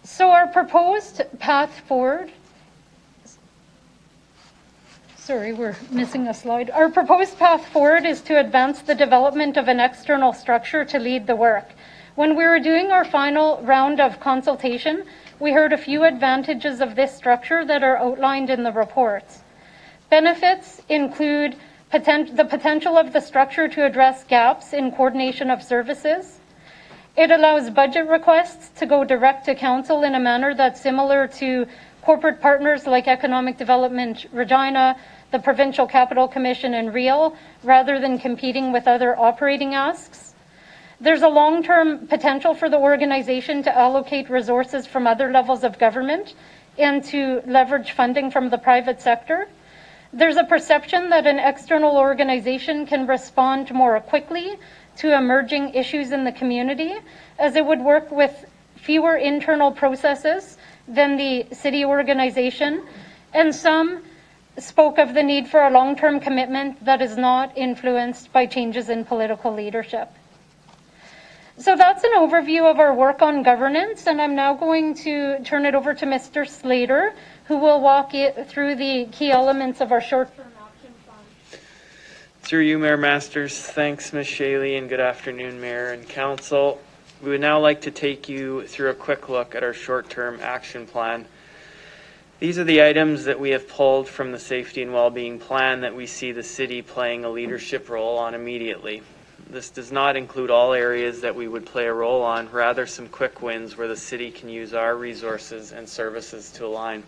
So our proposed path forward, sorry, we're missing a slide. Our proposed path forward is to advance the development of an external structure to lead the work. When we were doing our final round of consultation, we heard a few advantages of this structure that are outlined in the reports. Benefits include the potential of the structure to address gaps in coordination of services. It allows budget requests to go direct to council in a manner that's similar to corporate partners like Economic Development Regina, the Provincial Capital Commission, and REAL, rather than competing with other operating asks. There's a long-term potential for the organization to allocate resources from other levels of government and to leverage funding from the private sector. There's a perception that an external organization can respond more quickly to emerging issues in the community, as it would work with fewer internal processes than the city organization. And some spoke of the need for a long-term commitment that is not influenced by changes in political leadership. So that's an overview of our work on governance, and I'm now going to turn it over to Mr. Slater, who will walk you through the key elements of our short-term action plan. Through you, Mayor Masters. Thanks, Ms. Shaley, and good afternoon, Mayor and Council. We would now like to take you through a quick look at our short-term action plan. These are the items that we have pulled from the Safety and Wellbeing Plan that we see the city playing a leadership role on immediately. This does not include all areas that we would play a role on, rather some quick wins where the city can use our resources and services to align.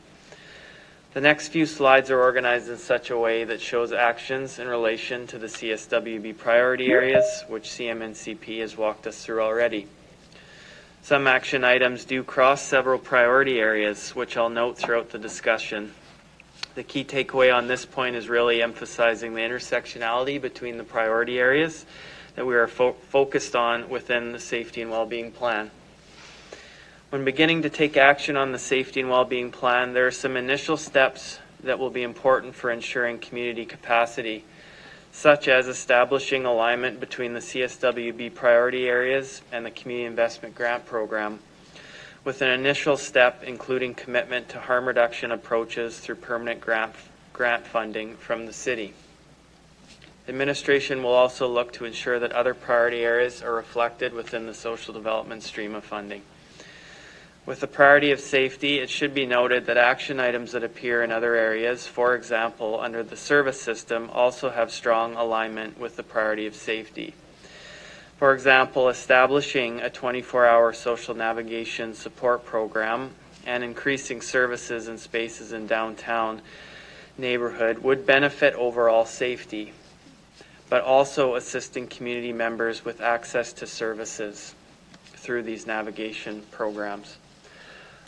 The next few slides are organized in such a way that shows actions in relation to the CSWB priority areas, which CMNCP has walked us through already. Some action items do cross several priority areas, which I'll note throughout the discussion. The key takeaway on this point is really emphasizing the intersectionality between the priority areas that we are focused on within the Safety and Wellbeing Plan. When beginning to take action on the Safety and Wellbeing Plan, there are some initial steps that will be important for ensuring community capacity, such as establishing alignment between the CSWB priority areas and the Community Investment Grant Program, with an initial step including commitment to harm reduction approaches through permanent grant funding from the city. The administration will also look to ensure that other priority areas are reflected within the social development stream of funding. With the priority of safety, it should be noted that action items that appear in other areas, for example, under the service system, also have strong alignment with the priority of safety. For example, establishing a 24-hour social navigation support program and increasing services and spaces in downtown neighborhood would benefit overall safety, but also assisting community members with access to services through these navigation programs.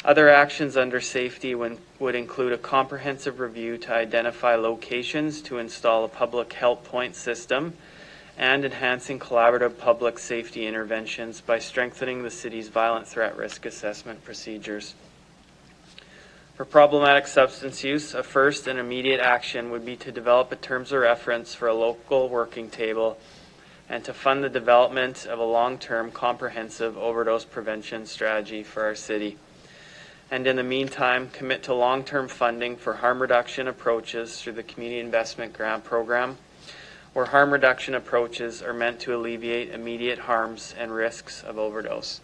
Other actions under safety would include a comprehensive review to identify locations to install a public help point system and enhancing collaborative public safety interventions by strengthening the city's violent threat risk assessment procedures. For problematic substance use, a first and immediate action would be to develop a terms of reference for a local working table and to fund the development of a long-term comprehensive overdose prevention strategy for our city. And in the meantime, commit to long-term funding for harm reduction approaches through the Community Investment Grant Program, where harm reduction approaches are meant to alleviate immediate harms and risks of overdose.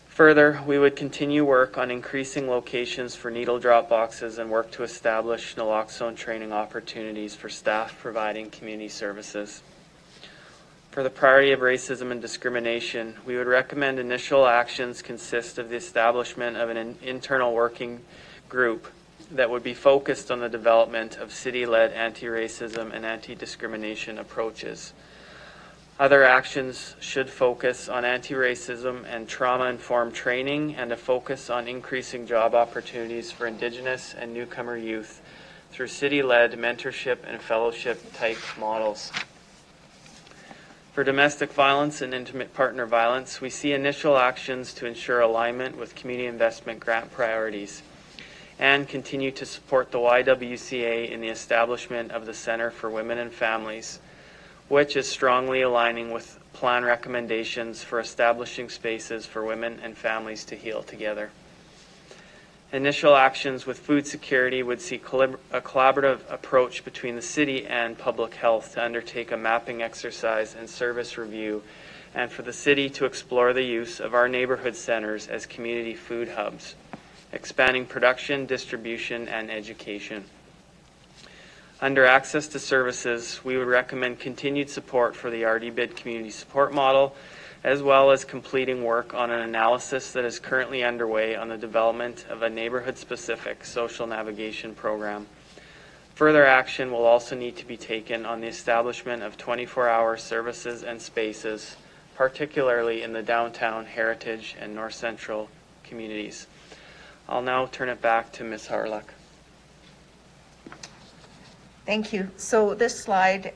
Further, we would continue work on increasing locations for needle drop boxes and work to establish naloxone training opportunities for staff providing community services. For the priority of racism and discrimination, we would recommend initial actions consist of the establishment of an internal working group that would be focused on the development of city-led anti-racism and anti-discrimination approaches. Other actions should focus on anti-racism and trauma-informed training and a focus on increasing job opportunities for Indigenous and newcomer youth through city-led mentorship and fellowship type models. For domestic violence and intimate partner violence, we see initial actions to ensure alignment with community investment grant priorities and continue to support the YWCA in the establishment of the Center for Women and Families, which is strongly aligning with plan recommendations for establishing spaces for women and families to heal together. Initial actions with food security would see a collaborative approach between the city and public health to undertake a mapping exercise and service review, and for the city to explore the use of our neighborhood centers as community food hubs, expanding production, distribution, and education. Under access to services, we would recommend continued support for the RDBID community support model, as well as completing work on an analysis that is currently underway on the development of a neighborhood-specific social navigation program. Further action will also need to be taken on the establishment of 24-hour services and spaces, particularly in the downtown, Heritage, and North Central communities. I'll now turn it back to Ms. Harlech. Thank you. So this slide,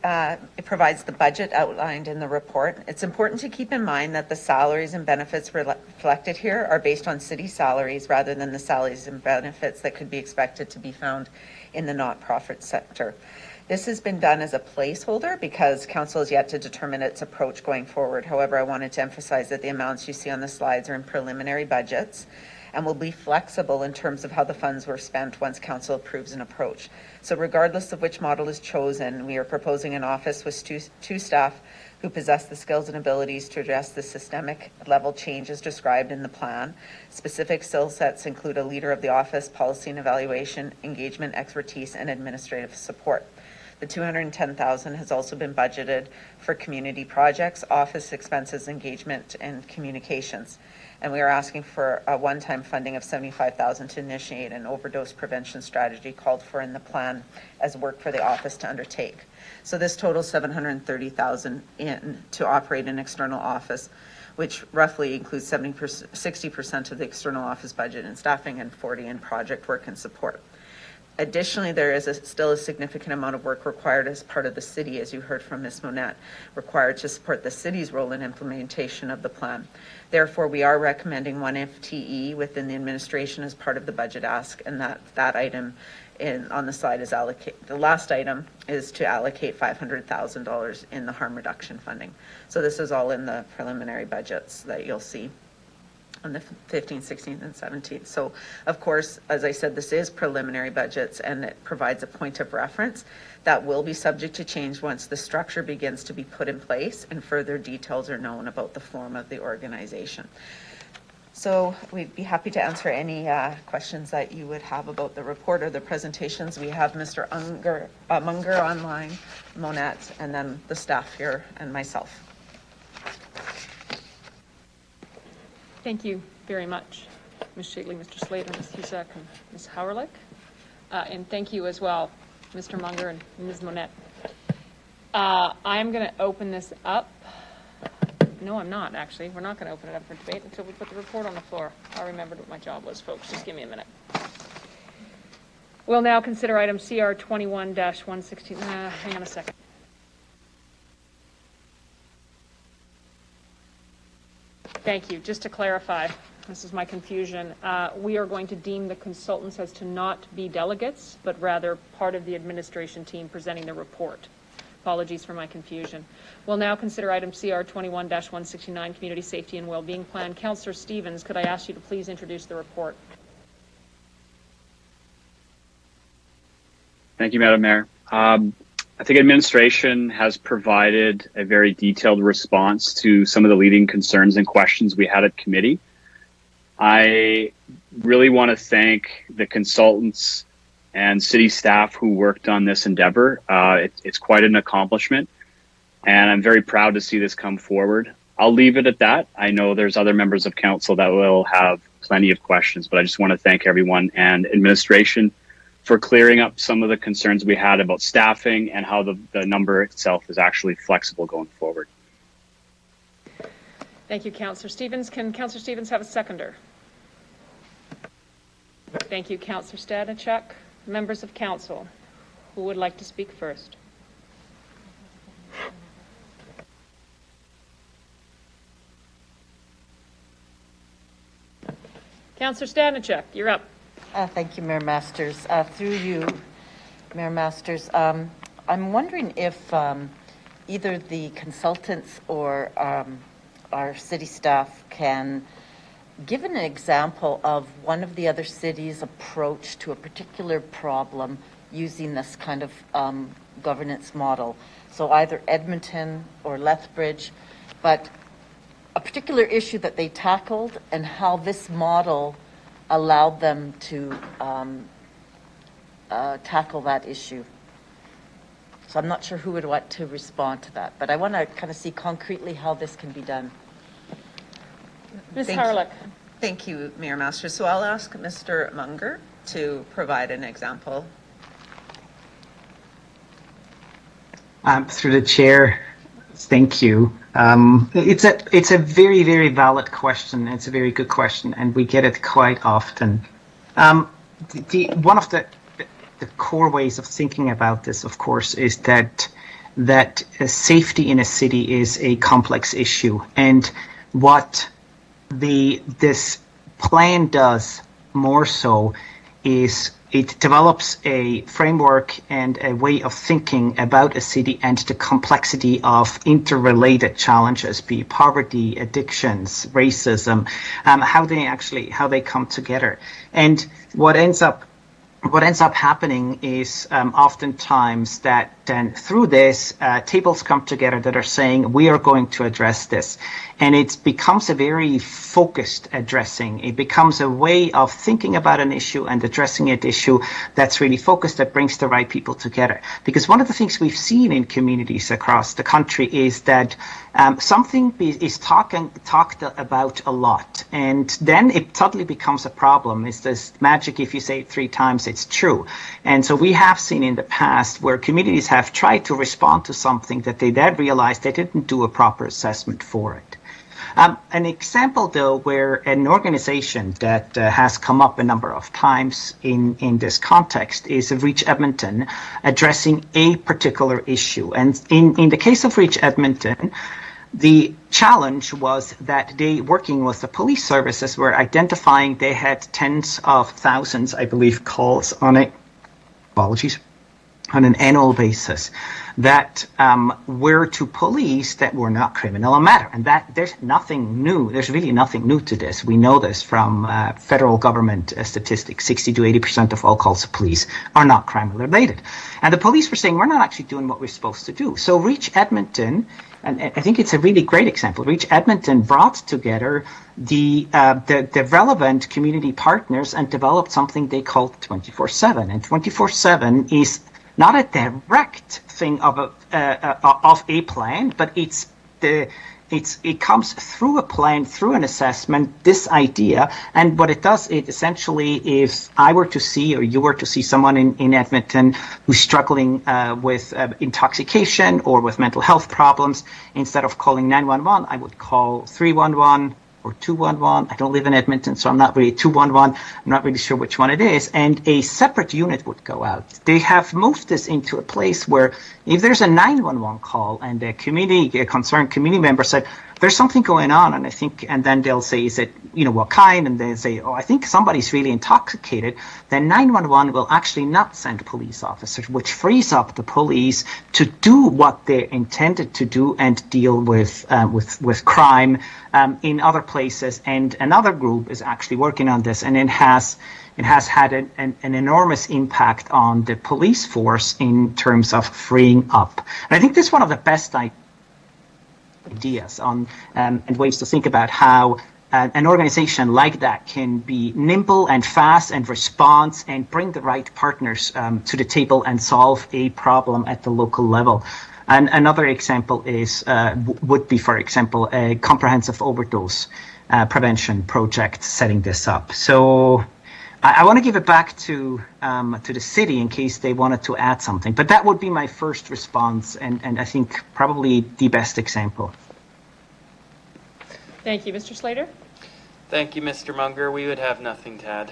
it provides the budget outlined in the report. It's important to keep in mind that the salaries and benefits reflected here are based on city salaries rather than the salaries and benefits that could be expected to be found in the not-profit sector. This has been done as a placeholder because council has yet to determine its approach going forward. However, I wanted to emphasize that the amounts you see on the slides are in preliminary budgets and will be flexible in terms of how the funds were spent once council approves an approach. So regardless of which model is chosen, we are proposing an office with two staff who possess the skills and abilities to address the systemic level changes described in the plan. Specific skill sets include a leader of the office, policy and evaluation, engagement expertise, and administrative support. The $210,000 has also been budgeted for community projects, office expenses, engagement, and communications. And we are asking for a one-time funding of $75,000 to initiate an overdose prevention strategy called for in the plan as work for the office to undertake. So this totals $730,000 in to operate an external office, which roughly includes 60% of the external office budget in staffing and 40% in project work and support. Additionally, there is still a significant amount of work required as part of the city, as you heard from Ms. Monette, required to support the city's role in implementation of the plan. Therefore, we are recommending one FTE within the administration as part of the budget ask, and that item on the slide is allocate. The last item is to allocate $500,000 in the harm reduction funding. So this is all in the preliminary budgets that you'll see on the 15th, 16th, and 17th. So, of course, as I said, this is preliminary budgets, and it provides a point of reference that will be subject to change once the structure begins to be put in place and further details are known about the form of the organization. So we'd be happy to answer any questions that you would have about the report or the presentations. We have Mr. Munger online, Monette, and then the staff here and myself. Thank you very much, Ms. Shaitley, Mr. Slater, Ms. Husak, and Ms. Hauerlich. And thank you as well, Mr. Munger and Ms. Monette. I'm going to open this up. No, I'm not, actually. We're not going to open it up for debate until we put the report on the floor. I remembered what my job was, folks. Just give me a minute. We'll now consider item CR 21-116. Hang on a second. Thank you. Just to clarify, this is my confusion. We are going to deem the consultants as to not be delegates, but rather part of the administration team presenting the report. Apologies for my confusion. We'll now consider item CR 21-169, Community Safety and Wellbeing Plan. Councillor Stevens, could I ask you to please introduce the report? Thank you, Madam Mayor. I think administration has provided a very detailed response to some of the leading concerns and questions we had at committee. I really want to thank the consultants and city staff who worked on this endeavor. It's quite an accomplishment, and I'm very proud to see this come forward. I'll leave it at that. I know there's other members of council that will have plenty of questions, but I just want to thank everyone and administration for clearing up some of the concerns we had about staffing and how the number itself is actually flexible going forward. Thank you, Councillor Stevens. Can Councillor Stevens have a seconder? Thank you, Councillor Stanichuk. Members of council, who would like to speak first? Councillor Stanichuk, you're up. Thank you, Mayor Masters. Through you, Mayor Masters, I'm wondering if either the consultants or our city staff can give an example of one of the other cities' approach to a particular problem using this kind of governance model. So either Edmonton or Lethbridge, but a particular issue that they tackled and how this model allowed them to tackle that issue. So I'm not sure who would want to respond to that, but I want to kind of see concretely how this can be done. Ms. Harlech. Thank you, Mayor Masters. So I'll ask Mr. Munger to provide an example. Through the chair, thank you. It's a very, very valid question. It's a very good question, and we get it quite often. One of the core ways of thinking about this, of course, is that safety in a city is a complex issue, and what this plan does more so is it develops a framework and a way of thinking about a city and the complexity of interrelated challenges, be it poverty, addictions, racism, how they come together. And what ends up happening is oftentimes that then through this, tables come together that are saying we are going to address this. And it becomes a very focused addressing. It becomes a way of thinking about an issue and addressing an issue that's really focused, that brings the right people together. Because one of the things we've seen in communities across the country is that something is talked about a lot, and then it suddenly becomes a problem. It's this magic, if you say it 3 times, it's true. And so we have seen in the past where communities have tried to respond to something that they then realized they didn't do a proper assessment for it. An example, though, where an organization that has come up a number of times in this context is Reach Edmonton addressing a particular issue. And in the case of Reach Edmonton, the challenge was that they, working with the police services, were identifying they had tens of thousands, I believe, calls on an annual basis that were to police that were not criminal matter. And that there's nothing new. There's really nothing new to this. We know this from federal government statistics. 60 to 80% of all calls to police are not crime related. And the police were saying, we're not actually doing what we're supposed to do. So Reach Edmonton, and I think it's a really great example, Reach Edmonton brought together the relevant community partners and developed something they called 24/7. And 24/7 is not a direct thing of a plan, but it comes through a plan, through an assessment, this idea. And what it does, it essentially, if I were to see, or you were to see someone in Edmonton who's struggling with intoxication or with mental health problems, instead of calling 911, I would call 311 or 211. I don't live in Edmonton, so I'm not really 211. I'm not really sure which one it is. And a separate unit would go out. They have moved this into a place where if there's a 911 call and a concerned community member said, there's something going on, and I think, and then they'll say, is it, what kind? And they say, oh, I think somebody's really intoxicated. Then 911 will actually not send police officers, which frees up the police to do what they're intended to do and deal with crime in other places. And another group is actually working on this, and it has had an enormous impact on the police force in terms of freeing up. And I think this is one of the best ideas on and ways to think about how an organization like that can be nimble and fast and respond and bring the right partners to the table and solve a problem at the local level. And another example would be, for example, a comprehensive overdose prevention project setting this up. So I want to give it back to the city in case they wanted to add something. But that would be my first response, and I think probably the best example. Thank you. Mr. Slater? Thank you, Mr. Munger. We would have nothing to add.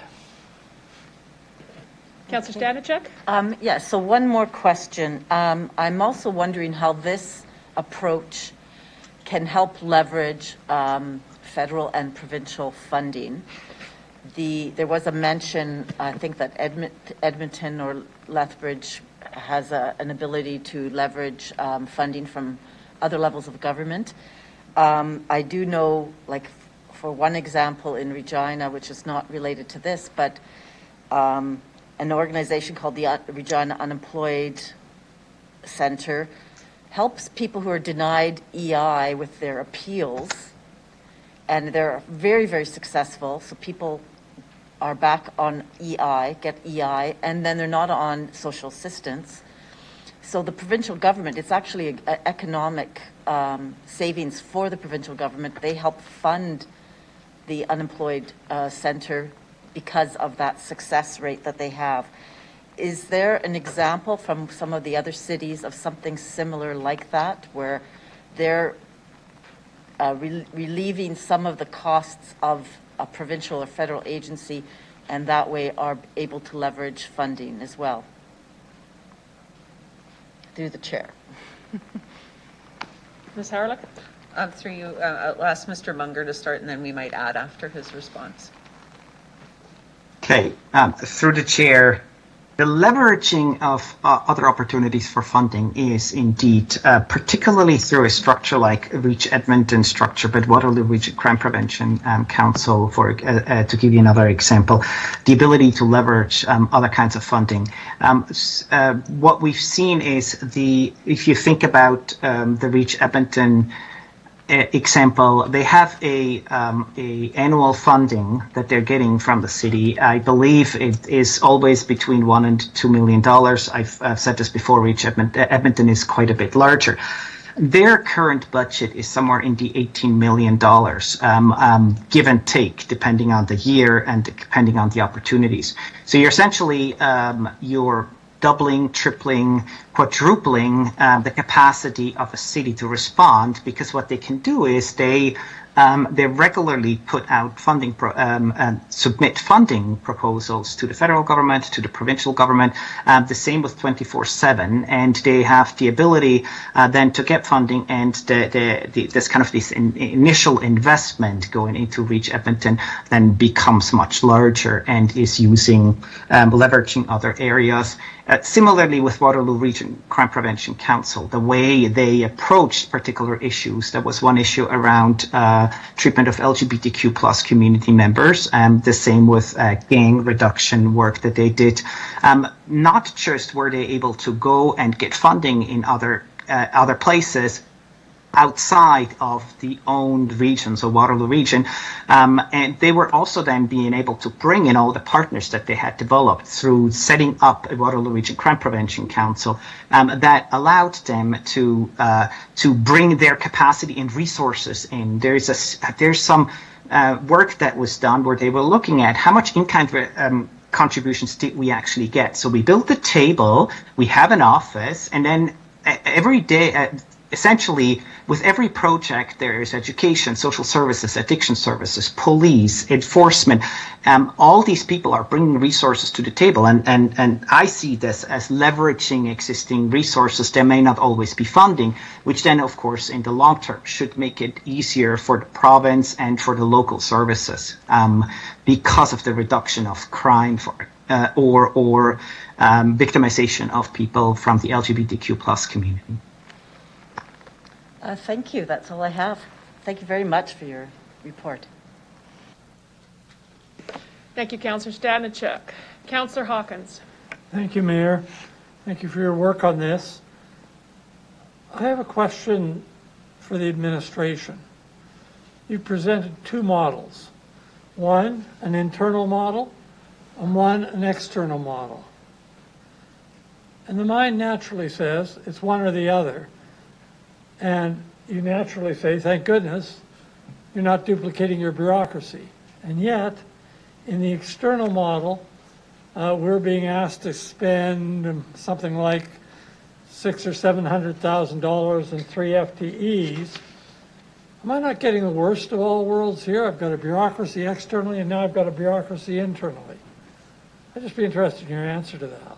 Councillor Stanachuk? Yeah, so one more question. I'm also wondering how this approach can help leverage federal and provincial funding. There was a mention, I think, that Edmonton or Lethbridge has an ability to leverage funding from other levels of government. I do know, like, for one example in Regina, which is not related to this, but an organization called the Regina Unemployed Center helps people who are denied EI with their appeals, and they're very, very successful. So people are back on EI, get EI, and then they're not on social assistance. So the provincial government, it's actually an economic savings for the provincial government. They help fund the unemployed center because of that success rate that they have. Is there an example from some of the other cities of something similar like that, where they're relieving some of the costs of a provincial or federal agency, and that way are able to leverage funding as well? Through the chair. Ms. Harlech? Through you, I'll ask Mr. Munger to start, and then we might add after his response. Okay, through the chair, the leveraging of other opportunities for funding is indeed, particularly through a structure like Reach Edmonton structure, but Waterloo Region Crime Prevention Council, to give you another example, the ability to leverage other kinds of funding. What we've seen is if you think about the Reach Edmonton example, they have a annual funding that they're getting from the city. I believe it is always between $1 and $2 million. I've said this before. Reach Edmonton is quite a bit larger. Their current budget is somewhere in the $18 million, give and take, depending on the year and depending on the opportunities. So you're essentially you're doubling, tripling, quadrupling the capacity of a city to respond, because what they can do is they regularly put out funding, submit funding proposals to the federal government, to the provincial government, the same with 24/7, and they have the ability then to get funding, and this initial investment going into Reach Edmonton then becomes much larger and is using leveraging other areas. Similarly with Waterloo Region Crime Prevention Council, the way they approached particular issues, there was one issue around treatment of LGBTQ plus community members, and the same with gang reduction work that they did. Not just were they able to go and get funding in other places outside of the owned region, so Waterloo Region, and they were also then being able to bring in all the partners that they had developed through setting up a Waterloo Region Crime Prevention Council that allowed them to bring their capacity and resources in. There's some work that was done where they were looking at how much in-kind contributions did we actually get. So we built the table, we have an office, and then every day essentially, with every project, there is education, social services, addiction services, police, enforcement. All these people are bringing resources to the table, and I see this as leveraging existing resources. There may not always be funding, which then, of course, in the long term should make it easier for the province and for the local services because of the reduction of crime or victimization of people from the LGBTQ plus community. Thank you. That's all I have. Thank you very much for your report. Thank you, Councillor Stadnichuk. Councillor Hawkins. Thank you, Mayor. Thank you for your work on this. I have a question for the administration. You presented two models. One, an internal model, and one, an external model. And the mind naturally says it's one or the other. And you naturally say, thank goodness, you're not duplicating your bureaucracy. And yet, in the external model, we're being asked to spend something like $600,000 or $700,000 and 3 FTEs. Am I not getting the worst of all worlds here? I've got a bureaucracy externally, and now I've got a bureaucracy internally. I'd just be interested in your answer to that.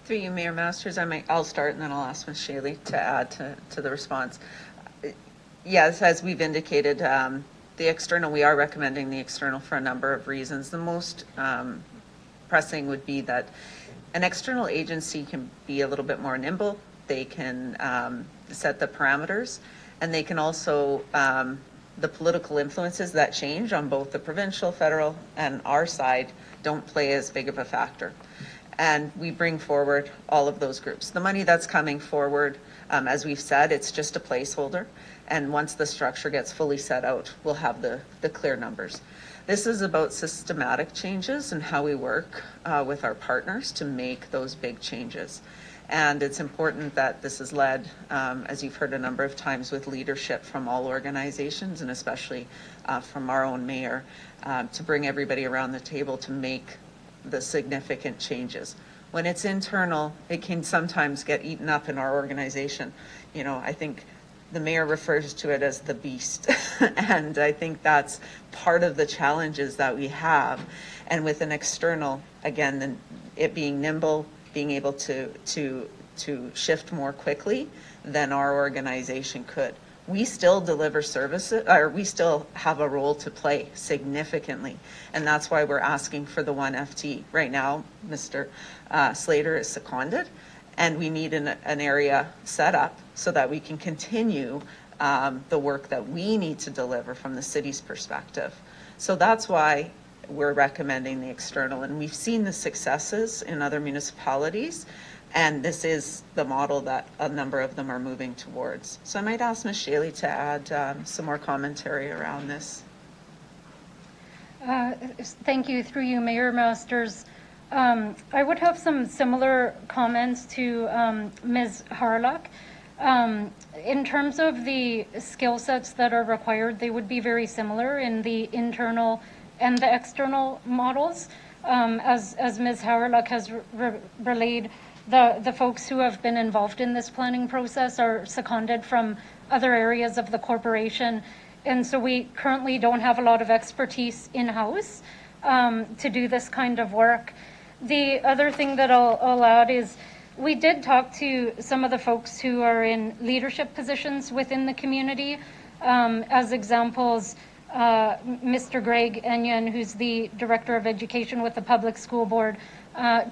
Through you, Mayor Masters, I'll start and then I'll ask Ms. Shaley to add to the response. Yes, as we've indicated, the external, we are recommending the external for a number of reasons. The most pressing would be that an external agency can be a little bit more nimble. They can set the parameters, and they can also, the political influences that change on both the provincial, federal, and our side don't play as big of a factor. And we bring forward all of those groups. The money that's coming forward, as we've said, it's just a placeholder. And once the structure gets fully set out, we'll have the clear numbers. This is about systematic changes and how we work with our partners to make those big changes. And it's important that this is led, as you've heard a number of times, with leadership from all organizations and especially from our own mayor to bring everybody around the table to make the significant changes. When it's internal, it can sometimes get eaten up in our organization. You know, I think the mayor refers to it as the beast. And I think that's part of the challenges that we have. And with an external, again, then it being nimble, being able to shift more quickly than our organization could. We still deliver services, or we still have a role to play significantly. And that's why we're asking for the 1 FT. Right now, Mr. Slater is seconded, and we need an area set up so that we can continue the work that we need to deliver from the city's perspective. So that's why we're recommending the external, and we've seen the successes in other municipalities, and this is the model that a number of them are moving towards. So I might ask Ms. Shaley to add some more commentary around this. Thank you. Through you, Mayor Masters. I would have some similar comments to Ms. Harlock. In terms of the skill sets that are required, they would be very similar in the internal and the external models. As Ms. Harlock has relayed, the folks who have been involved in this planning process are seconded from other areas of the corporation. And so we currently don't have a lot of expertise in-house to do this kind of work. The other thing that I'll add is we did talk to some of the folks who are in leadership positions within the community. As examples, Mr. Greg Enyan, who's the Director of Education with the Public School Board,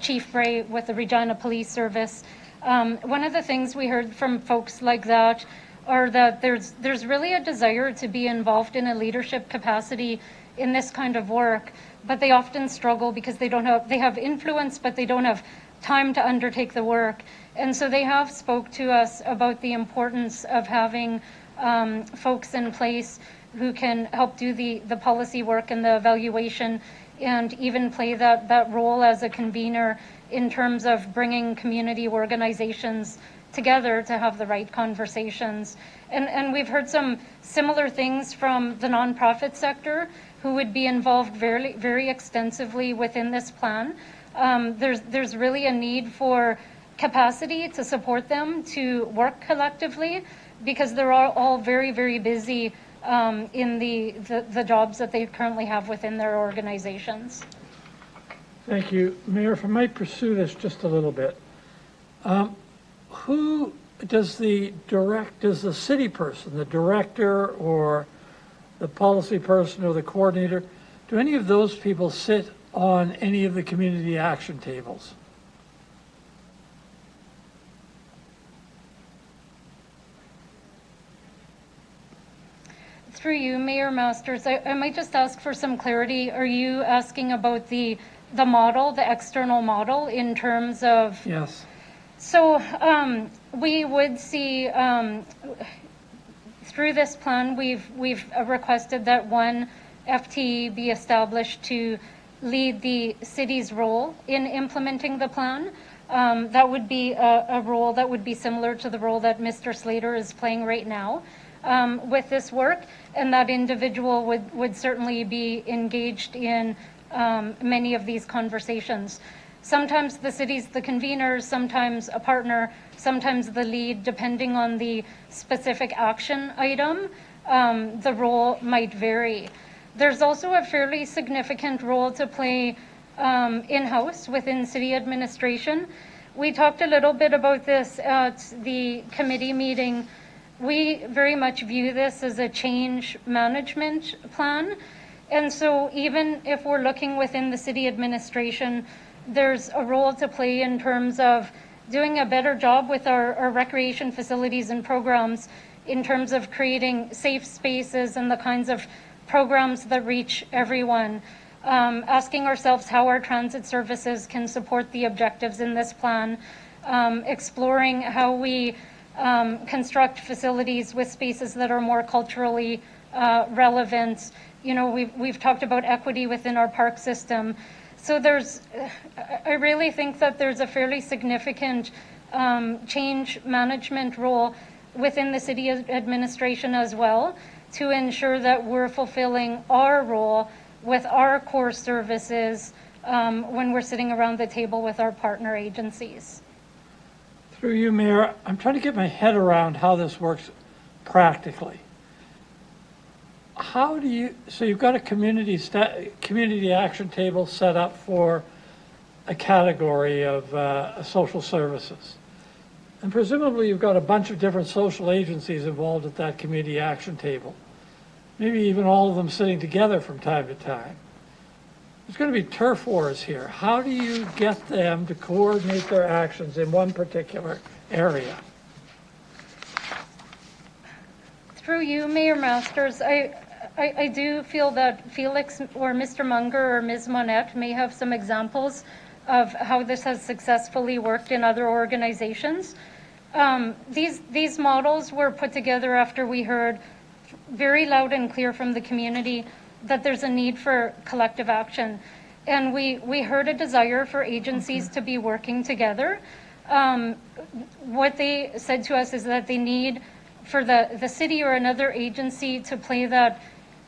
Chief Bray with the Regina Police Service. One of the things we heard from folks like that are that there's really a desire to be involved in a leadership capacity in this kind of work, but they often struggle because they have influence, but they don't have time to undertake the work. And so they have spoke to us about the importance of having folks in place who can help do the policy work and the evaluation, and even play that role as a convener in terms of bringing community organizations together to have the right conversations. And we've heard some similar things from the nonprofit sector who would be involved very, very extensively within this plan. There's really a need for capacity to support them to work collectively, because they're all very, very busy in the jobs that they currently have within their organizations. Thank you. Mayor, if I might pursue this just a little bit. Who does the city person, the director or the policy person or the coordinator, do any of those people sit on any of the community action tables? Through you, Mayor Masters, I might just ask for some clarity. Are you asking about the model, the external model, in terms of? Yes. So we would see through this plan, we've requested that one FTE be established to lead the city's role in implementing the plan. That would be a role that would be similar to the role that Mr. Slater is playing right now with this work, and that individual would certainly be engaged in many of these conversations. Sometimes the city's the convener, sometimes a partner, sometimes the lead, depending on the specific action item. The role might vary. There's also a fairly significant role to play in-house within city administration. We talked a little bit about this at the committee meeting. We very much view this as a change management plan. And so even if we're looking within the city administration, there's a role to play in terms of doing a better job with our recreation facilities and programs, in terms of creating safe spaces and the kinds of programs that reach everyone. Asking ourselves how our transit services can support the objectives in this plan, exploring how we construct facilities with spaces that are more culturally relevant. You know, we've talked about equity within our park system. So I really think that there's a fairly significant change management role within the city administration as well, to ensure that we're fulfilling our role with our core services when we're sitting around the table with our partner agencies. Through you, Mayor, I'm trying to get my head around how this works practically. So you've got a community action table set up for a category of social services. And presumably you've got a bunch of different social agencies involved at that community action table. Maybe even all of them sitting together from time to time. There's going to be turf wars here. How do you get them to coordinate their actions in one particular area? Through you, Mayor Masters, I do feel that Felix or Mr. Munger or Ms. Monette may have some examples of how this has successfully worked in other organizations. These models were put together after we heard very loud and clear from the community that there's a need for collective action. And we heard a desire for agencies to be working together. What they said to us is that they need for the city or another agency to play that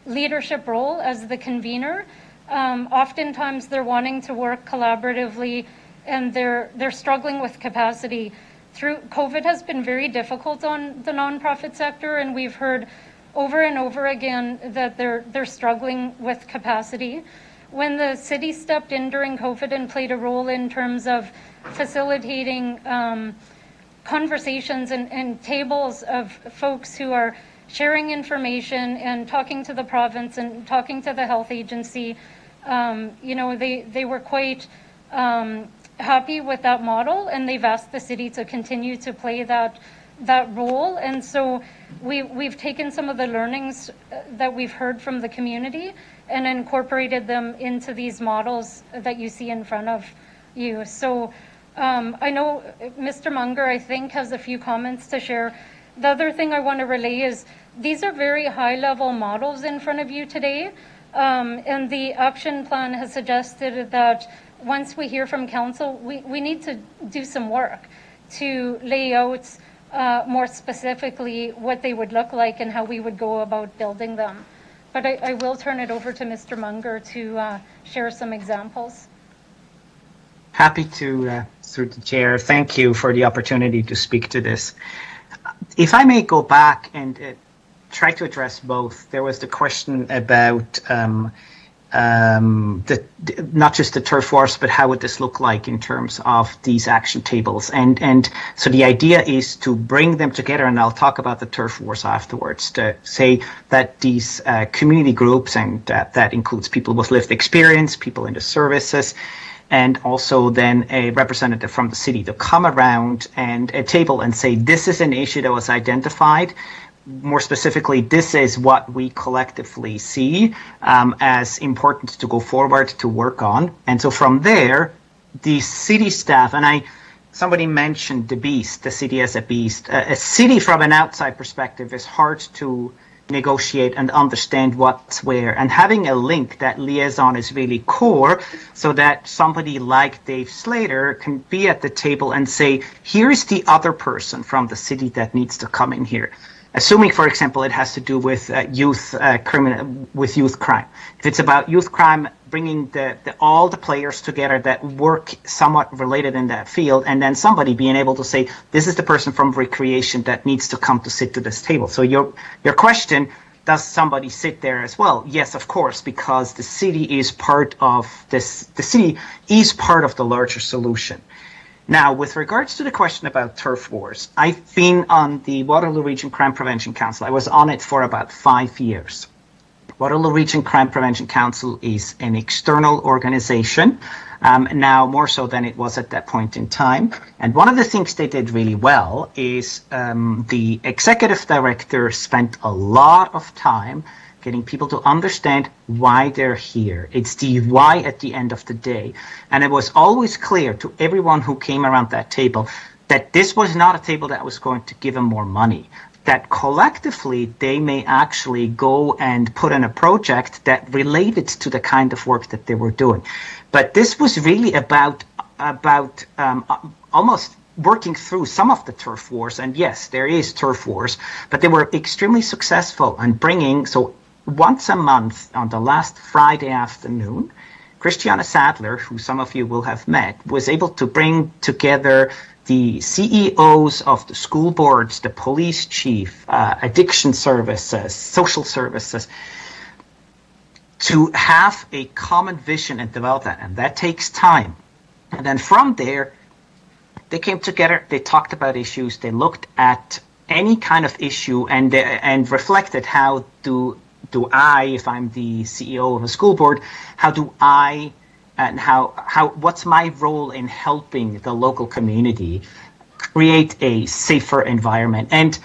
leadership role as the convener. Oftentimes they're wanting to work collaboratively, and they're struggling with capacity. COVID has been very difficult on the nonprofit sector, and we've heard over and over again that they're struggling with capacity. When the city stepped in during COVID and played a role in terms of facilitating conversations and tables of folks who are sharing information and talking to the province and talking to the health agency, they were quite happy with that model, and they've asked the city to continue to play that role. And so we've taken some of the learnings that we've heard from the community and incorporated them into these models that you see in front of you. So I know Mr. Munger, I think, has a few comments to share. The other thing I want to relay is these are very high-level models in front of you today, and the action plan has suggested that once we hear from council, we need to do some work to lay out more specifically what they would look like and how we would go about building them. But I will turn it over to Mr. Munger to share some examples. Happy to, through the chair, thank you for the opportunity to speak to this. If I may go back and try to address both, there was the question about not just the turf wars, but how would this look like in terms of these action tables? And so the idea is to bring them together, and I'll talk about the turf wars afterwards, to say that these community groups, and that includes people with lived experience, people in the services, and also then a representative from the city to come around and a table and say, this is an issue that was identified. More specifically, this is what we collectively see as important to go forward to work on. And so from there, the city staff, and somebody mentioned the beast, the city as a beast. A city from an outside perspective is hard to negotiate and understand what's where. And having a link, that liaison, is really core, so that somebody like Dave Slater can be at the table and say, here's the other person from the city that needs to come in here. Assuming, for example, it has to do with youth crime. If it's about youth crime, bringing all the players together that work somewhat related in that field, and then somebody being able to say, this is the person from recreation that needs to come to sit to this table. So your question, does somebody sit there as well? Yes, of course, because the city is part of this. The city is part of the larger solution. Now, with regards to the question about turf wars, I've been on the Waterloo Region Crime Prevention Council. I was on it for about 5 years. Waterloo Region Crime Prevention Council is an external organization, now more so than it was at that point in time. And one of the things they did really well is the executive director spent a lot of time getting people to understand why they're here. It's the why at the end of the day. And it was always clear to everyone who came around that table that this was not a table that was going to give them more money, that collectively they may actually go and put in a project that related to the kind of work that they were doing. But this was really about almost working through some of the turf wars. And yes, there is turf wars, but they were extremely successful in bringing, so once a month on the last Friday afternoon, Christiana Sadler, who some of you will have met, was able to bring together the CEOs of the school boards, the police chief, addiction services, social services, to have a common vision and develop that. And that takes time. And then from there, they came together, they talked about issues, they looked at any kind of issue and reflected how do I, if I'm the CEO of a school board, what's my role in helping the local community create a safer environment? And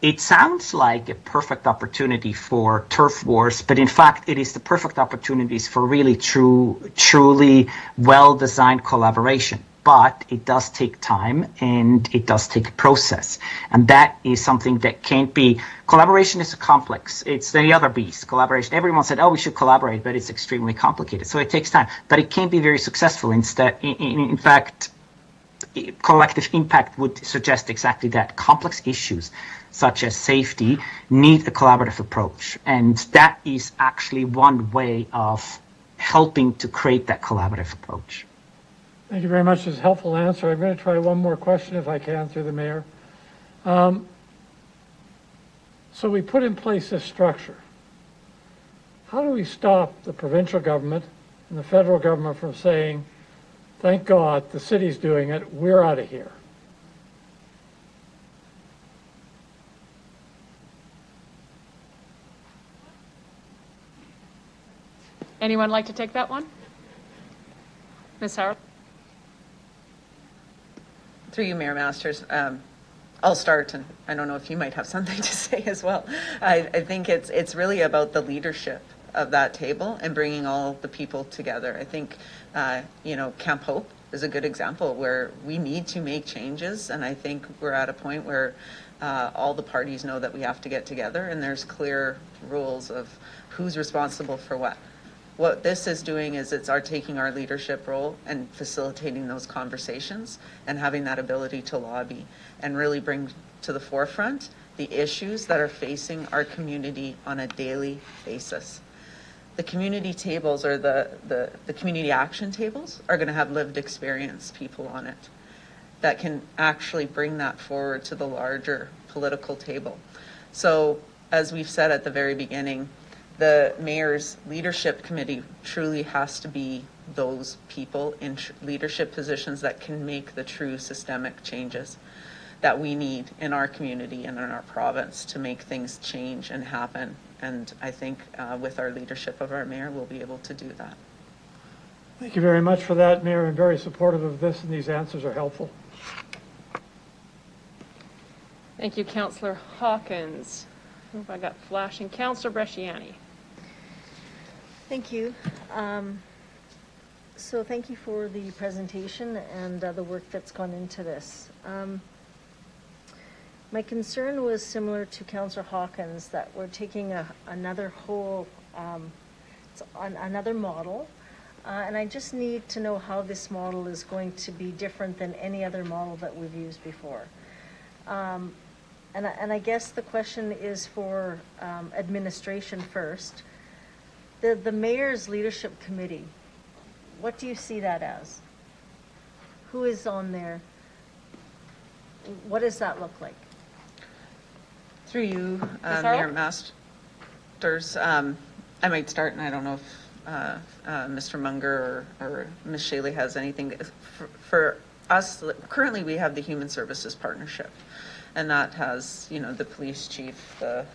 it sounds like a perfect opportunity for turf wars, but in fact, it is the perfect opportunities for really truly well-designed collaboration. But it does take time and it does take a process. And that is something that can't be, collaboration is complex. It's the other beast, collaboration. Everyone said, oh, we should collaborate, but it's extremely complicated. So it takes time, but it can be very successful. In fact, collective impact would suggest exactly that. Complex issues such as safety need a collaborative approach. And that is actually one way of helping to create that collaborative approach. Thank you very much. It's a helpful answer. I'm going to try one more question if I can through the mayor. So we put in place this structure. How do we stop the provincial government and the federal government from saying, thank God the city's doing it, we're out of here? Anyone like to take that one? Ms. Howard? Through you, Mayor Masters. I'll start, and I don't know if you might have something to say as well. I think it's really about the leadership of that table and bringing all the people together. I think, Camp Hope is a good example where we need to make changes, and I think we're at a point where all the parties know that we have to get together, and there's clear rules of who's responsible for what. What this is doing is it's taking our leadership role and facilitating those conversations and having that ability to lobby and really bring to the forefront the issues that are facing our community on a daily basis. The community tables or the community action tables are going to have lived experience people on it that can actually bring that forward to the larger political table. So as we've said at the very beginning, the mayor's leadership committee truly has to be those people in leadership positions that can make the true systemic changes that we need in our community and in our province to make things change and happen. And I think with our leadership of our mayor, we'll be able to do that. Thank you very much for that, Mayor. I'm very supportive of this, and these answers are helpful. Thank you, Councillor Hawkins. Who have I got flashing? Councillor Bresciani. Thank you. So thank you for the presentation and the work that's gone into this. My concern was similar to Councillor Hawkins, that we're taking another whole, another model, and I just need to know how this model is going to be different than any other model that we've used before. And I guess the question is for administration first. The mayor's leadership committee, what do you see that as? Who is on there? What does that look like? Through you, Ms. Mayor Harrell? Masters, I might start, and I don't know if Mr. Munger or Ms. Shaley has anything. For us, currently we have the Human Services Partnership, and that has, you know, the police chief, the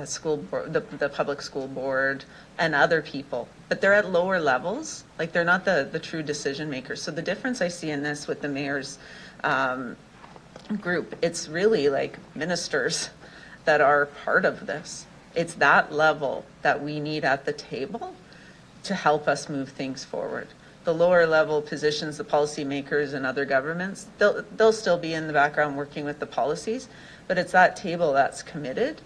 school board, the public school board, and other people, but they're at lower levels. Like, they're not the true decision makers. So the difference I see in this with the mayor's group, it's really like ministers that are part of this. It's that level that we need at the table to help us move things forward. The lower level positions, the policymakers and other governments, they'll still be in the background working with the policies, but it's that table that's committed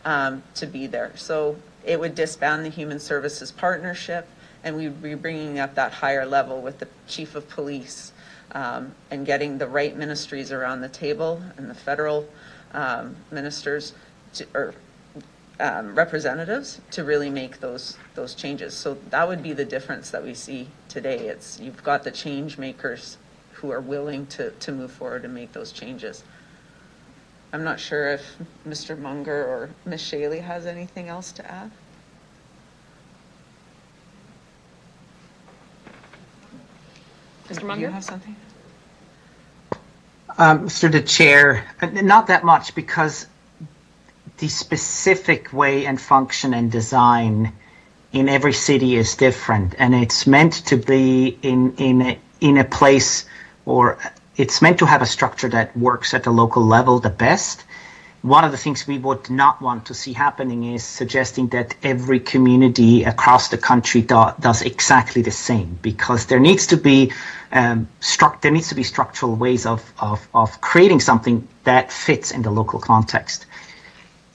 to be there. So it would disband the Human Services Partnership, and we'd be bringing up that higher level with the chief of police, and getting the right ministries around the table and the federal ministers or representatives to really make those changes. So that would be the difference that we see today. It's, you've got the change makers who are willing to move forward and make those changes. I'm not sure if Mr. Munger or Ms. Shaley has anything else to add. Mr. Munger? Do you have something? Through the chair, not that much, because the specific way and function and design in every city is different, and it's meant to be in a place, or it's meant to have a structure that works at the local level the best. One of the things we would not want to see happening is suggesting that every community across the country does exactly the same, because there needs to be structural ways of creating something that fits in the local context.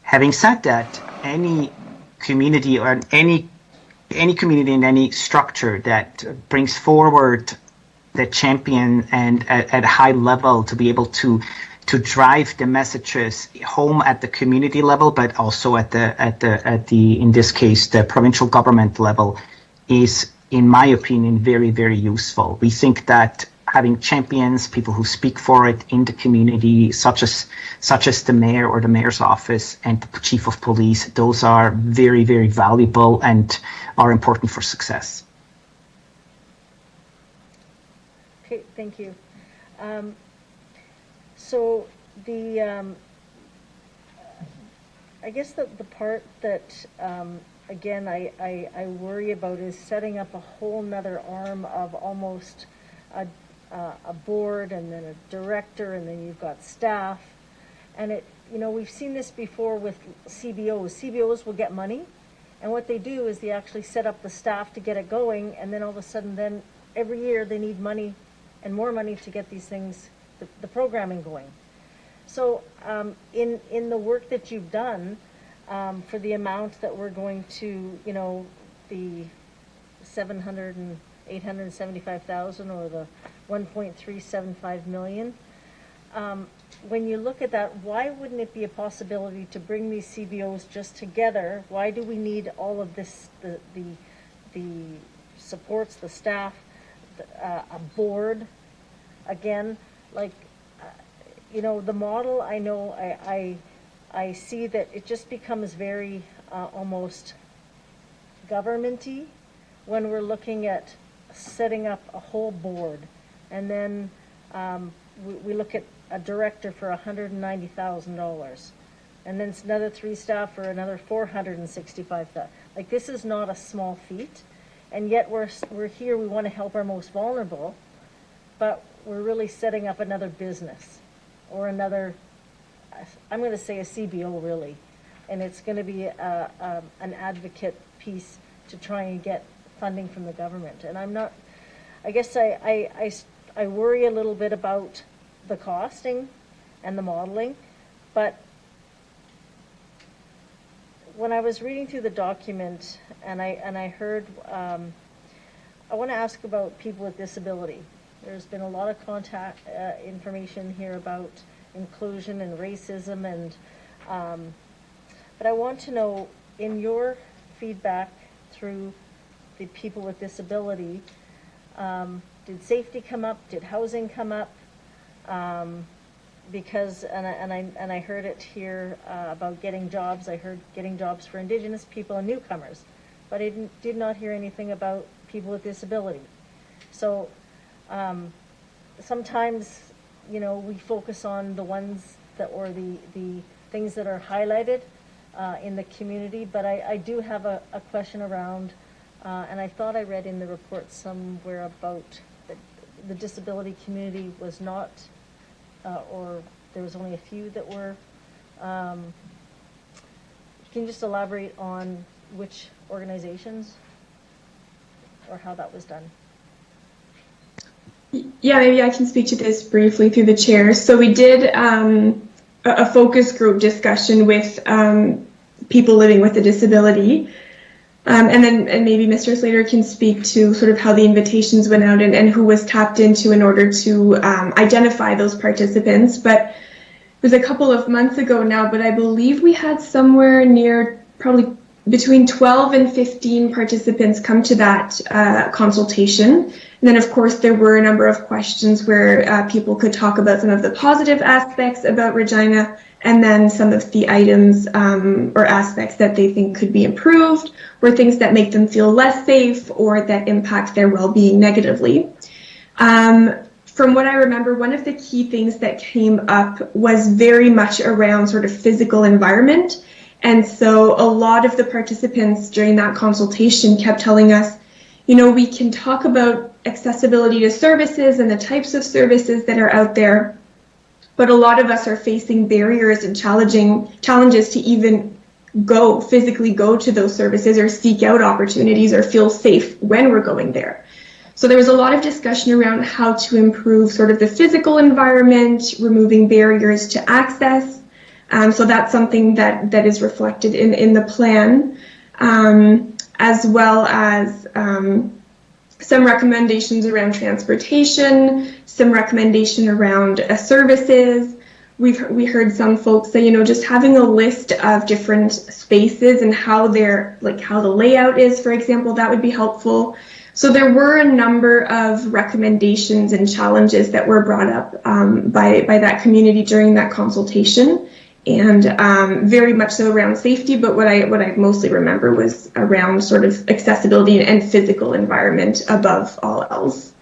Having said that, any community or any community in any structure that brings forward the champion and at a high level to be able to drive the messages home at the community level, but also at the in this case the provincial government level, is, in my opinion, very, very useful. We think that having champions, people who speak for it in the community, such as the mayor or the mayor's office and the chief of police, those are very, very valuable and are important for success. Okay, thank you. So I guess the part that, again, I worry about is setting up a whole nother arm of almost a board and then a director, and then you've got staff. And it, you know, we've seen this before with CBOs. CBOs will get money, and what they do is they actually set up the staff to get it going, and then all of a sudden then every year they need money and more money to get these things, the programming going. So in the work that you've done, for the amount that we're going to, you know, the 700 and 875,000 or the 1.375 million, when you look at that, why wouldn't it be a possibility to bring these CBOs just together? Why do we need all of this, the supports, the staff, a board? Again, like, you know, the model, I know, I see that it just becomes very almost governmenty when we're looking at setting up a whole board. And then we look at a director for $190,000. And then it's another 3 staff for another $465,000. Like, this is not a small feat. And yet we're here, we want to help our most vulnerable, but we're really setting up another business or another, I'm going to say a CBO really. And it's going to be an advocate piece to try and get funding from the government. And I'm not, I guess I worry a little bit about the costing and the modeling, but when I was reading through the document and I heard, I want to ask about people with disability. There's been a lot of information here about inclusion and racism, and but I want to know, in your feedback through the people with disability, did safety come up? Did housing come up? Because, and I heard it here about getting jobs. I heard getting jobs for Indigenous people and newcomers, but I did not hear anything about people with disability. So sometimes, you know, we focus on the ones that, or the things that are highlighted in the community, but I do have a question around, and I thought I read in the report somewhere about the disability community was not, or there was only a few that were. Can you just elaborate on which organizations or how that was done? Yeah, maybe I can speak to this briefly through the chair. So we did a focus group discussion with people living with a disability. And maybe Mr. Slater can speak to sort of how the invitations went out and who was tapped into in order to identify those participants. But it was a couple of months ago now, but I believe we had somewhere near probably between 12 and 15 participants come to that consultation. And then, of course, there were a number of questions where people could talk about some of the positive aspects about Regina, and then some of the items or aspects that they think could be improved, or things that make them feel less safe or that impact their well-being negatively. From what I remember, one of the key things that came up was very much around sort of physical environment. And so a lot of the participants during that consultation kept telling us, you know, we can talk about accessibility to services and the types of services that are out there, but a lot of us are facing barriers and challenges to even physically go to those services or seek out opportunities or feel safe when we're going there. So there was a lot of discussion around how to improve sort of the physical environment, removing barriers to access. So that's something that is reflected in the plan, as well as some recommendations around transportation, some recommendation around services. We heard some folks say, you know, just having a list of different spaces and how they're, like how the layout is, for example, that would be helpful. So there were a number of recommendations and challenges that were brought up by that community during that consultation, and very much so around safety. But what I mostly remember was around sort of accessibility and physical environment above all else.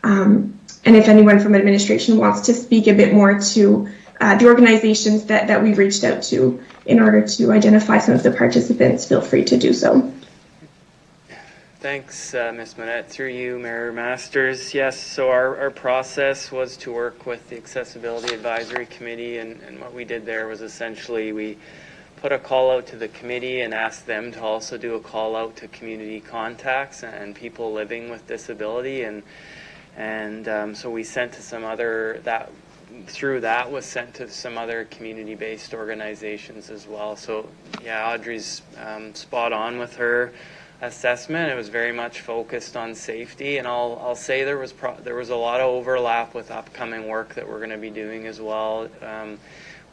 And if anyone from administration wants to speak a bit more to the organizations that we reached out to in order to identify some of the participants, feel free to do so. Thanks, Ms. Manette. Through you, Mayor Masters. Yes, so our process was to work with the Accessibility Advisory Committee, and what we did there was essentially we put a call out to the committee and asked them to also do a call out to community contacts and people living with disability, and so we sent to some other, through that was sent to some other community-based organizations as well. So yeah, Audrey's spot on with her assessment. It was very much focused on safety, and I'll say there was a lot of overlap with upcoming work that we're going to be doing as well,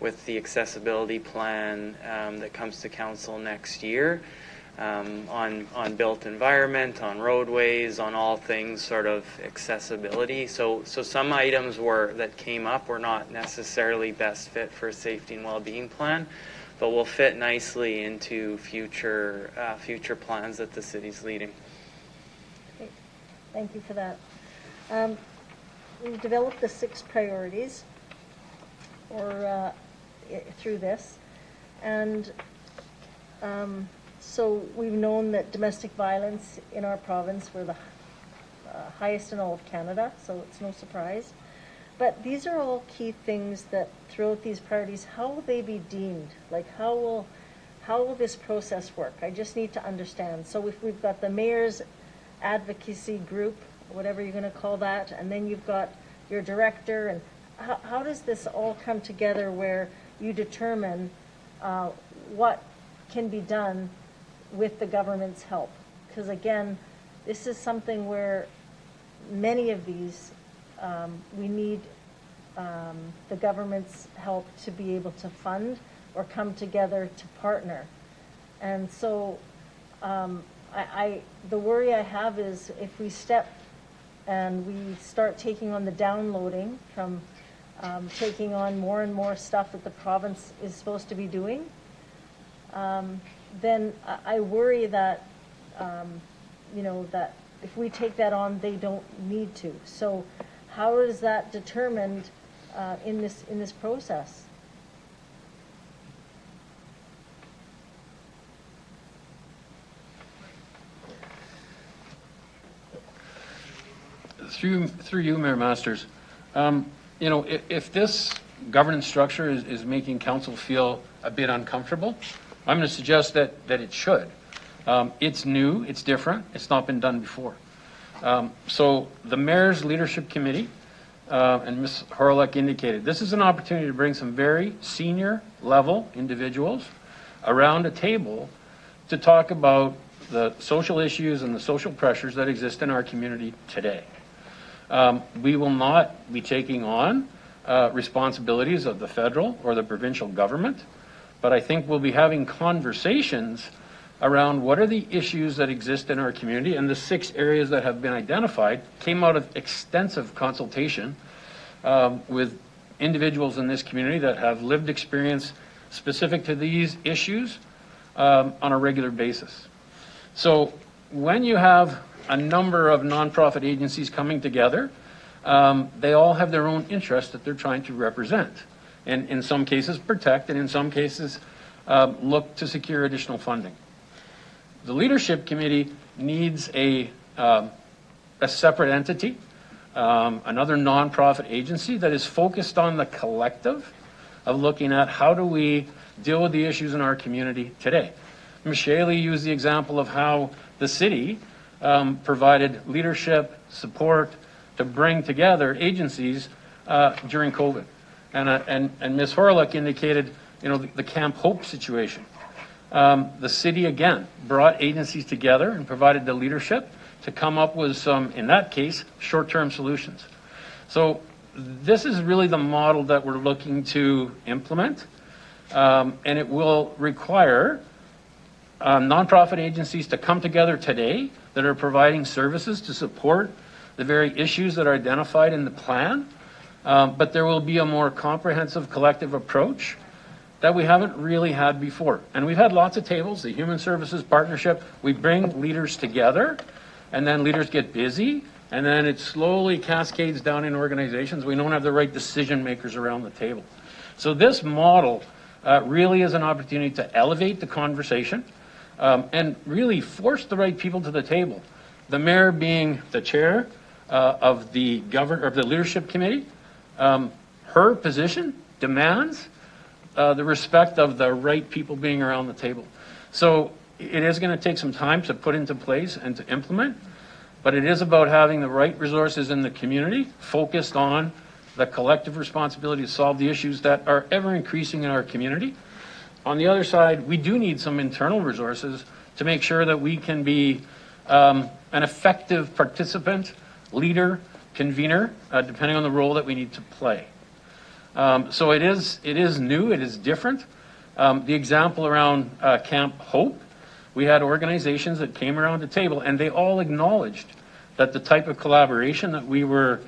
with the accessibility plan that comes to council next year, on built environment, on roadways, on all things sort of accessibility. So some items that came up were not necessarily best fit for a safety and well-being plan, but will fit nicely into future plans that the city's leading. Okay. Thank you for that. We've developed the 6 priorities through this, and so we've known that domestic violence in our province were the highest in all of Canada, so it's no surprise. But these are all key things that throughout these priorities, how will they be deemed? Like how will this process work? I just need to understand. So if we've got the mayor's advocacy group, whatever you're going to call that, and then you've got your director, and how does this all come together where you determine what can be done with the government's help? Because again, this is something where many of these we need the government's help to be able to fund or come together to partner. And so the worry I have is if we step and we start taking on the downloading from taking on more and more stuff that the province is supposed to be doing, then I worry that, that if we take that on, they don't need to. So how is that determined in this process? Through you, Mayor Masters, if this governance structure is making council feel a bit uncomfortable, I'm going to suggest that it should. It's new, it's different, it's not been done before. So the Mayor's Leadership Committee, and Ms. Horlick indicated, this is an opportunity to bring some very senior level individuals around a table to talk about the social issues and the social pressures that exist in our community today. We will not be taking on responsibilities of the federal or the provincial government, but I think we'll be having conversations around what are the issues that exist in our community, and the 6 areas that have been identified came out of extensive consultation with individuals in this community that have lived experience specific to these issues on a regular basis. So when you have a number of nonprofit agencies coming together, they all have their own interests that they're trying to represent, and in some cases protect, and in some cases look to secure additional funding. The Leadership Committee needs a separate entity, another nonprofit agency that is focused on the collective of looking at how do we deal with the issues in our community today. Ms. Shaley used the example of how the city provided leadership support to bring together agencies during COVID. And Ms. Horlick indicated, the Camp Hope situation. The city, again, brought agencies together and provided the leadership to come up with some, in that case, short-term solutions. So this is really the model that we're looking to implement, and it will require nonprofit agencies to come together today that are providing services to support the very issues that are identified in the plan, but there will be a more comprehensive collective approach that we haven't really had before. And we've had lots of tables, the Human Services Partnership, we bring leaders together, and then leaders get busy, and then it slowly cascades down in organizations. We don't have the right decision makers around the table. So this model really is an opportunity to elevate the conversation and really force the right people to the table. The mayor being the chair of the Leadership Committee, her position demands the respect of the right people being around the table. So it is going to take some time to put into place and to implement, but it is about having the right resources in the community focused on the collective responsibility to solve the issues that are ever increasing in our community. on the other side, we do need some internal resources to make sure that we can be an effective participant, leader, convener, depending on the role that we need to play. So it is new, it is different. The example around Camp Hope, we had organizations that came around the table and they all acknowledged that the type of collaboration that we were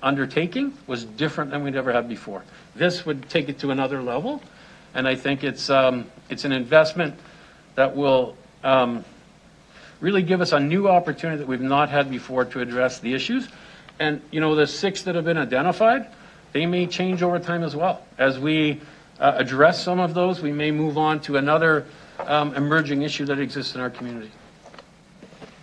undertaking was different than we'd ever had before. This would take it to another level, and I think it's an investment that will really give us a new opportunity that we've not had before to address the issues. And, you know, the 6 that have been identified, they may change over time as well. As we address some of those, we may move on to another emerging issue that exists in our community.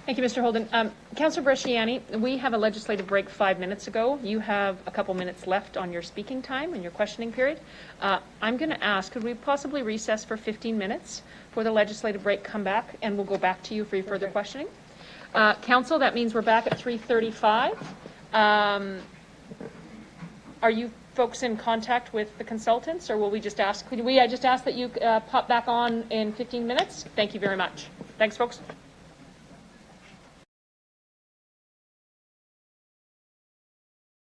Thank you, Mr. Holden. Councillor Bresciani, we have a legislative break 5 minutes ago. You have a couple minutes left on your speaking time and your questioning period. I'm going to ask, could we possibly recess for 15 minutes for the legislative break, come back, and we'll go back to you for your further questioning. Council, that means we're back at 3:35. Are you folks in contact with the consultants, or will we just ask, could we just ask that you pop back on in 15 minutes? Thank you very much. Thanks, folks.